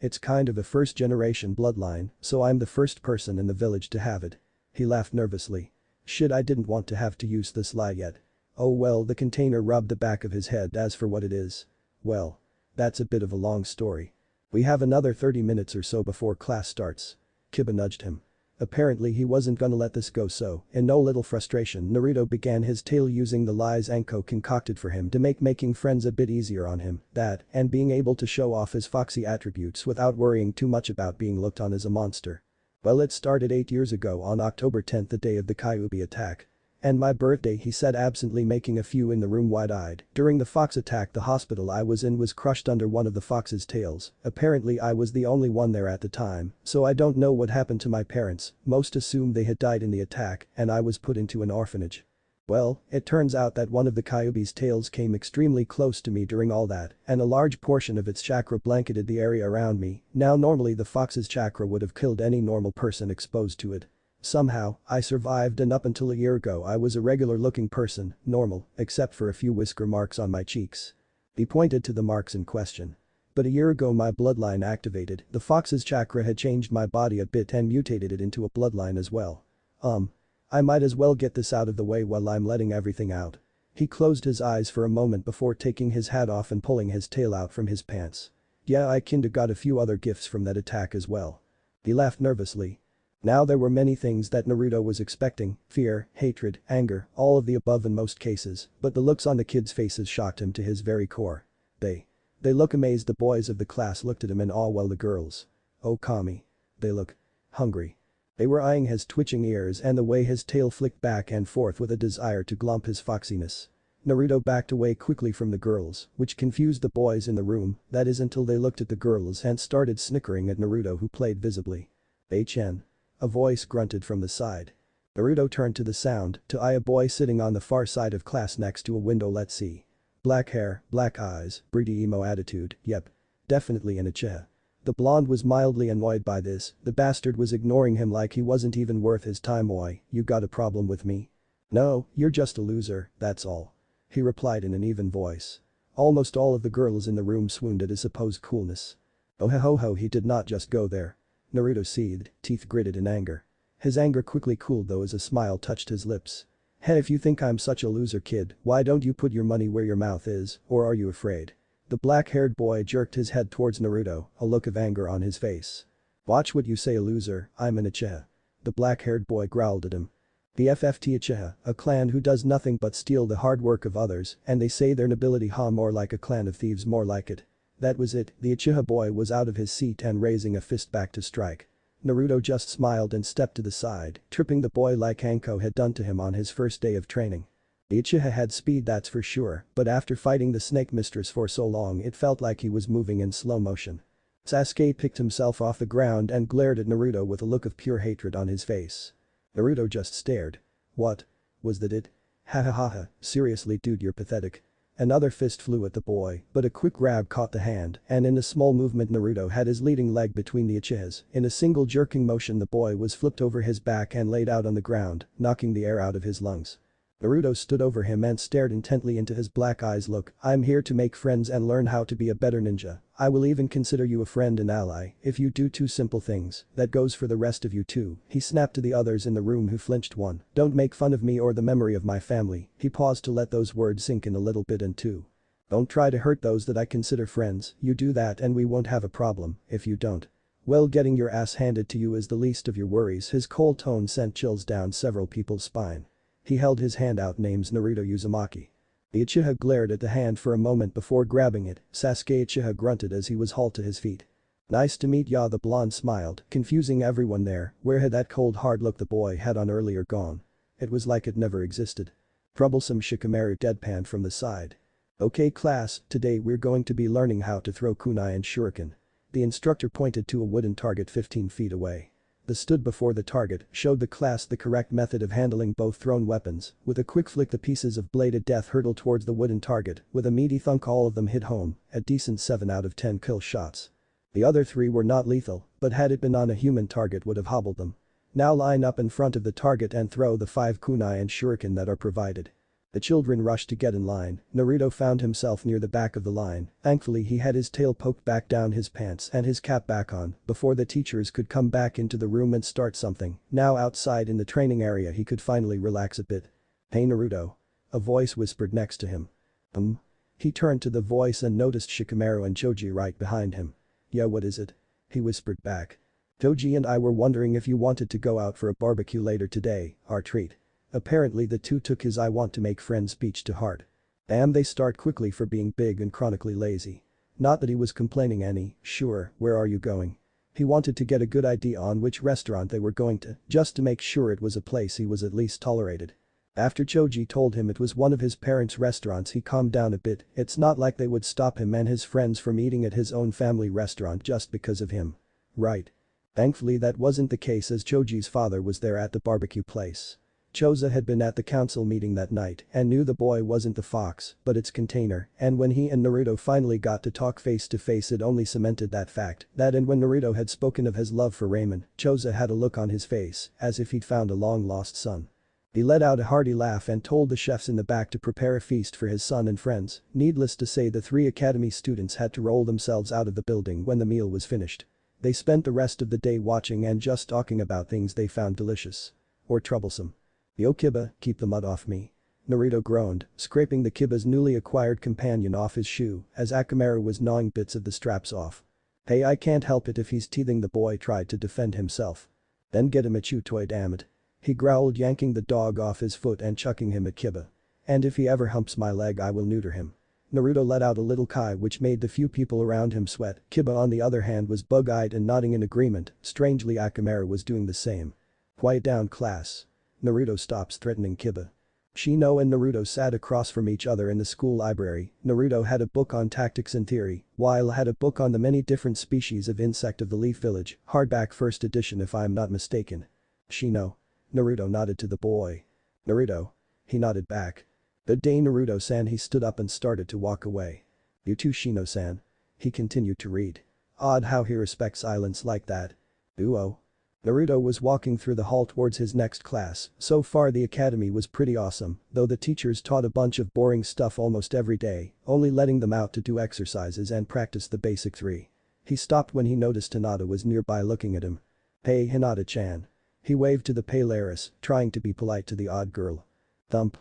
It's kind of a first-generation bloodline, so I'm the first person in the village to have it." He laughed nervously. "Shit, I didn't want to have to use this lie yet." "Oh well," the container rubbed the back of his head. "As for what it is, well, that's a bit of a long story. We have another 30 minutes or so before class starts." Kiba nudged him. Apparently he wasn't gonna let this go, so, in no little frustration, Naruto began his tale using the lies Anko concocted for him to make making friends a bit easier on him, that, and being able to show off his foxy attributes without worrying too much about being looked on as a monster. "Well, it started 8 years ago on October 10th, the day of the Kyuubi attack. And my birthday," he said absently, making a few in the room wide-eyed. "During the fox attack, the hospital I was in was crushed under one of the fox's tails. Apparently I was the only one there at the time, so I don't know what happened to my parents. Most assumed they had died in the attack and I was put into an orphanage. Well, it turns out that one of the Kyuubi's tails came extremely close to me during all that, and a large portion of its chakra blanketed the area around me. Now normally the fox's chakra would have killed any normal person exposed to it. Somehow, I survived, and up until a year ago I was a regular-looking person, normal, except for a few whisker marks on my cheeks." He pointed to the marks in question. "But a year ago my bloodline activated. The fox's chakra had changed my body a bit and mutated it into a bloodline as well. I might as well get this out of the way while I'm letting everything out." He closed his eyes for a moment before taking his hat off and pulling his tail out from his pants. "Yeah, I kinda got a few other gifts from that attack as well." He laughed nervously. Now there were many things that Naruto was expecting: fear, hatred, anger, all of the above in most cases, but the looks on the kids' faces shocked him to his very core. They look amazed." The boys of the class looked at him in awe while the girls. "Oh Kami. They look hungry." They were eyeing his twitching ears and the way his tail flicked back and forth with a desire to glomp his foxiness. Naruto backed away quickly from the girls, which confused the boys in the room, that is until they looked at the girls and started snickering at Naruto, who played visibly. "HN. A voice grunted from the side. Naruto turned to the sound to eye a boy sitting on the far side of class next to a window. "Let's see. Black hair, black eyes, pretty emo attitude, yep. Definitely an Uchiha." The blonde was mildly annoyed by this, the bastard was ignoring him like he wasn't even worth his time. "Oi, you got a problem with me?" "No, you're just a loser, that's all," he replied in an even voice. Almost all of the girls in the room swooned at his supposed coolness. Oh ho ho, he did not just go there. Naruto seethed, teeth gritted in anger. His anger quickly cooled though as a smile touched his lips. "Hey, if you think I'm such a loser, kid, why don't you put your money where your mouth is, or are you afraid?" The black-haired boy jerked his head towards Naruto, a look of anger on his face. "Watch what you say, a loser, I'm an Uchiha." The black-haired boy growled at him. "The FFT Uchiha, a clan who does nothing but steal the hard work of others, and they say their nobility, more like a clan of thieves, more like it." That was it, the Uchiha boy was out of his seat and raising a fist back to strike. Naruto just smiled and stepped to the side, tripping the boy like Anko had done to him on his first day of training. The Uchiha had speed, that's for sure, but after fighting the snake mistress for so long it felt like he was moving in slow motion. Sasuke picked himself off the ground and glared at Naruto with a look of pure hatred on his face. Naruto just stared. What? Was that it? Ha ha ha ha, seriously dude, you're pathetic. Another fist flew at the boy, but a quick grab caught the hand, and in a small movement Naruto had his leading leg between the Uchihas. In a single jerking motion the boy was flipped over his back and laid out on the ground, knocking the air out of his lungs. Naruto stood over him and stared intently into his black eyes. Look, I'm here to make friends and learn how to be a better ninja. I will even consider you a friend and ally if you do two simple things. That goes for the rest of you too. He snapped to the others in the room who flinched. 1. Don't make fun of me or the memory of my family. He paused to let those words sink in a little bit. And 2. Don't try to hurt those that I consider friends. You do that and we won't have a problem. If you don't, well, getting your ass handed to you is the least of your worries. His cold tone sent chills down several people's spine. He held his hand out. Name's Naruto Uzumaki. The Uchiha glared at the hand for a moment before grabbing it. Sasuke Uchiha grunted as he was hauled to his feet. Nice to meet ya, the blonde smiled, confusing everyone there. Where had that cold hard look the boy had on earlier gone? It was like it never existed. Troublesome Shikamaru deadpanned from the side. Okay class, today we're going to be learning how to throw kunai and shuriken. The instructor pointed to a wooden target 15 feet away. The stood before the target showed the class the correct method of handling both thrown weapons. With a quick flick the pieces of bladed death hurtled towards the wooden target. With a meaty thunk all of them hit home, a decent 7 out of 10 kill shots. The other 3 were not lethal, but had it been on a human target would have hobbled them. Now line up in front of the target and throw the 5 kunai and shuriken that are provided. The children rushed to get in line. Naruto found himself near the back of the line. Thankfully he had his tail poked back down his pants and his cap back on before the teachers could come back into the room and start something. Now outside in the training area he could finally relax a bit. Hey Naruto. A voice whispered next to him. He turned to the voice and noticed Shikamaru and Choji right behind him. Yeah, what is it? He whispered back. Choji and I were wondering if you wanted to go out for a barbecue later today, our treat. Apparently the two took his "I want to make friends" speech to heart. Damn, they start quickly for being big and chronically lazy. Not that he was complaining any. Sure, where are you going? He wanted to get a good idea on which restaurant they were going to, just to make sure it was a place he was at least tolerated. After Choji told him it was one of his parents' restaurants he calmed down a bit. It's not like they would stop him and his friends from eating at his own family restaurant just because of him. Right. Thankfully that wasn't the case as Choji's father was there at the barbecue place. Choza had been at the council meeting that night and knew the boy wasn't the fox, but its container, and when he and Naruto finally got to talk face to face it only cemented that fact. And when Naruto had spoken of his love for Ramen, Choza had a look on his face, as if he'd found a long-lost son. He let out a hearty laugh and told the chefs in the back to prepare a feast for his son and friends. Needless to say the 3 academy students had to roll themselves out of the building when the meal was finished. They spent the rest of the day watching and just talking about things they found delicious. Or troublesome. Yo Kiba, keep the mud off me. Naruto groaned, scraping the Kiba's newly acquired companion off his shoe as Akamaru was gnawing bits of the straps off. Hey, I can't help it if he's teething, the boy tried to defend himself. Then get him a chew toy, damn it. He growled, yanking the dog off his foot and chucking him at Kiba. And if he ever humps my leg I will neuter him. Naruto let out a little kai which made the few people around him sweat. Kiba on the other hand was bug-eyed and nodding in agreement. Strangely Akamaru was doing the same. Quiet down class. Naruto stops threatening Kiba. Shino and Naruto sat across from each other in the school library. Naruto had a book on tactics and theory, while had a book on the many different species of insect of the Leaf Village, hardback first edition if I'm not mistaken. Shino. Naruto nodded to the boy. Naruto. He nodded back. Good day Naruto-san. He stood up and started to walk away. You too Shino-san. He continued to read. Odd how he respects silence like that. Ooh-oh. Naruto was walking through the hall towards his next class. So far the academy was pretty awesome, though the teachers taught a bunch of boring stuff almost every day, only letting them out to do exercises and practice the basic 3. He stopped when he noticed Hinata was nearby looking at him. Hey Hinata-chan. He waved to the pale heiress, trying to be polite to the odd girl. Thump.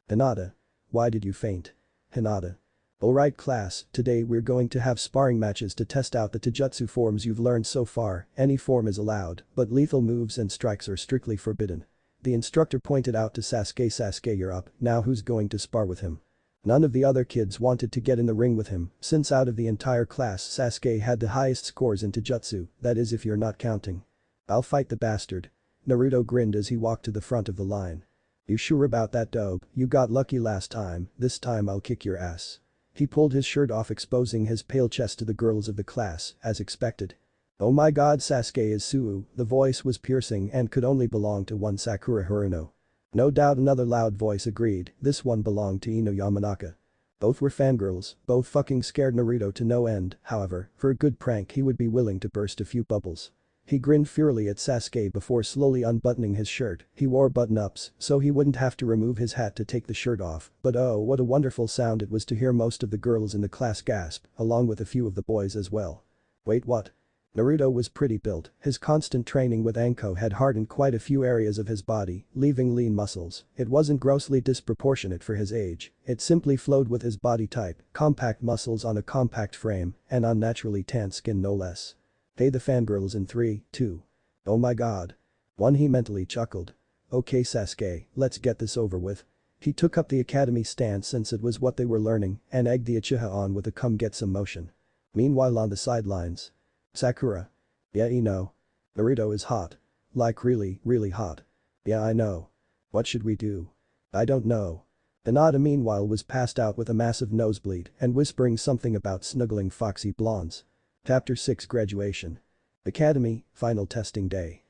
Hinata. Why did you faint? Hinata. Alright class, today we're going to have sparring matches to test out the taijutsu forms you've learned so far. Any form is allowed, but lethal moves and strikes are strictly forbidden. The instructor pointed out to Sasuke. Sasuke, you're up, now who's going to spar with him? None of the other kids wanted to get in the ring with him, since out of the entire class Sasuke had the highest scores in taijutsu, that is if you're not counting I'll fight the bastard. Naruto grinned as he walked to the front of the line. You sure about that, dope? You got lucky last time, this time I'll kick your ass. He pulled his shirt off, exposing his pale chest to the girls of the class, as expected. Oh my god, Sasuke is Su'u, the voice was piercing and could only belong to one Sakura Haruno. No doubt, another loud voice agreed, this one belonged to Ino Yamanaka. Both were fangirls, both fucking scared Naruto to no end, however, for a good prank he would be willing to burst a few bubbles. He grinned furiously at Sasuke before slowly unbuttoning his shirt. He wore button-ups, so he wouldn't have to remove his hat to take the shirt off, but oh, what a wonderful sound it was to hear most of the girls in the class gasp, along with a few of the boys as well. Wait, what? Naruto was pretty built, his constant training with Anko had hardened quite a few areas of his body, leaving lean muscles. It wasn't grossly disproportionate for his age, it simply flowed with his body type, compact muscles on a compact frame, and unnaturally tanned skin no less. Hey, the fangirls in 3, 2. Oh my god. 1, he mentally chuckled. Okay Sasuke, let's get this over with. He took up the academy stance since it was what they were learning and egged the Uchiha on with a come get some motion. Meanwhile on the sidelines. Sakura. Yeah, you know. Naruto is hot. Like really, really hot. Yeah, I know. What should we do? I don't know. Hinata meanwhile was passed out with a massive nosebleed and whispering something about snuggling foxy blondes. Chapter 6 Graduation. Academy, final testing day.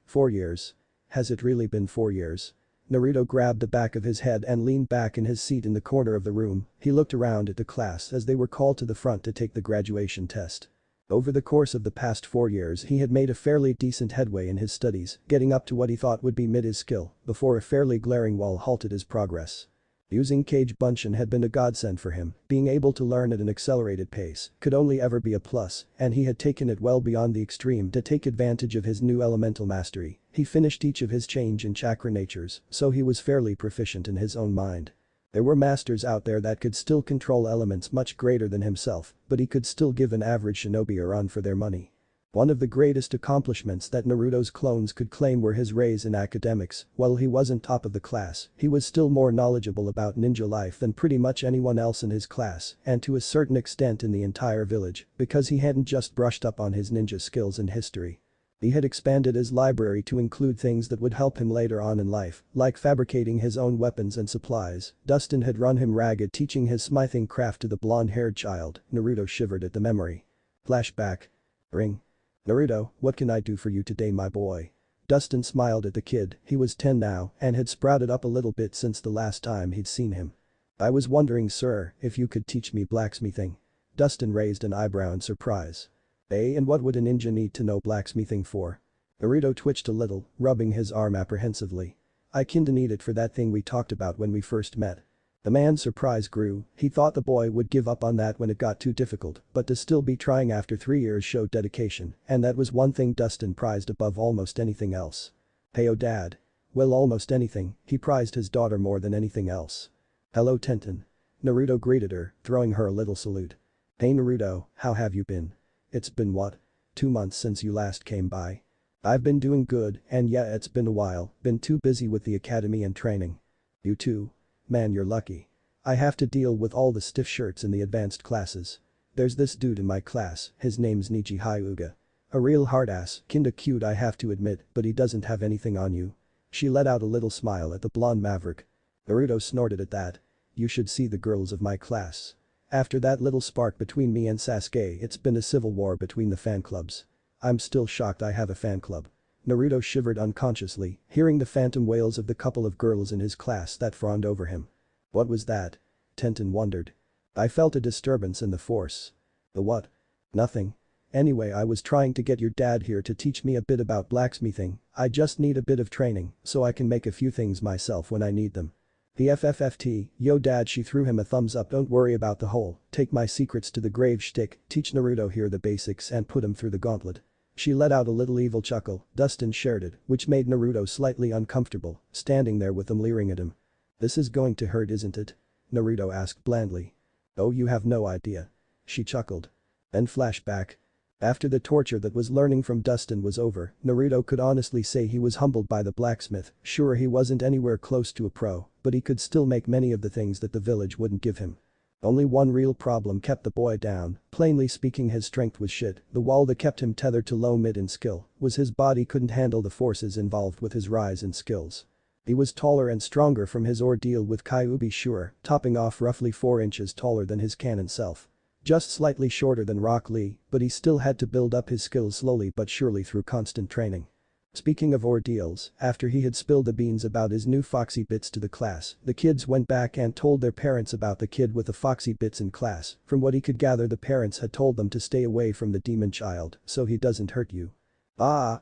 4 years. Has it really been 4 years? Naruto grabbed the back of his head and leaned back in his seat in the corner of the room. He looked around at the class as they were called to the front to take the graduation test. Over the course of the past 4 years he had made a fairly decent headway in his studies, getting up to what he thought would be mid his skill, before a fairly glaring wall halted his progress. Using Kage Bunshin had been a godsend for him, being able to learn at an accelerated pace could only ever be a plus, and he had taken it well beyond the extreme to take advantage of his new elemental mastery. He finished each of his change in chakra natures, so he was fairly proficient in his own mind. There were masters out there that could still control elements much greater than himself, but he could still give an average shinobi a run for their money. One of the greatest accomplishments that Naruto's clones could claim were his raise in academics. While he wasn't top of the class, he was still more knowledgeable about ninja life than pretty much anyone else in his class, and to a certain extent in the entire village, because he hadn't just brushed up on his ninja skills and history. He had expanded his library to include things that would help him later on in life, like fabricating his own weapons and supplies. Dustin had run him ragged teaching his smithing craft to the blonde-haired child. Naruto shivered at the memory. Flashback. Ring. Naruto, what can I do for you today, my boy? Dustin smiled at the kid, he was 10 now and had sprouted up a little bit since the last time he'd seen him. I was wondering, sir, if you could teach me blacksmithing. Dustin raised an eyebrow in surprise. And what would a ninja need to know blacksmithing for? Naruto twitched a little, rubbing his arm apprehensively. I kinda need it for that thing we talked about when we first met. The man's surprise grew, he thought the boy would give up on that when it got too difficult, but to still be trying after 3 years showed dedication, and that was one thing Dustin prized above almost anything else. Hey, oh dad. Well, almost anything, he prized his daughter more than anything else. Hello Tenten. Naruto greeted her, throwing her a little salute. Hey Naruto, how have you been? It's been what? 2 months since you last came by. I've been doing good, and yeah, it's been a while, been too busy with the academy and training. You too? Man, you're lucky. I have to deal with all the stiff shirts in the advanced classes. There's this dude in my class, his name's Niji Hyuga. A real hard-ass, kinda cute I have to admit, but he doesn't have anything on you. She let out a little smile at the blonde maverick. Naruto snorted at that. You should see the girls of my class. After that little spark between me and Sasuke, it's been a civil war between the fan clubs. I'm still shocked I have a fan club. Naruto shivered unconsciously, hearing the phantom wails of the couple of girls in his class that fawned over him. What was that? Tenten wondered. I felt a disturbance in the force. The what? Nothing. Anyway, I was trying to get your dad here to teach me a bit about blacksmithing. I just need a bit of training, so I can make a few things myself when I need them. The FFFT, yo dad, she threw him a thumbs up. Don't worry about the whole take my secrets to the grave shtick, teach Naruto here the basics and put him through the gauntlet. She let out a little evil chuckle. Dustin shared it, which made Naruto slightly uncomfortable, standing there with them leering at him. This is going to hurt, isn't it? Naruto asked blandly. Oh, you have no idea. She chuckled. Then flashback. After the torture that was learning from Dustin was over, Naruto could honestly say he was humbled by the blacksmith. Sure, he wasn't anywhere close to a pro, but he could still make many of the things that the village wouldn't give him. Only one real problem kept the boy down, plainly speaking his strength was shit, the wall that kept him tethered to low mid in skill was his body couldn't handle the forces involved with his rise in skills. He was taller and stronger from his ordeal with Kyuubi sure, topping off roughly 4 inches taller than his canon self. Just slightly shorter than Rock Lee, but he still had to build up his skills slowly but surely through constant training. Speaking of ordeals, after he had spilled the beans about his new foxy bits to the class, the kids went back and told their parents about the kid with the foxy bits in class. From what he could gather, the parents had told them to stay away from the demon child so he doesn't hurt you.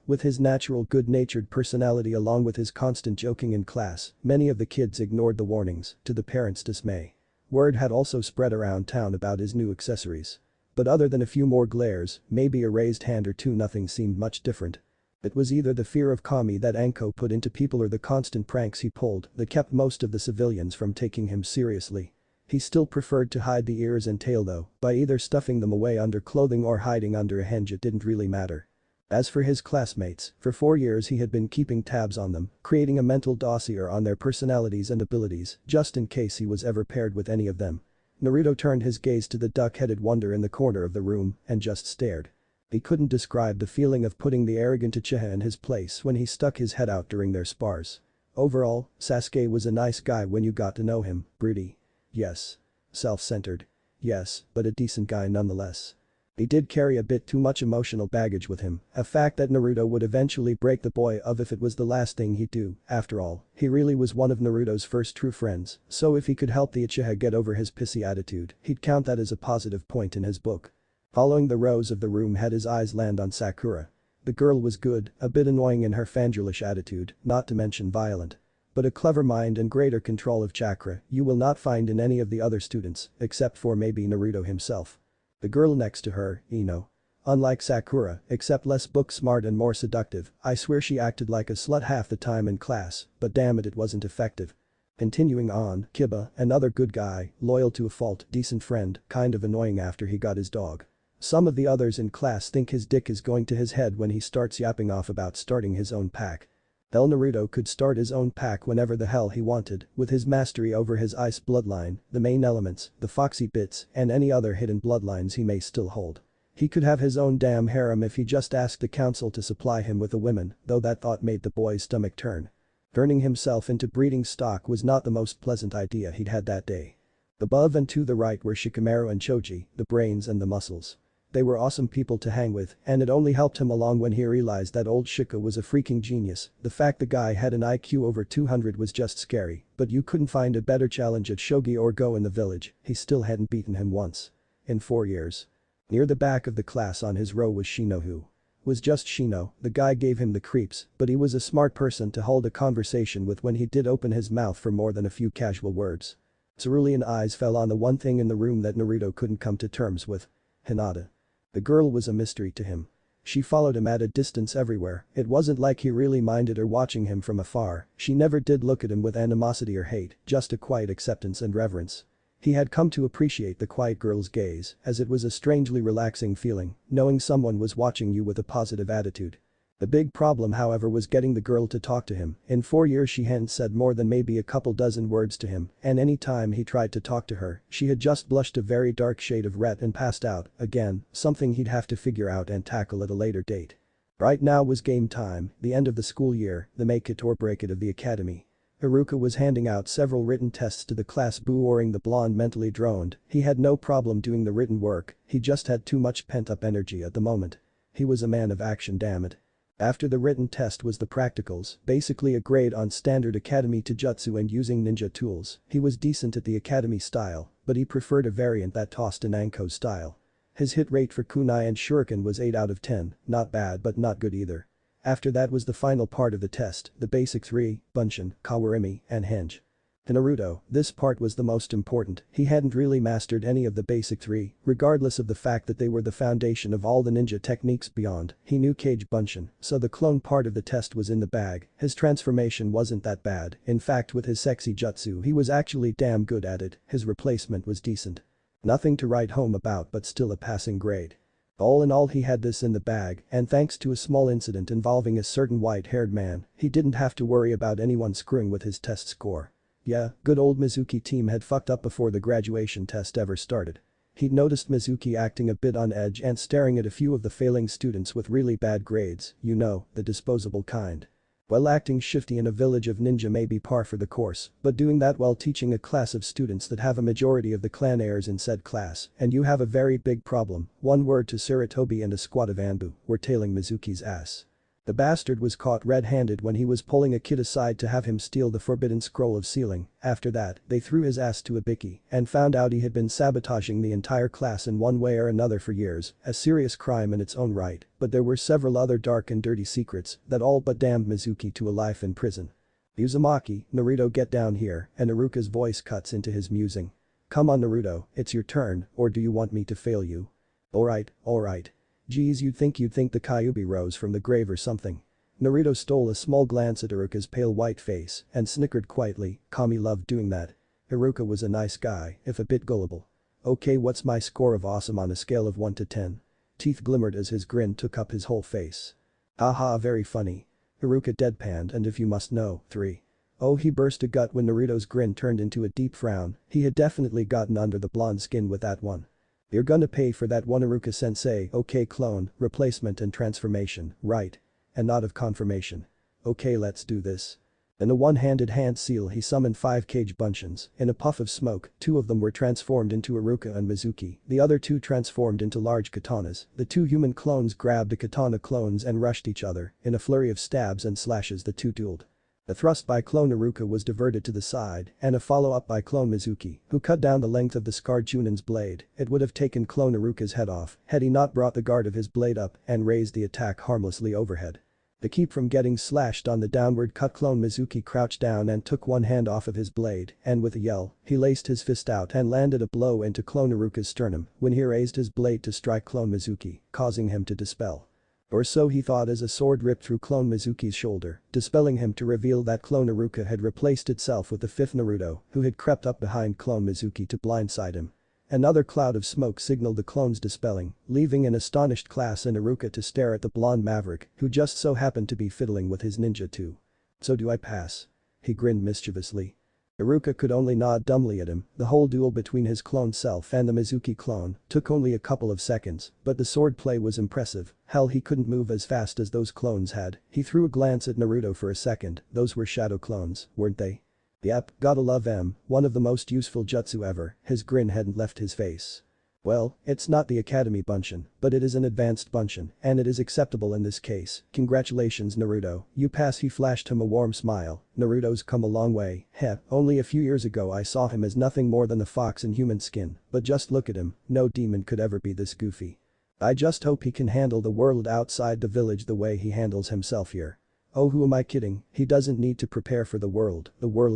With his natural good-natured personality along with his constant joking in class, many of the kids ignored the warnings, to the parents' dismay. Word had also spread around town about his new accessories. But other than a few more glares, maybe a raised hand or two, nothing seemed much different. It was either the fear of Kami that Anko put into people or the constant pranks he pulled that kept most of the civilians from taking him seriously. He still preferred to hide the ears and tail though, by either stuffing them away under clothing or hiding under a hinge. It didn't really matter. As for his classmates, for 4 years he had been keeping tabs on them, creating a mental dossier on their personalities and abilities just in case he was ever paired with any of them. Naruto turned his gaze to the duck-headed wonder in the corner of the room and just stared. He couldn't describe the feeling of putting the arrogant Uchiha in his place when he stuck his head out during their spars. Overall, Sasuke was a nice guy when you got to know him, broody. Yes. Self-centered. Yes, but a decent guy nonetheless. He did carry a bit too much emotional baggage with him, a fact that Naruto would eventually break the boy of if it was the last thing he'd do. After all, he really was one of Naruto's first true friends, so if he could help the Uchiha get over his pissy attitude, he'd count that as a positive point in his book. Following the rows of the room had his eyes land on Sakura. The girl was good, a bit annoying in her fangirlish attitude, not to mention violent. But a clever mind and greater control of chakra you will not find in any of the other students, except for maybe Naruto himself. The girl next to her, Ino. Unlike Sakura, except less book smart and more seductive, I swear she acted like a slut half the time in class, but damn it wasn't effective. Continuing on, Kiba, another good guy, loyal to a fault, decent friend, kind of annoying after he got his dog. Some of the others in class think his dick is going to his head when he starts yapping off about starting his own pack. Hell, Naruto could start his own pack whenever the hell he wanted, with his mastery over his ice bloodline, the main elements, the foxy bits, and any other hidden bloodlines he may still hold. He could have his own damn harem if he just asked the council to supply him with a woman, though that thought made the boy's stomach turn. Turning himself into breeding stock was not the most pleasant idea he'd had that day. Above and to the right were Shikamaru and Choji, the brains and the muscles. They were awesome people to hang with, and it only helped him along when he realized that old Shika was a freaking genius. The fact the guy had an IQ over 200 was just scary, but you couldn't find a better challenge at Shogi or Go in the village, he still hadn't beaten him once. In 4 years. Near the back of the class on his row was Shino, who was just Shino. The guy gave him the creeps, but he was a smart person to hold a conversation with when he did open his mouth for more than a few casual words. Cerulean eyes fell on the one thing in the room that Naruto couldn't come to terms with. Hinata. The girl was a mystery to him. She followed him at a distance everywhere. It wasn't like he really minded her watching him from afar. She never did look at him with animosity or hate, just a quiet acceptance and reverence. He had come to appreciate the quiet girl's gaze, as it was a strangely relaxing feeling, knowing someone was watching you with a positive attitude. The big problem, however, was getting the girl to talk to him. In 4 years she hadn't said more than maybe a couple dozen words to him, and any time he tried to talk to her, she had just blushed a very dark shade of red and passed out, again, something he'd have to figure out and tackle at a later date. Right now was game time, the end of the school year, the make it or break it of the academy. Haruka was handing out several written tests to the class. Boo-oring the blonde mentally droned, he had no problem doing the written work, he just had too much pent-up energy at the moment. He was a man of action, damn it. After the written test was the practicals, basically a grade on standard academy to jutsu and using ninja tools. He was decent at the academy style, but he preferred a variant that tossed in Anko's style. His hit rate for kunai and shuriken was 8 out of 10, not bad but not good either. After that was the final part of the test, the basic 3, Bunshin, Kawarimi, and Henge. To Naruto, this part was the most important. He hadn't really mastered any of the basic 3, regardless of the fact that they were the foundation of all the ninja techniques beyond. He knew Kage Bunshin, so the clone part of the test was in the bag. His transformation wasn't that bad, in fact with his sexy jutsu he was actually damn good at it. His replacement was decent. Nothing to write home about but still a passing grade. All in all he had this in the bag, and thanks to a small incident involving a certain white-haired man, he didn't have to worry about anyone screwing with his test score. Yeah, good old Mizuki team had fucked up before the graduation test ever started. He'd noticed Mizuki acting a bit on edge and staring at a few of the failing students with really bad grades, you know, the disposable kind. Well, acting shifty in a village of ninja may be par for the course, but doing that while teaching a class of students that have a majority of the clan heirs in said class, and you have a very big problem, one word to Saratobi and a squad of Anbu, were tailing Mizuki's ass. The bastard was caught red-handed when he was pulling a kid aside to have him steal the forbidden scroll of sealing. After that, they threw his ass to a bickie and found out he had been sabotaging the entire class in one way or another for years, a serious crime in its own right, but there were several other dark and dirty secrets that all but damned Mizuki to a life in prison. Uzumaki, Naruto, get down here, and Iruka's voice cuts into his musing. Come on Naruto, it's your turn, or do you want me to fail you? Alright. Geez, you'd think the Kyuubi rose from the grave or something. Naruto stole a small glance at Iruka's pale white face and snickered quietly. Kami loved doing that. Iruka was a nice guy, if a bit gullible. Okay, what's my score of awesome on a scale of 1 to 10? Teeth glimmered as his grin took up his whole face. Haha, very funny. Iruka deadpanned, and if you must know, 3. Oh, he burst a gut when Naruto's grin turned into a deep frown. He had definitely gotten under the blonde skin with that one. You're gonna pay for that one, Iruka-sensei. Okay, clone, replacement and transformation, right? And not of confirmation. Okay, let's do this. In a one-handed hand seal he summoned 5 cage buncheons. In a puff of smoke, 2 of them were transformed into Iruka and Mizuki, the other 2 transformed into large katanas. The 2 human clones grabbed the katana clones and rushed each other. In a flurry of stabs and slashes the 2 dueled. A thrust by clone Iruka was diverted to the side, and a follow-up by clone Mizuki, who cut down the length of the scarred Chunin's blade. It would have taken clone Iruka's head off had he not brought the guard of his blade up and raised the attack harmlessly overhead. To keep from getting slashed on the downward cut, clone Mizuki crouched down and took one hand off of his blade, and with a yell, he laced his fist out and landed a blow into clone Iruka's sternum when he raised his blade to strike clone Mizuki, causing him to dispel. Or so he thought, as a sword ripped through clone Mizuki's shoulder, dispelling him to reveal that clone Iruka had replaced itself with the 5th Naruto, who had crept up behind clone Mizuki to blindside him. Another cloud of smoke signaled the clone's dispelling, leaving an astonished class and Iruka to stare at the blonde maverick, who just so happened to be fiddling with his ninja too. So do I pass? He grinned mischievously. Iruka could only nod dumbly at him. The whole duel between his clone self and the Mizuki clone took only a couple of seconds, but the swordplay was impressive. Hell, he couldn't move as fast as those clones had. He threw a glance at Naruto for a second. Those were shadow clones, weren't they? Yep, gotta love them, one of the most useful jutsu ever. His grin hadn't left his face. Well, it's not the Academy Bunshin, but it is an advanced Bunshin, and it is acceptable in this case. Congratulations Naruto, you pass. He flashed him a warm smile. Naruto's come a long way. Heh, only a few years ago I saw him as nothing more than a fox in human skin, but just look at him, no demon could ever be this goofy. I just hope he can handle the world outside the village the way he handles himself here. Oh, who am I kidding? He doesn't need to prepare for the world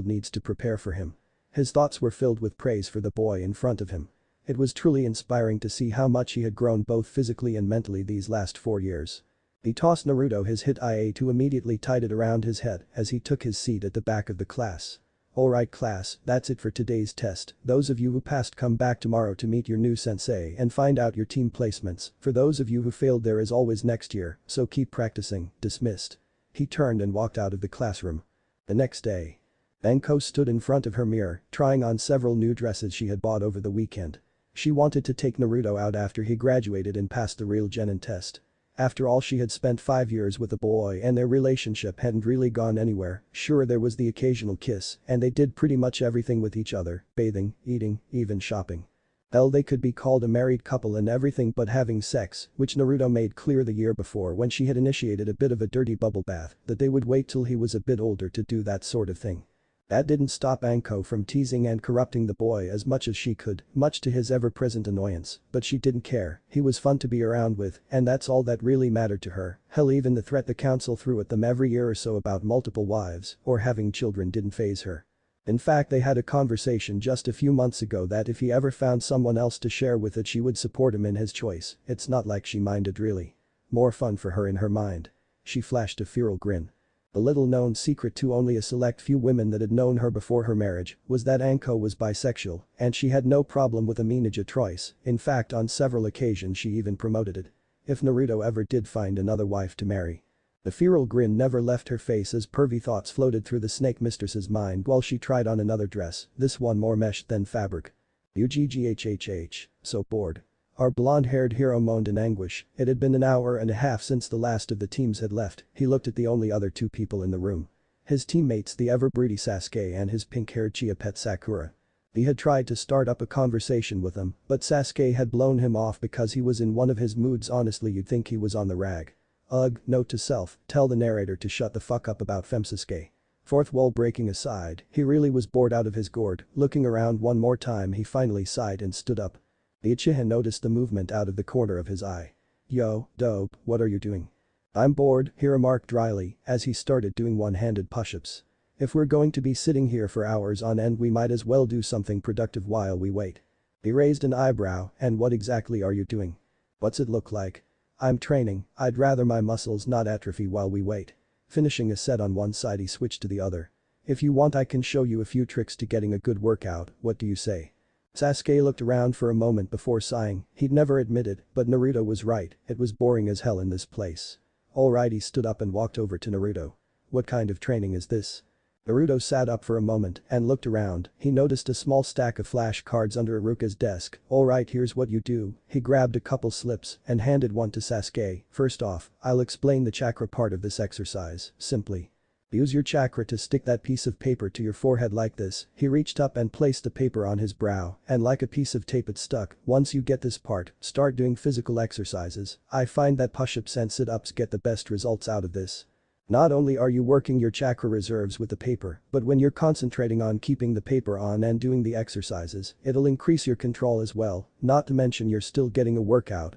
needs to prepare for him. His thoughts were filled with praise for the boy in front of him. It was truly inspiring to see how much he had grown both physically and mentally these last 4 years. He tossed Naruto his hit IA to immediately tied it around his head as he took his seat at the back of the class. Alright class, that's it for today's test. Those of you who passed come back tomorrow to meet your new sensei and find out your team placements. For those of you who failed, there is always next year, so keep practicing. Dismissed. He turned and walked out of the classroom. The next day. Anko stood in front of her mirror, trying on several new dresses she had bought over the weekend. She wanted to take Naruto out after he graduated and passed the real genin test. After all, she had spent 5 years with the boy and their relationship hadn't really gone anywhere. Sure, there was the occasional kiss, and they did pretty much everything with each other, bathing, eating, even shopping. Hell, they could be called a married couple and everything but having sex, which Naruto made clear the year before when she had initiated a bit of a dirty bubble bath, that they would wait till he was a bit older to do that sort of thing. That didn't stop Anko from teasing and corrupting the boy as much as she could, much to his ever-present annoyance, but she didn't care. He was fun to be around with, and that's all that really mattered to her. Hell, even the threat the council threw at them every year or so about multiple wives or having children didn't faze her. In fact, they had a conversation just a few months ago that if he ever found someone else to share with it, she would support him in his choice. It's not like she minded really. More fun for her in her mind. She flashed a feral grin. The little-known secret to only a select few women that had known her before her marriage was that Anko was bisexual, and she had no problem with a ninja choice. In fact, on several occasions she even promoted it. If Naruto ever did find another wife to marry. The feral grin never left her face as pervy thoughts floated through the snake mistress's mind while she tried on another dress, this one more mesh than fabric. UGGHHH, so bored. Our blonde-haired hero moaned in anguish. It had been an hour and a half since the last of the teams had left. He looked at the only other two people in the room. His teammates, the ever-broody Sasuke and his pink-haired chia pet Sakura. He had tried to start up a conversation with them, but Sasuke had blown him off because he was in one of his moods. Honestly, you'd think he was on the rag. Ugh, note to self, tell the narrator to shut the fuck up about Femsasuke. Fourth wall breaking aside, he really was bored out of his gourd. Looking around one more time, he finally sighed and stood up. The Uchiha noticed the movement out of the corner of his eye. Yo, dope, what are you doing? I'm bored, he remarked dryly as he started doing one-handed push-ups. If we're going to be sitting here for hours on end, we might as well do something productive while we wait. He raised an eyebrow. And what exactly are you doing? What's it look like? I'm training, I'd rather my muscles not atrophy while we wait. Finishing a set on one side, he switched to the other. If you want, I can show you a few tricks to getting a good workout, what do you say? Sasuke looked around for a moment before sighing. He'd never admit it, but Naruto was right, it was boring as hell in this place. Alright, he stood up and walked over to Naruto. What kind of training is this? Naruto sat up for a moment and looked around. He noticed a small stack of flashcards under Iruka's desk. Alright, here's what you do. He grabbed a couple slips and handed one to Sasuke. First off, I'll explain the chakra part of this exercise, simply. Use your chakra to stick that piece of paper to your forehead like this. He reached up and placed the paper on his brow, and like a piece of tape it stuck. Once you get this part, start doing physical exercises. I find that push-ups and sit-ups get the best results out of this. Not only are you working your chakra reserves with the paper, but when you're concentrating on keeping the paper on and doing the exercises, it'll increase your control as well, not to mention you're still getting a workout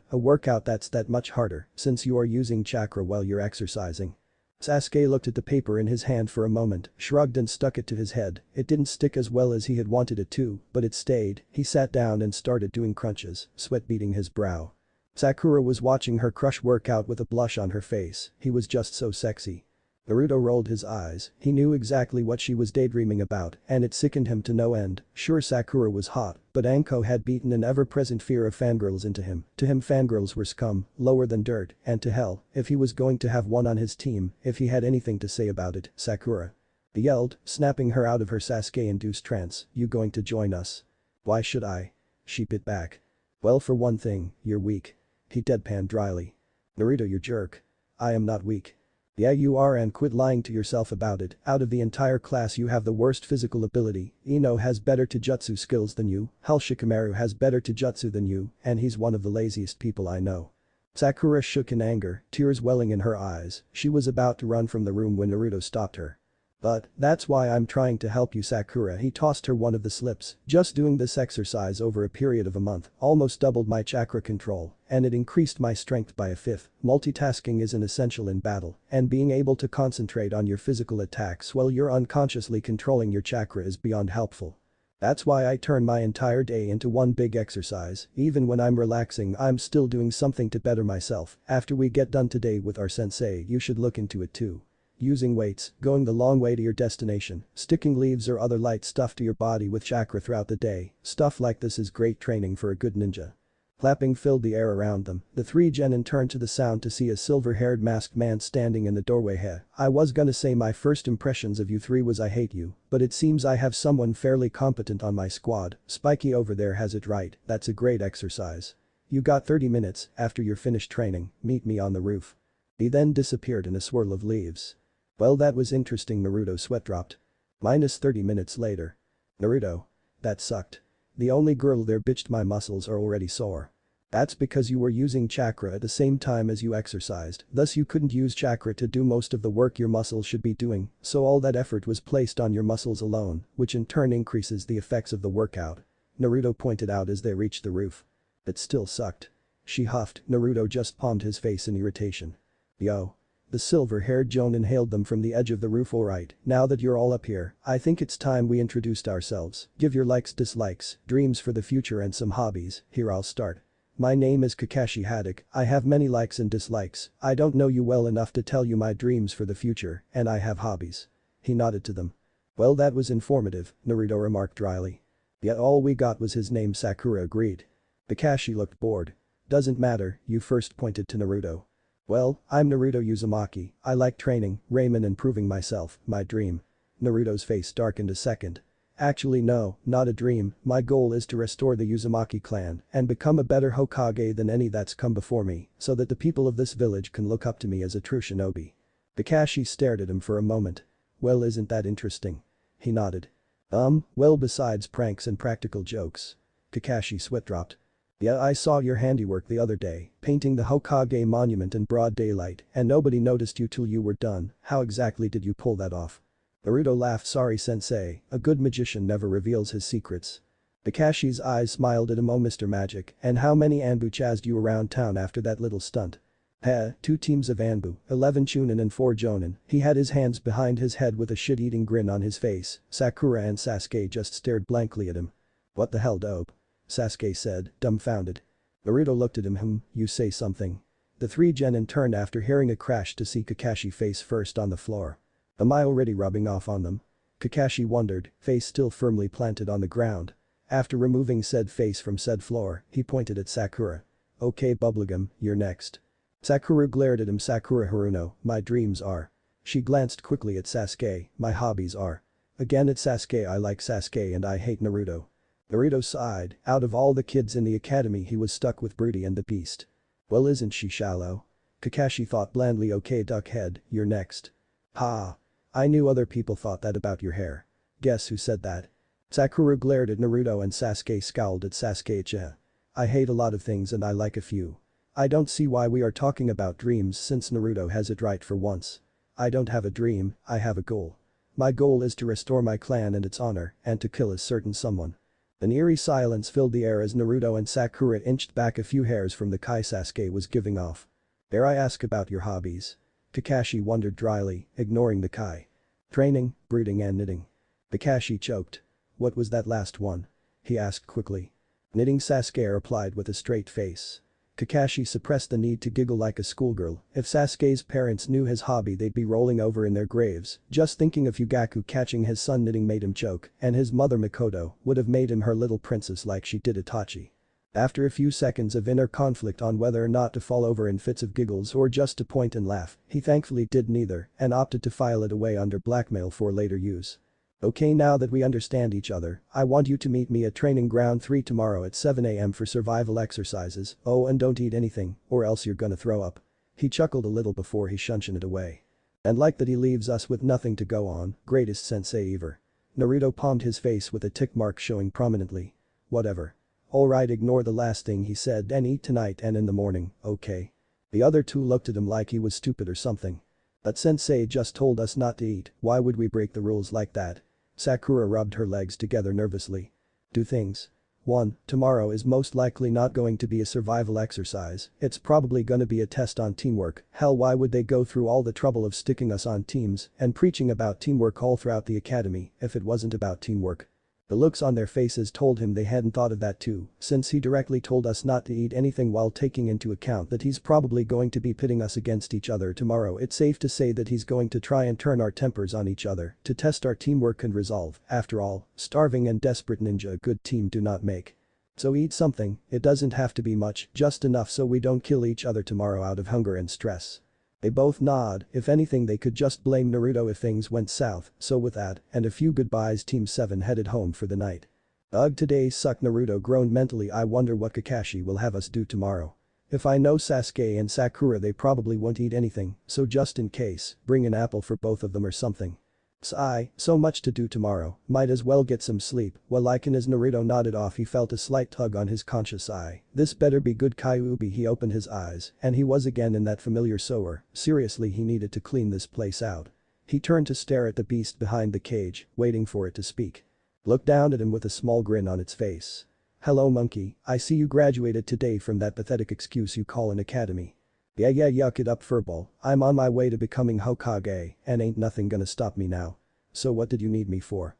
that's that much harder since you are using chakra while you're exercising. Sasuke looked at the paper in his hand for a moment, shrugged and stuck it to his head. It didn't stick as well as he had wanted it to, but it stayed. He sat down and started doing crunches, sweat beading his brow. Sakura was watching her crush workout with a blush on her face. He was just so sexy. Naruto rolled his eyes. He knew exactly what she was daydreaming about, and it sickened him to no end. Sure, Sakura was hot, but Anko had beaten an ever-present fear of fangirls into him. To him, fangirls were scum, lower than dirt, and to hell, if he was going to have one on his team, if he had anything to say about it, Sakura. He yelled, snapping her out of her Sasuke-induced trance, you going to join us? Why should I? She bit back. Well, for one thing, you're weak. He deadpanned dryly. Naruto, you jerk. I am not weak. Yeah, you are, and quit lying to yourself about it. Out of the entire class, you have the worst physical ability. Ino has better jutsu skills than you, hell, Shikamaru has better jutsu than you, and he's one of the laziest people I know. Sakura shook in anger, tears welling in her eyes. She was about to run from the room when Naruto stopped her. But, that's why I'm trying to help you, Sakura. He tossed her one of the slips. Just doing this exercise over a period of a month almost doubled my chakra control, and it increased my strength by a fifth. Multitasking is an essential in battle, and being able to concentrate on your physical attacks while you're unconsciously controlling your chakra is beyond helpful. That's why I turn my entire day into one big exercise. Even when I'm relaxing, I'm still doing something to better myself. After we get done today with our sensei, you should look into it too. Using weights, going the long way to your destination, sticking leaves or other light stuff to your body with chakra throughout the day, stuff like this is great training for a good ninja. Clapping filled the air around them. The three genin turned to the sound to see a silver-haired masked man standing in the doorway. Heh, I was gonna say my first impressions of you three was I hate you, but it seems I have someone fairly competent on my squad. Spiky over there has it right, that's a great exercise. You got 30 minutes, after you're finished training, meet me on the roof. He then disappeared in a swirl of leaves. Well, that was interesting. Naruto's sweat dropped. Minus 30 minutes later. Naruto. That sucked. The only girl there bitched my muscles are already sore. That's because you were using chakra at the same time as you exercised, thus you couldn't use chakra to do most of the work your muscles should be doing, so all that effort was placed on your muscles alone, which in turn increases the effects of the workout. Naruto pointed out as they reached the roof. It still sucked. She huffed. Naruto just palmed his face in irritation. Yo. The silver-haired Jonin hailed them from the edge of the roof. Alright, now that you're all up here, I think it's time we introduced ourselves. Give your likes, dislikes, dreams for the future and some hobbies. Here, I'll start. My name is Kakashi Haddock. I have many likes and dislikes. I don't know you well enough to tell you my dreams for the future, and I have hobbies. He nodded to them. Well, that was informative, Naruto remarked dryly. Yet all we got was his name. Sakura agreed. Kakashi looked bored. Doesn't matter, you first, pointed to Naruto. Well, I'm Naruto Uzumaki, I like training, ramen and proving myself, my dream. Naruto's face darkened a second. Actually no, not a dream, my goal is to restore the Uzumaki clan and become a better Hokage than any that's come before me, so that the people of this village can look up to me as a true shinobi. Kakashi stared at him for a moment. Well, isn't that interesting? He nodded. Well, besides pranks and practical jokes. Kakashi sweat dropped. Yeah, I saw your handiwork the other day, painting the Hokage monument in broad daylight, and nobody noticed you till you were done. How exactly did you pull that off? Naruto laughed. Sorry sensei, a good magician never reveals his secrets. Kakashi's eyes smiled at him. Oh Mr. Magic, and how many Anbu chased you around town after that little stunt? Heh, 2 teams of Anbu, 11 Chunin and 4 Jonin. He had his hands behind his head with a shit-eating grin on his face. Sakura and Sasuke just stared blankly at him. What the hell dope? Sasuke said, dumbfounded. Naruto looked at him. You say something. The 3 Genin turned after hearing a crash to see Kakashi face first on the floor. Am I already rubbing off on them? Kakashi wondered, face still firmly planted on the ground. After removing said face from said floor, he pointed at Sakura. Okay Bubblegum, you're next. Sakura glared at him. Sakura Haruno, my dreams are. She glanced quickly at Sasuke, my hobbies are. Again at Sasuke. I like Sasuke and I hate Naruto. Naruto sighed, out of all the kids in the academy he was stuck with Broody and the Beast. Well, isn't she shallow? Kakashi thought blandly. Okay Duckhead, you're next. Ha. I knew other people thought that about your hair. Guess who said that? Sakura glared at Naruto and Sasuke scowled at Sasuke. I hate a lot of things and I like a few. I don't see why we are talking about dreams since Naruto has it right for once. I don't have a dream, I have a goal. My goal is to restore my clan and its honor and to kill a certain someone. An eerie silence filled the air as Naruto and Sakura inched back a few hairs from the kai Sasuke was giving off. Dare I ask about your hobbies? Kakashi wondered dryly, ignoring the kai. Training, breeding and knitting. Kakashi choked. What was that last one? He asked quickly. Knitting, Sasuke replied with a straight face. Kakashi suppressed the need to giggle like a schoolgirl. If Sasuke's parents knew his hobby they'd be rolling over in their graves. Just thinking of Fugaku catching his son knitting made him choke, and his mother Mikoto would have made him her little princess like she did Itachi. After a few seconds of inner conflict on whether or not to fall over in fits of giggles or just to point and laugh, he thankfully did neither and opted to file it away under blackmail for later use. Okay, now that we understand each other, I want you to meet me at Training Ground 3 tomorrow at 7 AM for survival exercises. Oh, and don't eat anything, or else you're gonna throw up. He chuckled a little before he shunted it away. And like that he leaves us with nothing to go on, greatest sensei ever. Naruto palmed his face with a tick mark showing prominently. Whatever. Alright, ignore the last thing he said and eat tonight and in the morning, okay? The other 2 looked at him like he was stupid or something. That sensei just told us not to eat, why would we break the rules like that? Sakura rubbed her legs together nervously. 2 things. 1. Tomorrow is most likely not going to be a survival exercise, it's probably gonna be a test on teamwork. Hell, why would they go through all the trouble of sticking us on teams and preaching about teamwork all throughout the academy if it wasn't about teamwork? The looks on their faces told him they hadn't thought of that too, since he directly told us not to eat anything while taking into account that he's probably going to be pitting us against each other tomorrow. It's safe to say that he's going to try and turn our tempers on each other to test our teamwork and resolve. After all, starving and desperate ninja a good team do not make. So eat something, it doesn't have to be much, just enough so we don't kill each other tomorrow out of hunger and stress. They both nod, if anything they could just blame Naruto if things went south, so with that, and a few goodbyes Team 7 headed home for the night. Ugh, today sucked. Naruto groaned mentally. I wonder what Kakashi will have us do tomorrow. If I know Sasuke and Sakura they probably won't eat anything, so just in case, bring an apple for both of them or something. Sigh, so much to do tomorrow, might as well get some sleep. Well, like as Naruto nodded off he felt a slight tug on his conscious eye. This better be good. Kyuubi. He opened his eyes and he was again in that familiar sewer. Seriously, he needed to clean this place out. He turned to stare at the beast behind the cage, waiting for it to speak. Looked down at him with a small grin on its face. Hello monkey, I see you graduated today from that pathetic excuse you call an academy. Yeah, yuck it up furball, I'm on my way to becoming Hokage and ain't nothing gonna stop me now. So what did you need me for?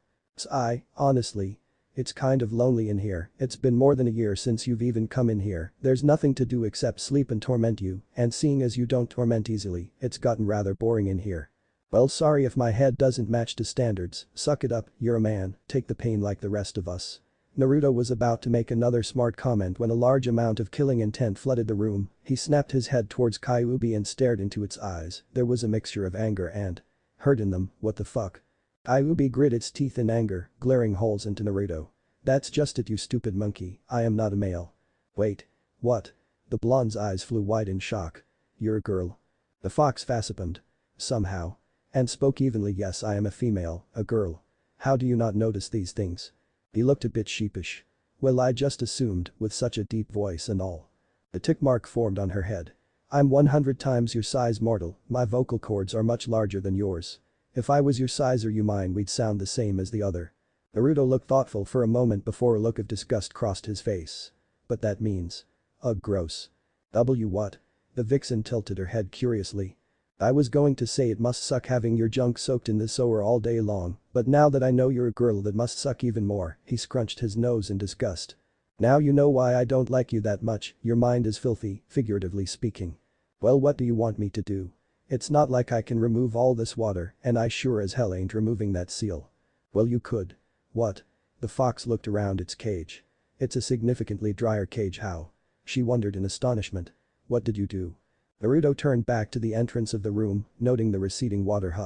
Honestly. It's kind of lonely in here, it's been more than a year since you've even come in here, there's nothing to do except sleep and torment you, and seeing as you don't torment easily, it's gotten rather boring in here. Well, sorry if my head doesn't match to standards, suck it up, you're a man, take the pain like the rest of us. Naruto was about to make another smart comment when a large amount of killing intent flooded the room. He snapped his head towards Kyuubi and stared into its eyes. There was a mixture of anger and hurt in them. What the fuck? Kyuubi grit its teeth in anger, glaring holes into Naruto. That's just it, you stupid monkey, I am not a male. Wait. What? The blonde's eyes flew wide in shock. You're a girl. The fox facepalmed. Somehow. And spoke evenly. Yes, I am a female, a girl. How do you not notice these things? He looked a bit sheepish. Well, I just assumed, with such a deep voice and all. The tick mark formed on her head. I'm 100 times your size, mortal, my vocal cords are much larger than yours. If I was your size or you mine, we'd sound the same as the other. Naruto looked thoughtful for a moment before a look of disgust crossed his face. But that means. Ugh, gross. What? The vixen tilted her head curiously. I was going to say it must suck having your junk soaked in this sour all day long, but now that I know you're a girl that must suck even more. He scrunched his nose in disgust. Now you know why I don't like you that much, your mind is filthy, figuratively speaking. Well, what do you want me to do? It's not like I can remove all this water, and I sure as hell ain't removing that seal. Well, you could. What? The fox looked around its cage. It's a significantly drier cage. How? She wondered in astonishment. What did you do? Naruto turned back to the entrance of the room, noting the receding water.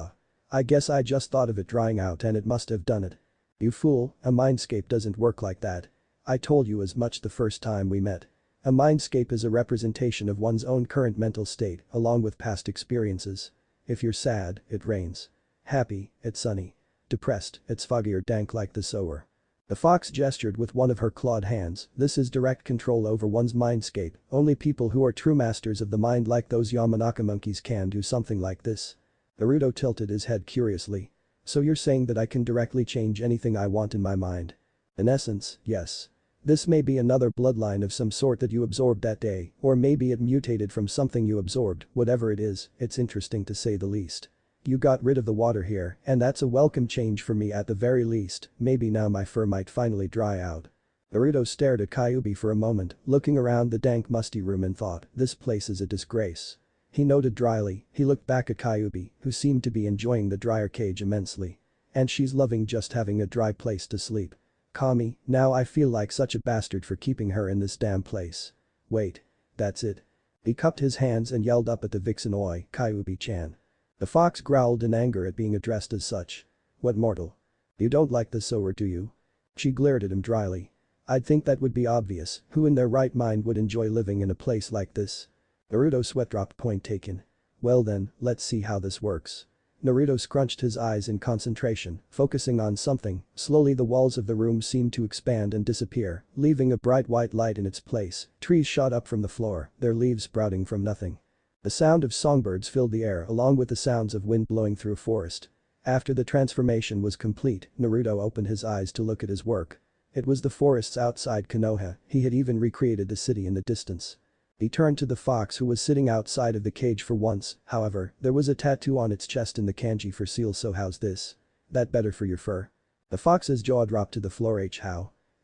I guess I just thought of it drying out and it must have done it. You fool, a mindscape doesn't work like that. I told you as much the first time we met. A mindscape is a representation of one's own current mental state, along with past experiences. If you're sad, it rains. Happy, it's sunny. Depressed, it's foggy or dank like the sower. The fox gestured with one of her clawed hands. This is direct control over one's mindscape. Only people who are true masters of the mind like those Yamanaka monkeys can do something like this. Naruto tilted his head curiously. So you're saying that I can directly change anything I want in my mind? In essence, yes. This may be another bloodline of some sort that you absorbed that day, or maybe it mutated from something you absorbed. Whatever it is, it's interesting to say the least. You got rid of the water here, and that's a welcome change for me at the very least. Maybe now my fur might finally dry out. Naruto stared at Kyuubi for a moment, looking around the dank musty room and thought, this place is a disgrace. He noted dryly. He looked back at Kyuubi, who seemed to be enjoying the drier cage immensely. And she's loving just having a dry place to sleep. Kami, now I feel like such a bastard for keeping her in this damn place. Wait. That's it. He cupped his hands and yelled up at the vixen. Oi, Kyuubi-chan. The fox growled in anger at being addressed as such. What mortal? You don't like the sower, do you? She glared at him dryly. I'd think that would be obvious. Who in their right mind would enjoy living in a place like this? Naruto sweat dropped. Point taken. Well then, let's see how this works. Naruto scrunched his eyes in concentration, focusing on something. Slowly the walls of the room seemed to expand and disappear, leaving a bright white light in its place. Trees shot up from the floor, their leaves sprouting from nothing. The sound of songbirds filled the air along with the sounds of wind blowing through a forest. After the transformation was complete, Naruto opened his eyes to look at his work. It was the forests outside Konoha. He had even recreated the city in the distance. He turned to the fox who was sitting outside of the cage for once. However, there was a tattoo on its chest in the kanji for seal. So how's this? That better for your fur? The fox's jaw dropped to the floor.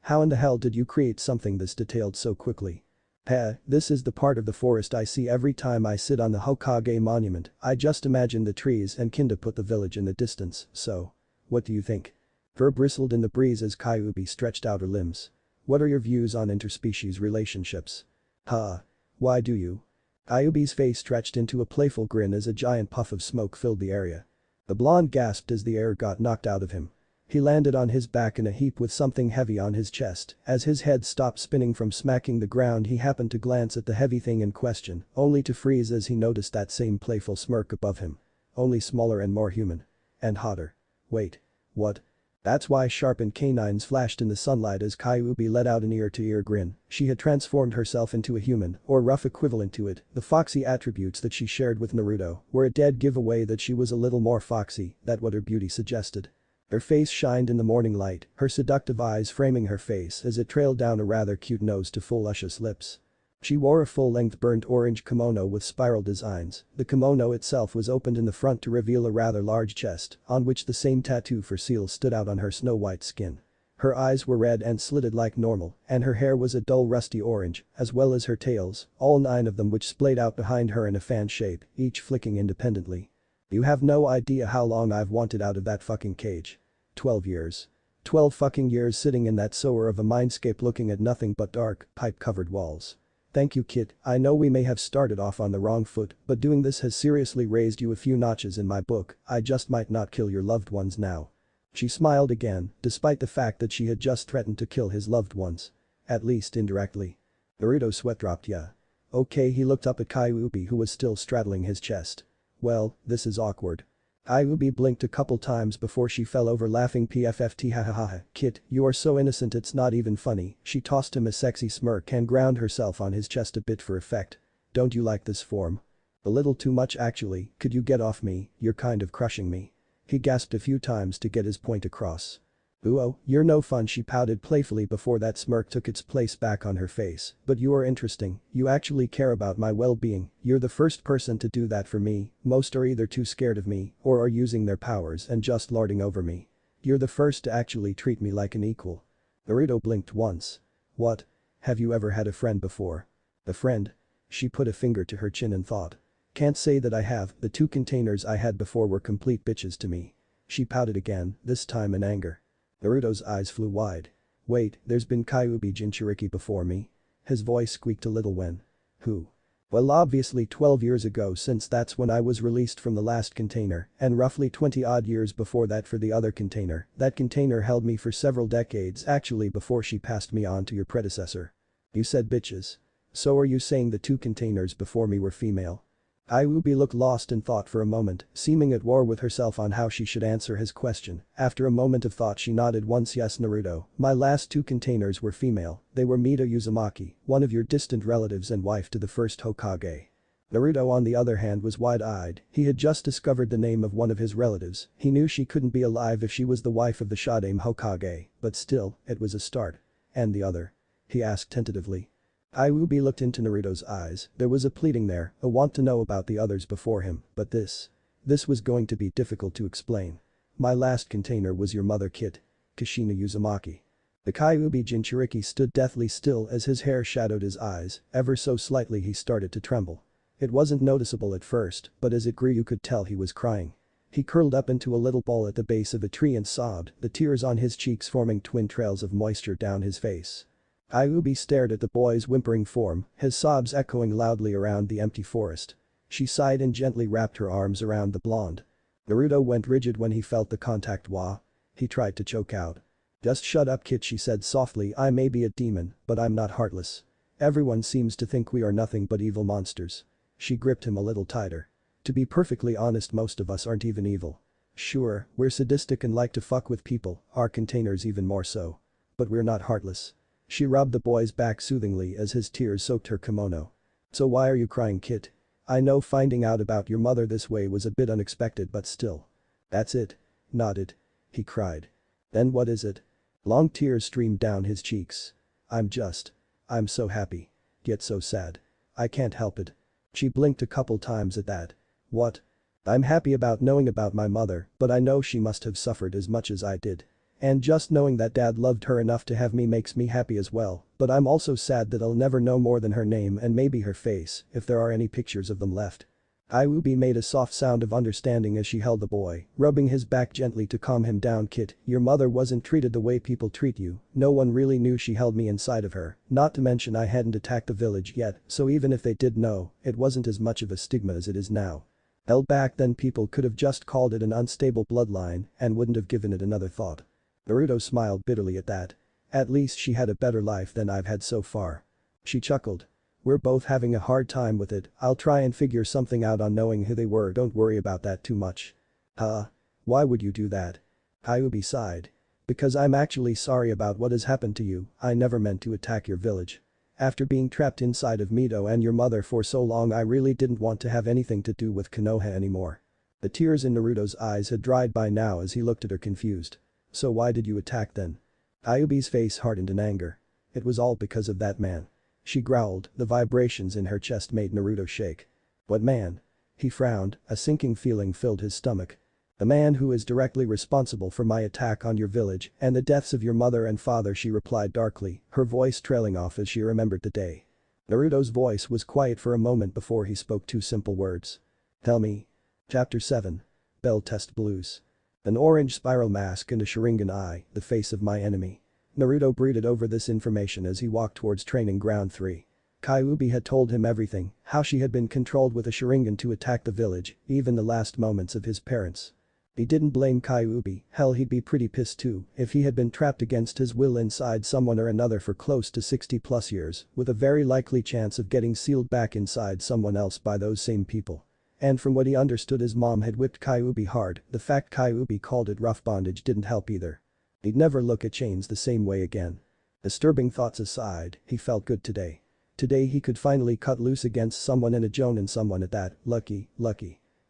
How in the hell did you create something this detailed so quickly? This is the part of the forest I see every time I sit on the Hokage monument. I just imagine the trees and kinda put the village in the distance, so. What do you think? Fur bristled in the breeze as Kyuubi stretched out her limbs. What are your views on interspecies relationships? Why do you? Kyuubi's face stretched into a playful grin as a giant puff of smoke filled the area. The blonde gasped as the air got knocked out of him. He landed on his back in a heap with something heavy on his chest. As his head stopped spinning from smacking the ground, he happened to glance at the heavy thing in question, only to freeze as he noticed that same playful smirk above him. Only smaller and more human. And hotter. Wait. What? That's why sharpened canines flashed in the sunlight as Kyuubi let out an ear-to-ear grin. She had transformed herself into a human, or rough equivalent to it. The foxy attributes that she shared with Naruto were a dead giveaway that she was a little more foxy, that's what her beauty suggested. Her face shined in the morning light, her seductive eyes framing her face as it trailed down a rather cute nose to full luscious lips. She wore a full-length burnt orange kimono with spiral designs. The kimono itself was opened in the front to reveal a rather large chest, on which the same tattoo for seal stood out on her snow-white skin. Her eyes were red and slitted like normal, and her hair was a dull rusty orange, as well as her tails, all 9 of them which splayed out behind her in a fan shape, each flicking independently. You have no idea how long I've wanted out of that fucking cage. 12 years. 12 fucking years sitting in that sewer of a mindscape looking at nothing but dark, pipe-covered walls. Thank you kid, I know we may have started off on the wrong foot, but doing this has seriously raised you a few notches in my book, I just might not kill your loved ones now. She smiled again, despite the fact that she had just threatened to kill his loved ones. At least indirectly. Naruto's sweat dropped. Yeah. Okay, he looked up at Kyuubi who was still straddling his chest. Well, this is awkward. Kyuubi blinked a couple times before she fell over laughing pfft hahaha, kid, you are so innocent it's not even funny, she tossed him a sexy smirk and ground herself on his chest a bit for effect. Don't you like this form? A little too much actually, could you get off me, you're kind of crushing me. He gasped a few times to get his point across. Ooh, you're no fun, she pouted playfully before that smirk took its place back on her face, but you are interesting, you actually care about my well-being, you're the first person to do that for me, most are either too scared of me or are using their powers and just lording over me. You're the first to actually treat me like an equal. Naruto blinked once. What? Have you ever had a friend before? A friend? She put a finger to her chin and thought. Can't say that I have, the 2 containers I had before were complete bitches to me. She pouted again, this time in anger. Naruto's eyes flew wide. Wait, there's been Kyuubi Jinchuriki before me? His voice squeaked a little when. Who? Well obviously 12 years ago since that's when I was released from the last container, and roughly 20 odd years before that for the other container, that container held me for several decades actually before she passed me on to your predecessor. You said bitches. So are you saying the 2 containers before me were female? Kyuubi looked lost in thought for a moment, seeming at war with herself on how she should answer his question. After a moment of thought she nodded once. Yes Naruto, my last 2 containers were female, they were Mito Uzumaki, one of your distant relatives and wife to the first Hokage. Naruto on the other hand was wide-eyed, he had just discovered the name of one of his relatives, he knew she couldn't be alive if she was the wife of the Shadame Hokage, but still, it was a start. And the other? He asked tentatively. Kyuubi looked into Naruto's eyes, there was a pleading there, a want to know about the others before him, but this was going to be difficult to explain. My last container was your mother kid. Kushina Uzumaki. The Kyuubi Jinchuriki stood deathly still as his hair shadowed his eyes, ever so slightly he started to tremble. It wasn't noticeable at first, but as it grew you could tell he was crying. He curled up into a little ball at the base of a tree and sobbed, the tears on his cheeks forming twin trails of moisture down his face. Kyuubi stared at the boy's whimpering form, his sobs echoing loudly around the empty forest. She sighed and gently wrapped her arms around the blonde. Naruto went rigid when he felt the contact. He tried to choke out. Just shut up kid, she said softly, I may be a demon, but I'm not heartless. Everyone seems to think we are nothing but evil monsters. She gripped him a little tighter. To be perfectly honest, most of us aren't even evil. Sure, we're sadistic and like to fuck with people, our containers even more so. But we're not heartless. She rubbed the boy's back soothingly as his tears soaked her kimono. So why are you crying kid? I know finding out about your mother this way was a bit unexpected but still. That's it. Not it. He cried. Then what is it? Long tears streamed down his cheeks. I'm so happy. Yet so sad. I can't help it. She blinked a couple times at that. What? I'm happy about knowing about my mother, but I know she must have suffered as much as I did. And just knowing that dad loved her enough to have me makes me happy as well, but I'm also sad that I'll never know more than her name and maybe her face, if there are any pictures of them left. Kyuubi made a soft sound of understanding as she held the boy, rubbing his back gently to calm him down. Kid, your mother wasn't treated the way people treat you, no one really knew she held me inside of her, not to mention I hadn't attacked the village yet, so even if they did know, it wasn't as much of a stigma as it is now. Hell, back then people could have just called it an unstable bloodline and wouldn't have given it another thought. Naruto smiled bitterly at that. At least she had a better life than I've had so far. She chuckled. We're both having a hard time with it, I'll try and figure something out on knowing who they were, don't worry about that too much. Huh? Why would you do that? Kyuubi sighed. Because I'm actually sorry about what has happened to you, I never meant to attack your village. After being trapped inside of Mito and your mother for so long I really didn't want to have anything to do with Konoha anymore. The tears in Naruto's eyes had dried by now as he looked at her confused. So why did you attack then? Kyuubi's face hardened in anger. It was all because of that man. She growled, the vibrations in her chest made Naruto shake. What man? He frowned, a sinking feeling filled his stomach. The man who is directly responsible for my attack on your village and the deaths of your mother and father, she replied darkly, her voice trailing off as she remembered the day. Naruto's voice was quiet for a moment before he spoke two simple words. Tell me. Chapter 7. Bell Test Blues. An orange spiral mask and a Sharingan eye, the face of my enemy. Naruto brooded over this information as he walked towards training ground 3. Kyuubi had told him everything, how she had been controlled with a Sharingan to attack the village, even the last moments of his parents. He didn't blame Kyuubi, hell he'd be pretty pissed too if he had been trapped against his will inside someone or another for close to 60 plus years, with a very likely chance of getting sealed back inside someone else by those same people. And from what he understood, his mom had whipped Kyuubi hard, the fact Kyuubi called it rough bondage didn't help either. He'd never look at chains the same way again. Disturbing thoughts aside, he felt good today. Today he could finally cut loose against someone and a jonin someone at that, lucky.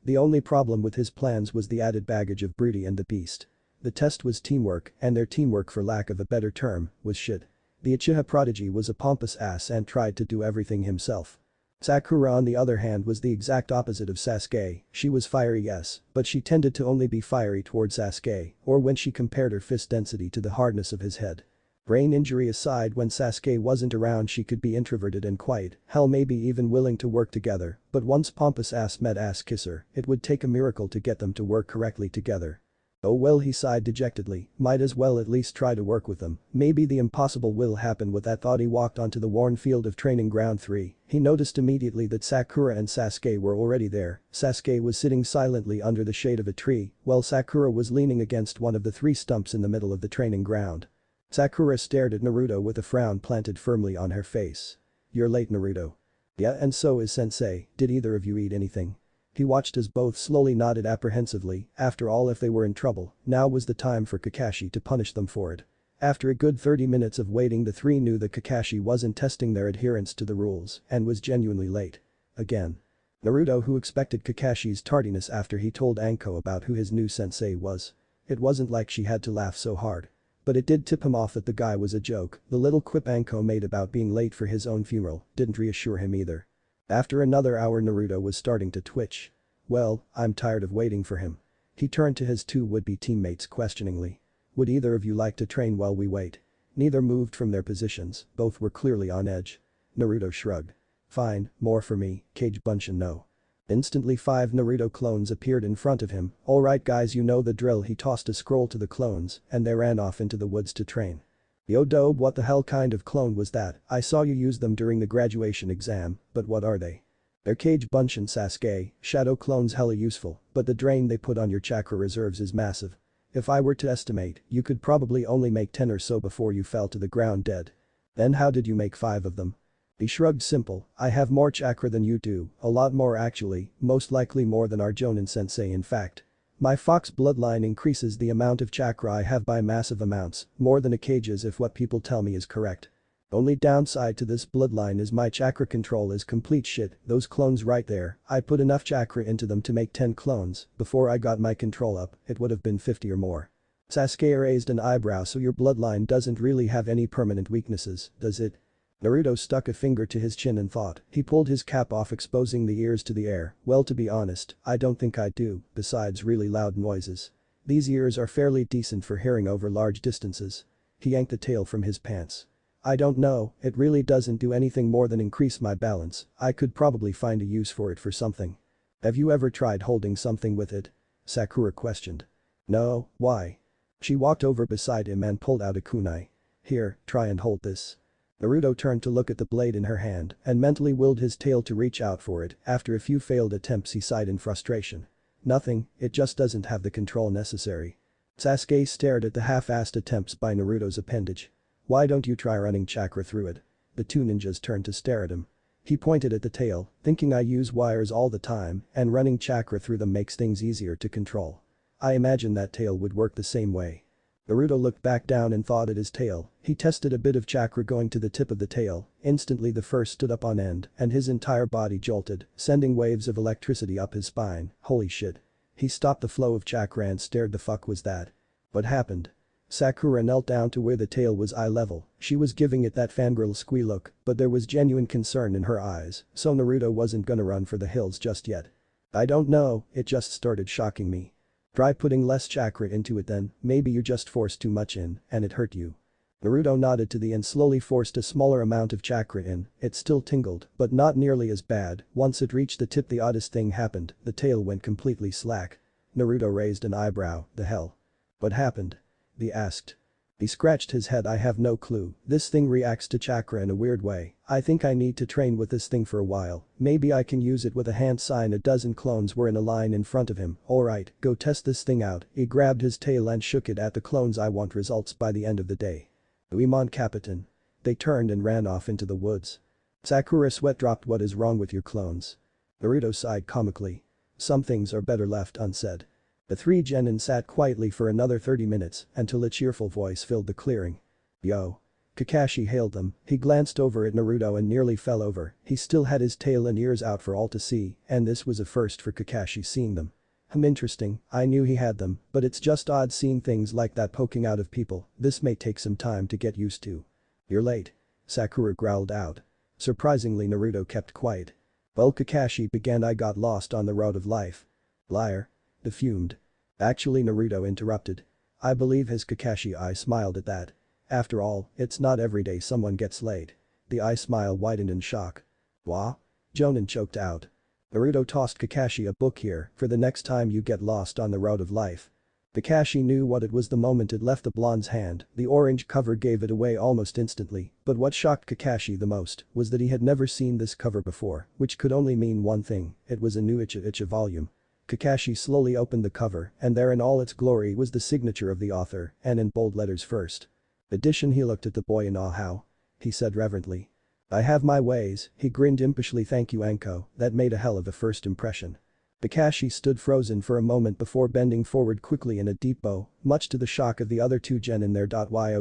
The only problem with his plans was the added baggage of Broody and the Beast. The test was teamwork, and their teamwork, for lack of a better term, was shit. The Uchiha prodigy was a pompous ass and tried to do everything himself. Sakura on the other hand was the exact opposite of Sasuke. She was fiery, yes, but she tended to only be fiery towards Sasuke, or when she compared her fist density to the hardness of his head. Brain injury aside, when Sasuke wasn't around she could be introverted and quiet, hell maybe even willing to work together, but once pompous ass met ass kisser, it would take a miracle to get them to work correctly together. Oh well, he sighed dejectedly, might as well at least try to work with them, maybe the impossible will happen. With that thought he walked onto the worn field of training ground 3, he noticed immediately that Sakura and Sasuke were already there. Sasuke was sitting silently under the shade of a tree, while Sakura was leaning against one of the 3 stumps in the middle of the training ground. Sakura stared at Naruto with a frown planted firmly on her face. "You're late, Naruto." "Yeah, and so is sensei, did either of you eat anything?" He watched as both slowly nodded apprehensively. After all, if they were in trouble, now was the time for Kakashi to punish them for it. After a good 30 minutes of waiting, the 3 knew that Kakashi wasn't testing their adherence to the rules and was genuinely late. Again. Naruto, who expected Kakashi's tardiness after he told Anko about who his new sensei was. It wasn't like she had to laugh so hard. But it did tip him off that the guy was a joke. The little quip Anko made about being late for his own funeral didn't reassure him either. After another hour, Naruto was starting to twitch. "Well, I'm tired of waiting for him." He turned to his 2 would-be teammates questioningly. "Would either of you like to train while we wait?" Neither moved from their positions, both were clearly on edge. Naruto shrugged. "Fine, more for me, Kage Bunshin no." Instantly 5 Naruto clones appeared in front of him. "Alright guys, you know the drill." He tossed a scroll to the clones, and they ran off into the woods to train. "Yo dope, what the hell kind of clone was that? I saw you use them during the graduation exam, but what are they?" "They're Kage Bunshin, Sasuke, shadow clones, hella useful, but the drain they put on your chakra reserves is massive. If I were to estimate, you could probably only make 10 or so before you fell to the ground dead." "Then how did you make 5 of them?" He shrugged. "Simple, I have more chakra than you do, a lot more actually, most likely more than our Jonin sensei. In fact, my Fox bloodline increases the amount of chakra I have by massive amounts, more than a Kage's if what people tell me is correct. Only downside to this bloodline is my chakra control is complete shit. Those clones right there, I put enough chakra into them to make 10 clones. Before I got my control up, it would have been 50 or more." Sasuke raised an eyebrow. "So your bloodline doesn't really have any permanent weaknesses, does it?" Naruto stuck a finger to his chin and thought. He pulled his cap off, exposing the ears to the air. "Well, to be honest, I don't think I do, besides really loud noises. These ears are fairly decent for hearing over large distances." He yanked the tail from his pants. "I don't know, it really doesn't do anything more than increase my balance. I could probably find a use for it for something." "Have you ever tried holding something with it?" Sakura questioned. "No, why?" She walked over beside him and pulled out a kunai. "Here, try and hold this." Naruto turned to look at the blade in her hand and mentally willed his tail to reach out for it. After a few failed attempts he sighed in frustration. "Nothing, it just doesn't have the control necessary." Sasuke stared at the half-assed attempts by Naruto's appendage. "Why don't you try running chakra through it?" The 2 ninjas turned to stare at him. He pointed at the tail, thinking, "I use wires all the time, and running chakra through them makes things easier to control. I imagine that tail would work the same way." Naruto looked back down and thought at his tail. He tested a bit of chakra going to the tip of the tail. Instantly the fur stood up on end and his entire body jolted, sending waves of electricity up his spine. Holy shit. He stopped the flow of chakra and stared. The fuck was that? What happened? Sakura knelt down to where the tail was eye level. She was giving it that fangirl squee look, but there was genuine concern in her eyes, so Naruto wasn't gonna run for the hills just yet. "I don't know, it just started shocking me." "Try putting less chakra into it then, maybe you just forced too much in and it hurt you." Naruto nodded to the and slowly forced a smaller amount of chakra in. It still tingled, but not nearly as bad. Once it reached the tip the oddest thing happened, the tail went completely slack. Naruto raised an eyebrow, the hell? What happened? He asked. He scratched his head. I have no clue, this thing reacts to chakra in a weird way, I think I need to train with this thing for a while, maybe I can use it with a hand sign. A dozen clones were in a line in front of him. Alright, go test this thing out. He grabbed his tail and shook it at the clones. I want results by the end of the day. Uemon Capitan. They turned and ran off into the woods. Sakura sweat dropped. What is wrong with your clones? Naruto sighed comically. Some things are better left unsaid. The three genin sat quietly for another 30 minutes until a cheerful voice filled the clearing. Yo. Kakashi hailed them. He glanced over at Naruto and nearly fell over. He still had his tail and ears out for all to see, and this was a first for Kakashi seeing them. Interesting, I knew he had them, but it's just odd seeing things like that poking out of people. This may take some time to get used to. You're late. Sakura growled out. Surprisingly, Naruto kept quiet. Well, Kakashi began. I got lost on the road of life. Liar. He fumed. Actually, Naruto interrupted. I believe his Kakashi eye smiled at that. After all, it's not every day someone gets late. The eye smile widened in shock. Wha? Jonin choked out. Naruto tossed Kakashi a book. Here, for the next time you get lost on the road of life. Kakashi knew what it was the moment it left the blonde's hand. The orange cover gave it away almost instantly, but what shocked Kakashi the most was that he had never seen this cover before, which could only mean one thing, it was a new Icha volume. Kakashi slowly opened the cover, and there in all its glory was the signature of the author, and in bold letters first. Edition. He looked at the boy in awe. How? He said reverently. I have my ways, he grinned impishly. Thank you, Anko, that made a hell of a first impression. Kakashi stood frozen for a moment before bending forward quickly in a deep bow, much to the shock of the other two genin there.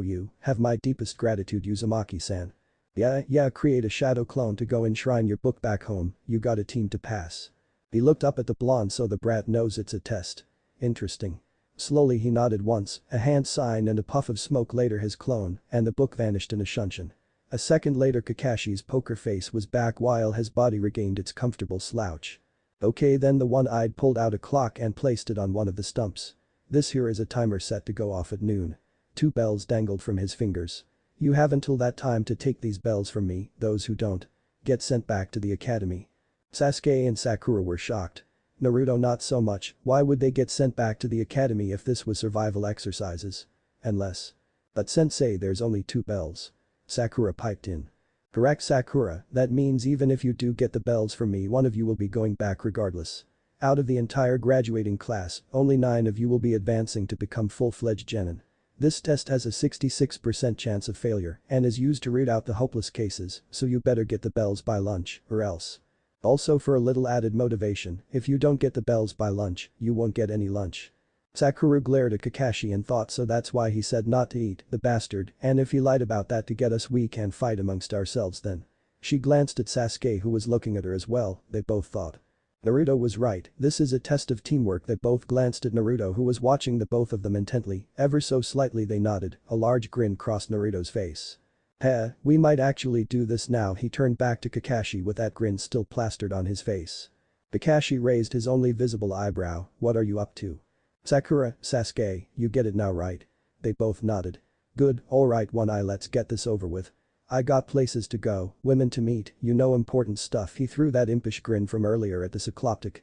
You have my deepest gratitude, Uzumaki-san. Yeah, create a shadow clone to go enshrine your book back home, you got a team to pass. He looked up at the blonde. So the brat knows it's a test. Interesting. Slowly he nodded once, a hand sign and a puff of smoke. Later his clone, and the book vanished in a shunshin. A second later Kakashi's poker face was back while his body regained its comfortable slouch. Okay, then the one-eyed pulled out a clock and placed it on one of the stumps. This here is a timer set to go off at noon. 2 bells dangled from his fingers. You have until that time to take these bells from me. Those who don't get sent back to the academy. Sasuke and Sakura were shocked. Naruto not so much. Why would they get sent back to the academy if this was survival exercises? Unless. But sensei, there's only 2 bells. Sakura piped in. Correct, Sakura, that means even if you do get the bells from me, one of you will be going back regardless. Out of the entire graduating class, only 9 of you will be advancing to become full-fledged genin. This test has a 66% chance of failure and is used to root out the hopeless cases, so you better get the bells by lunch, or else. Also, for a little added motivation, if you don't get the bells by lunch, you won't get any lunch. Sakura glared at Kakashi and thought, so that's why he said not to eat, the bastard, and if he lied about that to get us, we can fight amongst ourselves then. She glanced at Sasuke, who was looking at her as well. They both thought. Naruto was right, this is a test of teamwork. They both glanced at Naruto, who was watching the both of them intently. Ever so slightly they nodded. A large grin crossed Naruto's face. We might actually do this now. He turned back to Kakashi with that grin still plastered on his face. Kakashi raised his only visible eyebrow. What are you up to? Sakura, Sasuke, you get it now, right? They both nodded. Good, alright, One Eye, let's get this over with. I got places to go, women to meet, you know, important stuff. He threw that impish grin from earlier at the Cycloptic.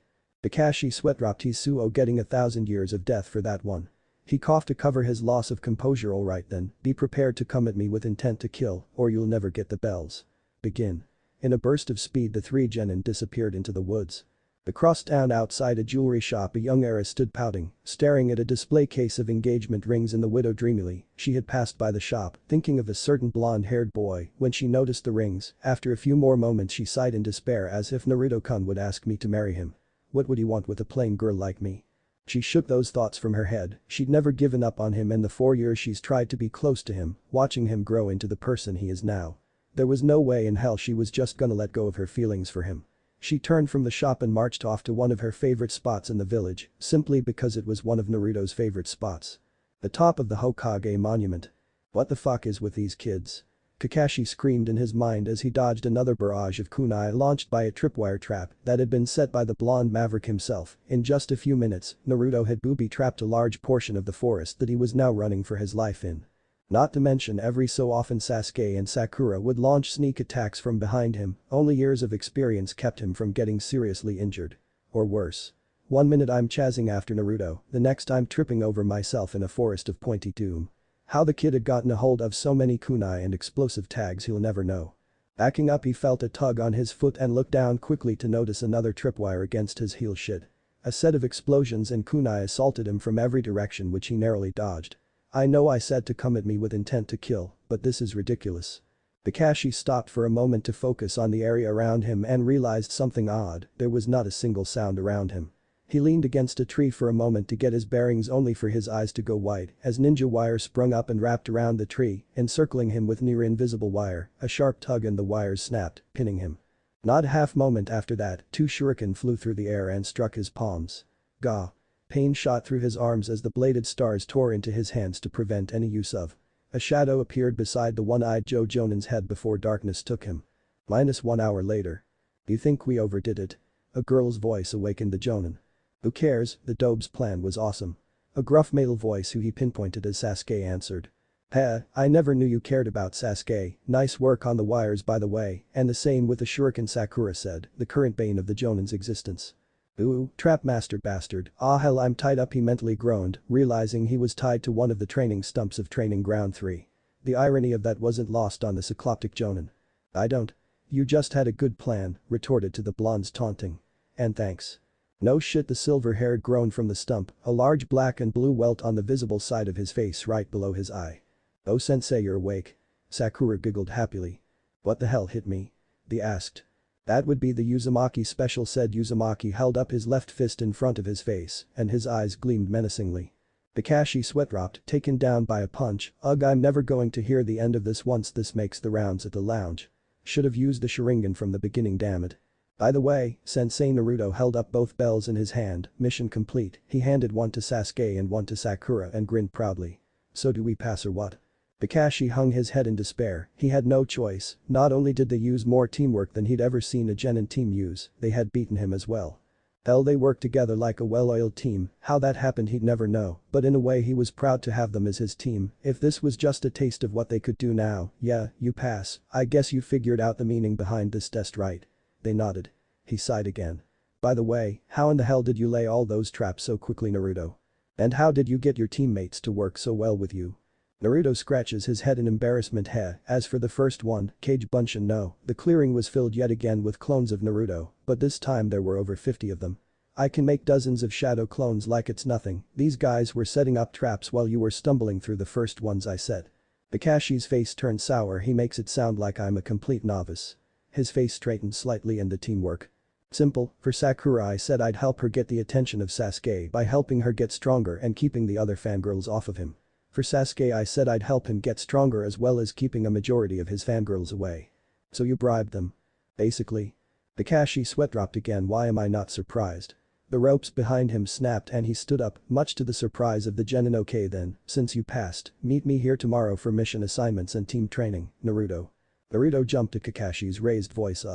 Kakashi sweat dropped. He's getting 1,000 years of death for that one. He coughed to cover his loss of composure. Alright then, be prepared to come at me with intent to kill, or you'll never get the bells. Begin. In a burst of speed the 3 genin disappeared into the woods. Across town outside a jewelry shop a young heiress stood pouting, staring at a display case of engagement rings in the widow dreamily. She had passed by the shop, thinking of a certain blonde-haired boy, when she noticed the rings. After a few more moments she sighed in despair, as if Naruto-kun would ask me to marry him. What would he want with a plain girl like me? She shook those thoughts from her head. She'd never given up on him in the 4 years she's tried to be close to him, watching him grow into the person he is now. There was no way in hell she was just gonna let go of her feelings for him. She turned from the shop and marched off to one of her favorite spots in the village, simply because it was one of Naruto's favorite spots. The top of the Hokage monument. What the fuck is with these kids? Kakashi screamed in his mind as he dodged another barrage of kunai launched by a tripwire trap that had been set by the blonde maverick himself. In just a few minutes, Naruto had booby-trapped a large portion of the forest that he was now running for his life in. Not to mention every so often Sasuke and Sakura would launch sneak attacks from behind him. Only years of experience kept him from getting seriously injured. Or worse. One minute I'm chasing after Naruto, the next I'm tripping over myself in a forest of pointy doom. How the kid had gotten a hold of so many kunai and explosive tags he'll never know. Backing up he felt a tug on his foot and looked down quickly to notice another tripwire against his heel shit. A set of explosions and kunai assaulted him from every direction which he narrowly dodged. I know I said to come at me with intent to kill, but this is ridiculous. Kakashi stopped for a moment to focus on the area around him and realized something odd, there was not a single sound around him. He leaned against a tree for a moment to get his bearings only for his eyes to go wide as ninja wire sprung up and wrapped around the tree, encircling him with near invisible wire, a sharp tug and the wires snapped, pinning him. Not a half moment after that, two shuriken flew through the air and struck his palms. Gah! Pain shot through his arms as the bladed stars tore into his hands to prevent any use of. A shadow appeared beside the one-eyed Joe Jonin's head before darkness took him. -1 hour later. You think we overdid it? A girl's voice awakened the Jonin. Who cares, the Dobe's plan was awesome. A gruff male voice who he pinpointed as Sasuke answered. I never knew you cared about Sasuke, nice work on the wires by the way, and the same with the shuriken, Sakura said, the current bane of the Jonin's existence. Ooh, trap master bastard, ah hell I'm tied up, he mentally groaned, realizing he was tied to one of the training stumps of training ground 3. The irony of that wasn't lost on the cycloptic Jonin. I don't. You just had a good plan, retorted to the blonde's taunting. And thanks. No shit, the silver-haired groaned from the stump, a large black and blue welt on the visible side of his face right below his eye. Oh sensei, you're awake. Sakura giggled happily. What the hell hit me? They asked. That would be the Uzumaki special, said Uzumaki, held up his left fist in front of his face and his eyes gleamed menacingly. Kakashi sweat dropped, taken down by a punch. Ugh, I'm never going to hear the end of this once this makes the rounds at the lounge. Should have used the Sharingan from the beginning, damn it. By the way, Sensei Naruto held up both bells in his hand, mission complete, he handed one to Sasuke and one to Sakura and grinned proudly. So do we pass or what? Kakashi hung his head in despair, he had no choice, not only did they use more teamwork than he'd ever seen a genin team use, they had beaten him as well. Hell, they worked together like a well-oiled team, how that happened he'd never know, but in a way he was proud to have them as his team. If this was just a taste of what they could do now, yeah, you pass, I guess you figured out the meaning behind this test, right? They nodded. He sighed again. By the way, how in the hell did you lay all those traps so quickly, Naruto? And how did you get your teammates to work so well with you? Naruto scratches his head in embarrassment. As for the first one, Kage Bunshin, no, the clearing was filled yet again with clones of Naruto, but this time there were over 50 of them. I can make dozens of shadow clones like it's nothing, these guys were setting up traps while you were stumbling through the first ones, I said. Kakashi's face turned sour, he makes it sound like I'm a complete novice. His face straightened slightly. And the teamwork? Simple, for Sakura I said I'd help her get the attention of Sasuke by helping her get stronger and keeping the other fangirls off of him. For Sasuke I said I'd help him get stronger as well as keeping a majority of his fangirls away. So you bribed them? Basically. Kakashi sweat dropped again. Why am I not surprised? The ropes behind him snapped and he stood up, much to the surprise of the genin. Okay then, since you passed, meet me here tomorrow for mission assignments and team training, Naruto. Naruto jumped at Kakashi's raised voice.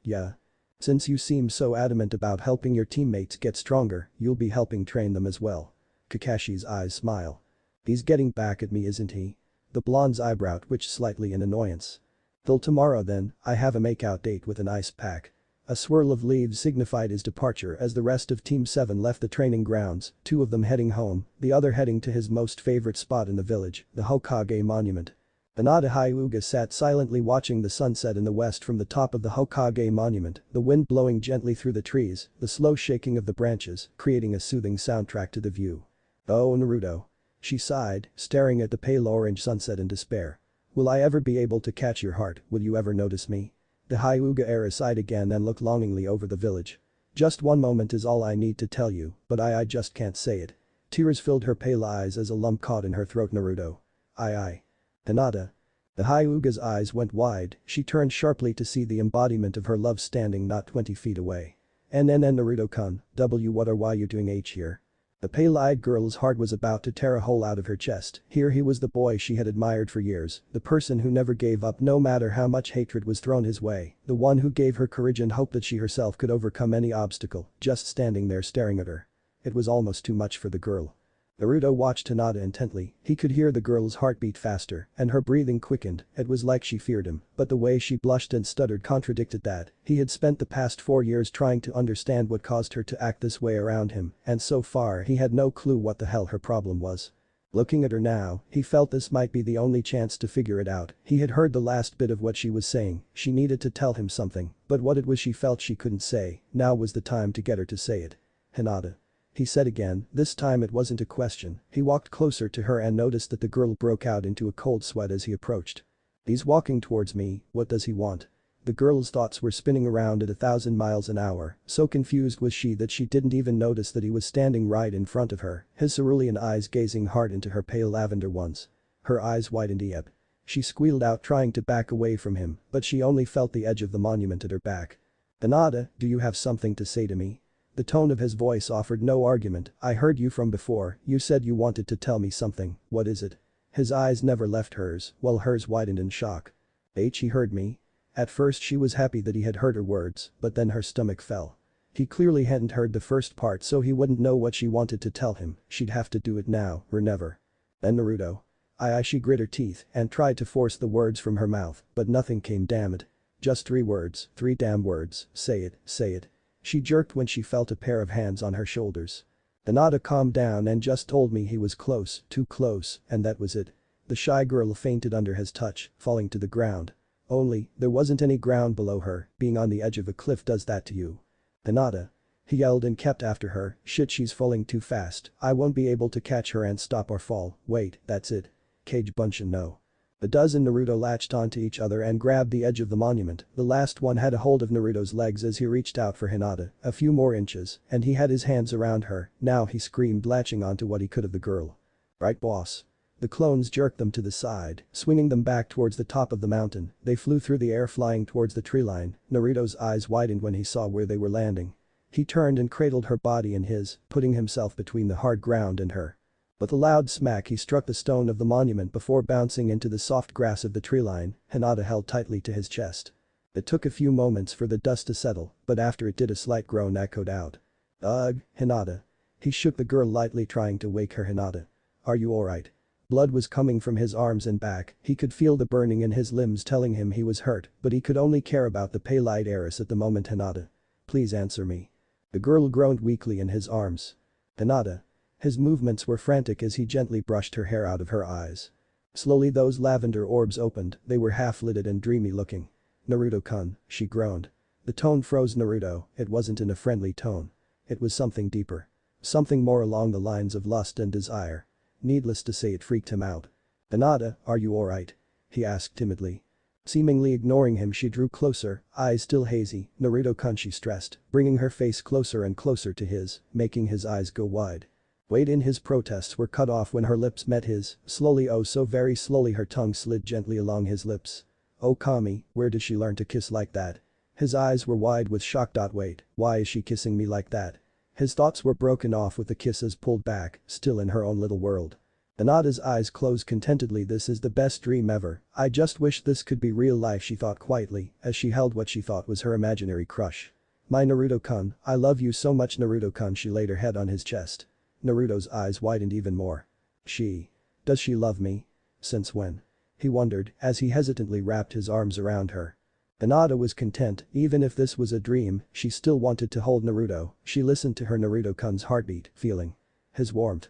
Yeah. Since you seem so adamant about helping your teammates get stronger, you'll be helping train them as well. Kakashi's eyes smile. He's getting back at me, isn't he? The blonde's eyebrow twitched slightly in annoyance. Till tomorrow then, I have a makeout date with an ice pack. A swirl of leaves signified his departure as the rest of Team 7 left the training grounds, 2 of them heading home, the other heading to his most favorite spot in the village, the Hokage Monument. Hinata Hyuga sat silently watching the sunset in the west from the top of the Hokage Monument, the wind blowing gently through the trees, the slow shaking of the branches, creating a soothing soundtrack to the view. Oh Naruto. She sighed, staring at the pale orange sunset in despair. Will I ever be able to catch your heart, will you ever notice me? The Hyuga heir sighed again and looked longingly over the village. Just one moment is all I need to tell you, but I just can't say it. Tears filled her pale eyes as a lump caught in her throat. Naruto. I. Hinata. The Hyuga's eyes went wide, she turned sharply to see the embodiment of her love standing not 20 feet away. Naruto-kun, what or why you doing here? The pale-eyed girl's heart was about to tear a hole out of her chest. Here he was, the boy she had admired for years, the person who never gave up no matter how much hatred was thrown his way, the one who gave her courage and hope that she herself could overcome any obstacle, just standing there staring at her. It was almost too much for the girl. Naruto watched Hinata intently. He could hear the girl's heartbeat faster, and her breathing quickened. It was like she feared him, but the way she blushed and stuttered contradicted that. He had spent the past 4 years trying to understand what caused her to act this way around him, and so far he had no clue what the hell her problem was. Looking at her now, he felt this might be the only chance to figure it out. He had heard the last bit of what she was saying. She needed to tell him something, but what it was she felt she couldn't say. Now was the time to get her to say it. "Hinata," he said again. This time it wasn't a question. He walked closer to her and noticed that the girl broke out into a cold sweat as he approached. "He's walking towards me, what does he want?" The girl's thoughts were spinning around at 1,000 miles an hour, so confused was she that she didn't even notice that he was standing right in front of her, his cerulean eyes gazing hard into her pale lavender ones. Her eyes widened. "Yep." She squealed out trying to back away from him, but she only felt the edge of the monument at her back. "Hinata, do you have something to say to me?" The tone of his voice offered no argument. "I heard you from before, you said you wanted to tell me something, what is it?" His eyes never left hers, while hers widened in shock. He heard me?" At first she was happy that he had heard her words, but then her stomach fell. He clearly hadn't heard the first part so he wouldn't know what she wanted to tell him. She'd have to do it now or never. "Then Naruto." She grit her teeth and tried to force the words from her mouth, but nothing came. "Damn it. Just 3 words, 3 damn words, say it, say it." She jerked when she felt a pair of hands on her shoulders. "Hinata, calm down and just told me he was close, too close, and that was it." The shy girl fainted under his touch, falling to the ground. Only, there wasn't any ground below her. Being on the edge of a cliff does that to you. "Hinata." He yelled and kept after her. "Shit, she's falling too fast. I won't be able to catch her and stop our fall. Wait, that's it. Cage Bunshin no." The dozen Naruto latched onto each other and grabbed the edge of the monument. The last one had a hold of Naruto's legs as he reached out for Hinata. A few more inches, and he had his hands around her. Now he screamed, latching onto what he could of the girl. "Right, boss." The clones jerked them to the side, swinging them back towards the top of the mountain. They flew through the air, flying towards the tree line. Naruto's eyes widened when he saw where they were landing. He turned and cradled her body in his, putting himself between the hard ground and her. With a loud smack he struck the stone of the monument before bouncing into the soft grass of the tree line. Hinata held tightly to his chest. It took a few moments for the dust to settle, but after it did, a slight groan echoed out. "Ugh, Hinata." He shook the girl lightly, trying to wake her. "Hinata. Are you alright?" Blood was coming from his arms and back. He could feel the burning in his limbs telling him he was hurt, but he could only care about the pale-eyed heiress at the moment. "Hinata. Please answer me." The girl groaned weakly in his arms. "Hinata." His movements were frantic as he gently brushed her hair out of her eyes. Slowly those lavender orbs opened. They were half-lidded and dreamy looking. "Naruto-kun," she groaned. The tone froze Naruto. It wasn't in a friendly tone. It was something deeper. Something more along the lines of lust and desire. Needless to say, it freaked him out. "Hinata, are you alright?" he asked timidly. Seemingly ignoring him, she drew closer, eyes still hazy. "Naruto-kun," she stressed, bringing her face closer and closer to his, making his eyes go wide. Wait in his protests were cut off when her lips met his. Slowly, oh so very slowly, her tongue slid gently along his lips. "Oh Kami, where did she learn to kiss like that?" His eyes were wide with shock. "Wait, why is she kissing me like that?" His thoughts were broken off with the kisses pulled back, still in her own little world. Hinata's eyes closed contentedly. "This is the best dream ever. I just wish this could be real life," she thought quietly, as she held what she thought was her imaginary crush. "My Naruto-kun, I love you so much, Naruto-kun." She laid her head on his chest. Naruto's eyes widened even more. Does she love me? Since when?" he wondered as he hesitantly wrapped his arms around her. Hinata was content. Even if this was a dream, she still wanted to hold Naruto. She listened to her Naruto-kun's heartbeat, feeling his warmth.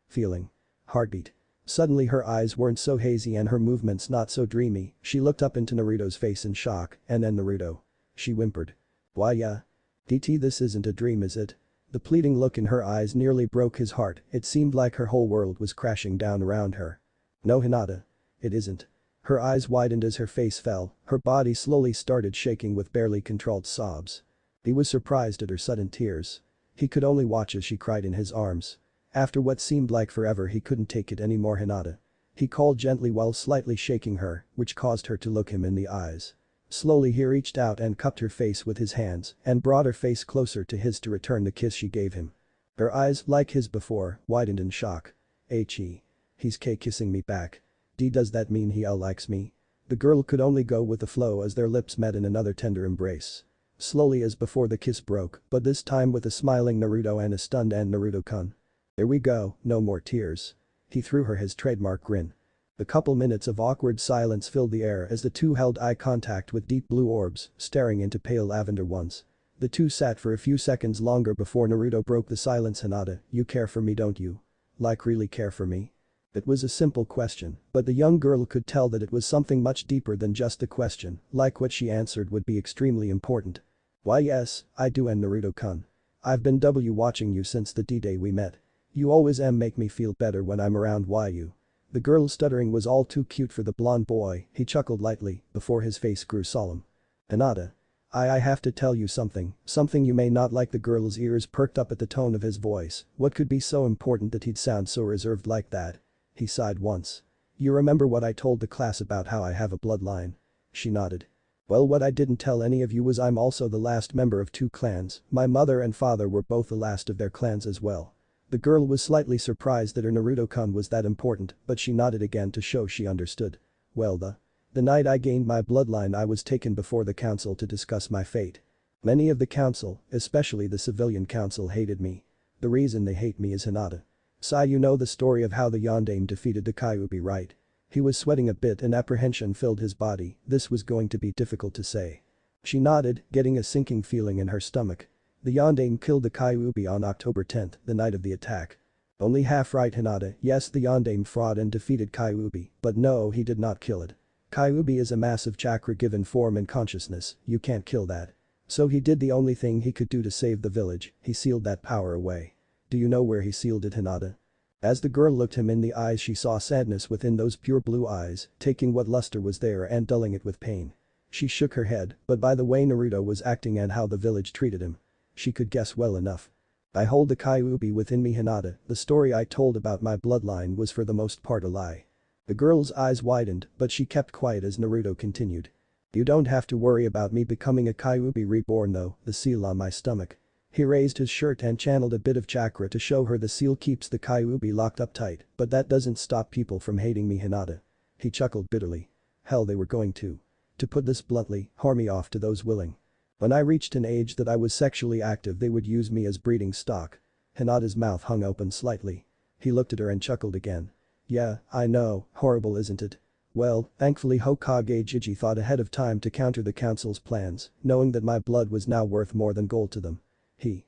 Feeling heartbeat. Suddenly her eyes weren't so hazy and her movements not so dreamy. She looked up into Naruto's face in shock. "And then Naruto." She whimpered. "Why yeah? DT, this isn't a dream, is it?" The pleading look in her eyes nearly broke his heart. It seemed like her whole world was crashing down around her. "No Hinata. It isn't." Her eyes widened as her face fell. Her body slowly started shaking with barely controlled sobs. He was surprised at her sudden tears. He could only watch as she cried in his arms. After what seemed like forever, he couldn't take it anymore. "Hinata." He called gently while slightly shaking her, which caused her to look him in the eyes. Slowly he reached out and cupped her face with his hands and brought her face closer to his to return the kiss she gave him. Her eyes, like his before, widened in shock. He's kissing me back. Does that mean he likes me?" The girl could only go with the flow as their lips met in another tender embrace. Slowly as before the kiss broke, but this time with a smiling Naruto and a stunned and Naruto-kun. Here we go, no more tears. He threw her his trademark grin. A couple minutes of awkward silence filled the air as the two held eye contact with deep blue orbs, staring into pale lavender ones. The two sat for a few seconds longer before Naruto broke the silence. Hinata, you care for me, don't you? Like really care for me? It was a simple question, but the young girl could tell that it was something much deeper than just a question, like what she answered would be extremely important. Why yes, I do, and Naruto-kun. I've been watching you since the D-Day we met. You always make me feel better when I'm around. Why you? The girl's stuttering was all too cute for the blonde boy. He chuckled lightly before his face grew solemn. Hinata. I have to tell you something you may not like. The girl's ears perked up at the tone of his voice. What could be so important that he'd sound so reserved like that? He sighed once. You remember what I told the class about how I have a bloodline? She nodded. Well, what I didn't tell any of you was I'm also the last member of two clans. My mother and father were both the last of their clans as well. The girl was slightly surprised that her Naruto-kun was that important, but she nodded again to show she understood. Well, the night I gained my bloodline, I was taken before the council to discuss my fate. Many of the council, especially the civilian council, hated me. The reason they hate me is Hinata. Sai, you know the story of how the Yondaime defeated the Kyuubi, right? He was sweating a bit and apprehension filled his body. This was going to be difficult to say. She nodded, getting a sinking feeling in her stomach. The Yondaime killed the Kyuubi on October 10th, the night of the attack. Only half right, Hinata. Yes, the Yondaime fought and defeated Kyuubi, but no, he did not kill it. Kyuubi is a massive chakra given form and consciousness, you can't kill that. So he did the only thing he could do to save the village, he sealed that power away. Do you know where he sealed it, Hinata? As the girl looked him in the eyes, she saw sadness within those pure blue eyes, taking what luster was there and dulling it with pain. She shook her head, but by the way Naruto was acting and how the village treated him, she could guess well enough. I hold the Kyuubi within me, Hinata. The story I told about my bloodline was for the most part a lie. The girl's eyes widened, but she kept quiet as Naruto continued. You don't have to worry about me becoming a Kyuubi reborn though, the seal on my stomach. He raised his shirt and channeled a bit of chakra to show her the seal keeps the Kyuubi locked up tight, but that doesn't stop people from hating me, Hinata. He chuckled bitterly. Hell, they were going to put this bluntly, whore me off to those willing. When I reached an age that I was sexually active, they would use me as breeding stock. Hinata's mouth hung open slightly. He looked at her and chuckled again. Yeah, I know, horrible isn't it? Well, thankfully Hokage Jiji thought ahead of time to counter the council's plans, knowing that my blood was now worth more than gold to them. He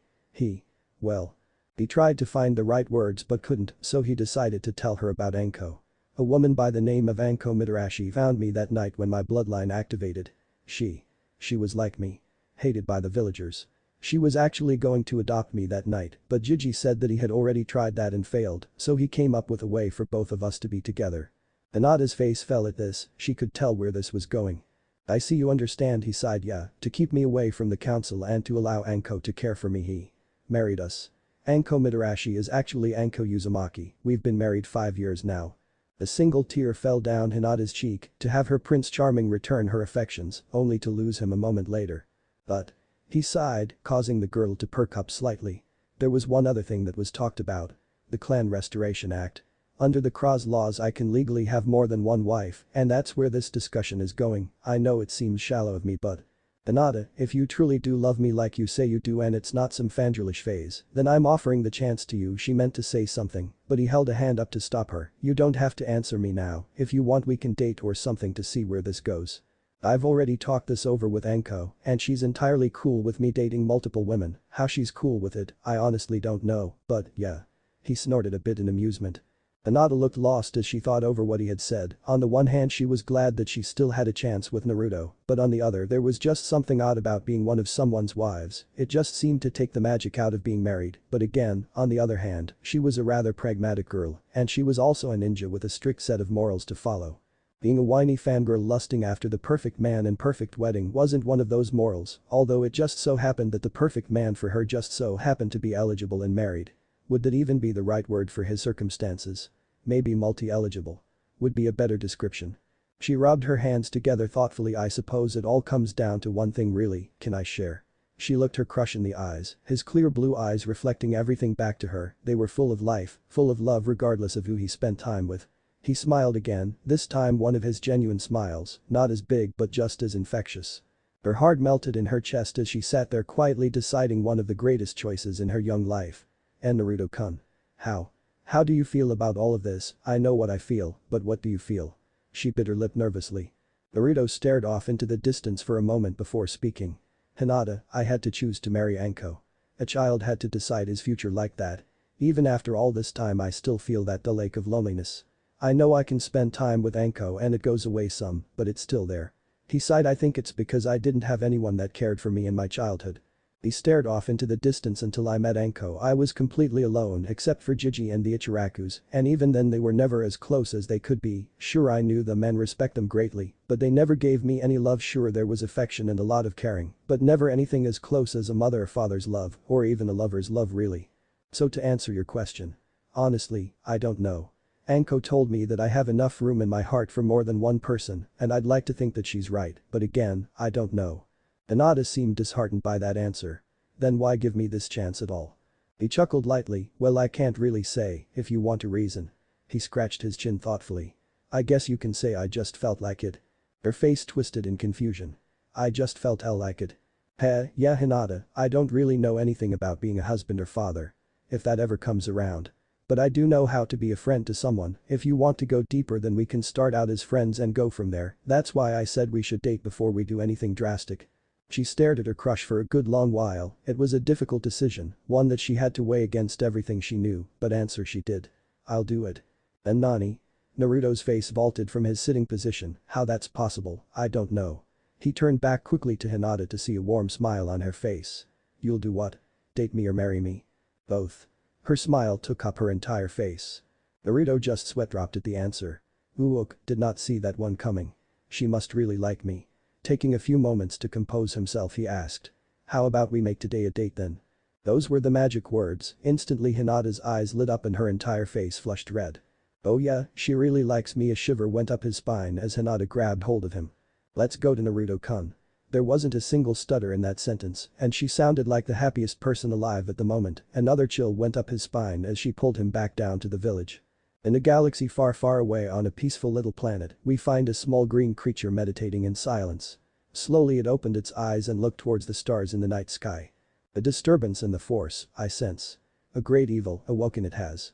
tried to find the right words but couldn't, so he decided to tell her about Anko. A woman by the name of Anko Mitarashi found me that night when my bloodline activated. She was like me. Hated by the villagers. She was actually going to adopt me that night, but Jiji said that he had already tried that and failed, so he came up with a way for both of us to be together. Hinata's face fell at this, she could tell where this was going. I see you understand, he sighed. Yeah, to keep me away from the council and to allow Anko to care for me, he married us. Anko Mitarashi is actually Anko Uzumaki, we've been married 5 years now. A single tear fell down Hinata's cheek to have her Prince Charming return her affections, only to lose him a moment later. But he sighed, causing the girl to perk up slightly. There was one other thing that was talked about. The Clan Restoration Act. Under the Cross laws I can legally have more than one wife, and that's where this discussion is going. I know it seems shallow of me, but Hinata, if you truly do love me like you say you do and it's not some fangirlish phase, then I'm offering the chance to you. She meant to say something, but he held a hand up to stop her. You don't have to answer me now. If you want we can date or something to see where this goes. I've already talked this over with Anko, and she's entirely cool with me dating multiple women. How she's cool with it, I honestly don't know, but yeah. He snorted a bit in amusement. Hinata looked lost as she thought over what he had said. On the one hand she was glad that she still had a chance with Naruto, but on the other there was just something odd about being one of someone's wives. It just seemed to take the magic out of being married, but again, on the other hand, she was a rather pragmatic girl, and she was also a ninja with a strict set of morals to follow. Being a whiny fangirl lusting after the perfect man and perfect wedding wasn't one of those morals, although it just so happened that the perfect man for her just so happened to be eligible and married. Would that even be the right word for his circumstances? Maybe multi-eligible would be a better description. She rubbed her hands together thoughtfully. I suppose it all comes down to one thing really, can I share? She looked her crush in the eyes, his clear blue eyes reflecting everything back to her. They were full of life, full of love regardless of who he spent time with. He smiled again, this time one of his genuine smiles, not as big but just as infectious. Her heart melted in her chest as she sat there quietly deciding one of the greatest choices in her young life. And Naruto-kun How? How do you feel about all of this? I know what I feel, but what do you feel? She bit her lip nervously. Naruto stared off into the distance for a moment before speaking. Hinata, I had to choose to marry Anko. A child had to decide his future like that. Even after all this time I still feel that dull ache of loneliness. I know I can spend time with Anko and it goes away some, but it's still there. He sighed. I think it's because I didn't have anyone that cared for me in my childhood. He stared off into the distance until I met Anko. I was completely alone except for Jiji and the Ichirakus, and even then they were never as close as they could be. Sure, I knew them and respect them greatly, but they never gave me any love. Sure, there was affection and a lot of caring, but never anything as close as a mother or father's love, or even a lover's love really. So to answer your question. Honestly, I don't know. Anko told me that I have enough room in my heart for more than one person, and I'd like to think that she's right, but again, I don't know. Hinata seemed disheartened by that answer. Then why give me this chance at all? He chuckled lightly. Well, I can't really say, if you want a reason. He scratched his chin thoughtfully. I guess you can say I just felt like it. Her face twisted in confusion. I just felt like it. Yeah Hinata, I don't really know anything about being a husband or father. If that ever comes around. But I do know how to be a friend to someone. If you want to go deeper then we can start out as friends and go from there. That's why I said we should date before we do anything drastic. She stared at her crush for a good long while. It was a difficult decision, one that she had to weigh against everything she knew, but answer she did. I'll do it. And Nani? Naruto's face vaulted from his sitting position. How that's possible, I don't know. He turned back quickly to Hinata to see a warm smile on her face. You'll do what? Date me or marry me? Both. Her smile took up her entire face. Naruto just sweat dropped at the answer. Uok did not see that one coming. She must really like me. Taking a few moments to compose himself he asked. How about we make today a date then? Those were the magic words. Instantly Hinata's eyes lit up and her entire face flushed red. Oh yeah, she really likes me. A shiver went up his spine as Hinata grabbed hold of him. Let's go to Naruto-kun. There wasn't a single stutter in that sentence and she sounded like the happiest person alive at the moment. Another chill went up his spine as she pulled him back down to the village. In a galaxy far far away on a peaceful little planet, we find a small green creature meditating in silence. Slowly it opened its eyes and looked towards the stars in the night sky. A disturbance in the force, I sense. A great evil awoken it has.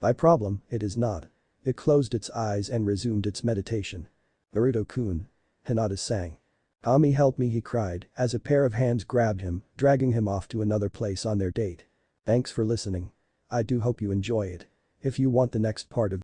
My problem, it is not. It closed its eyes and resumed its meditation. Naruto-kun. Hinata sang. Ami help me, he cried as a pair of hands grabbed him, dragging him off to another place on their date. Thanks for listening. I do hope you enjoy it. If you want the next part of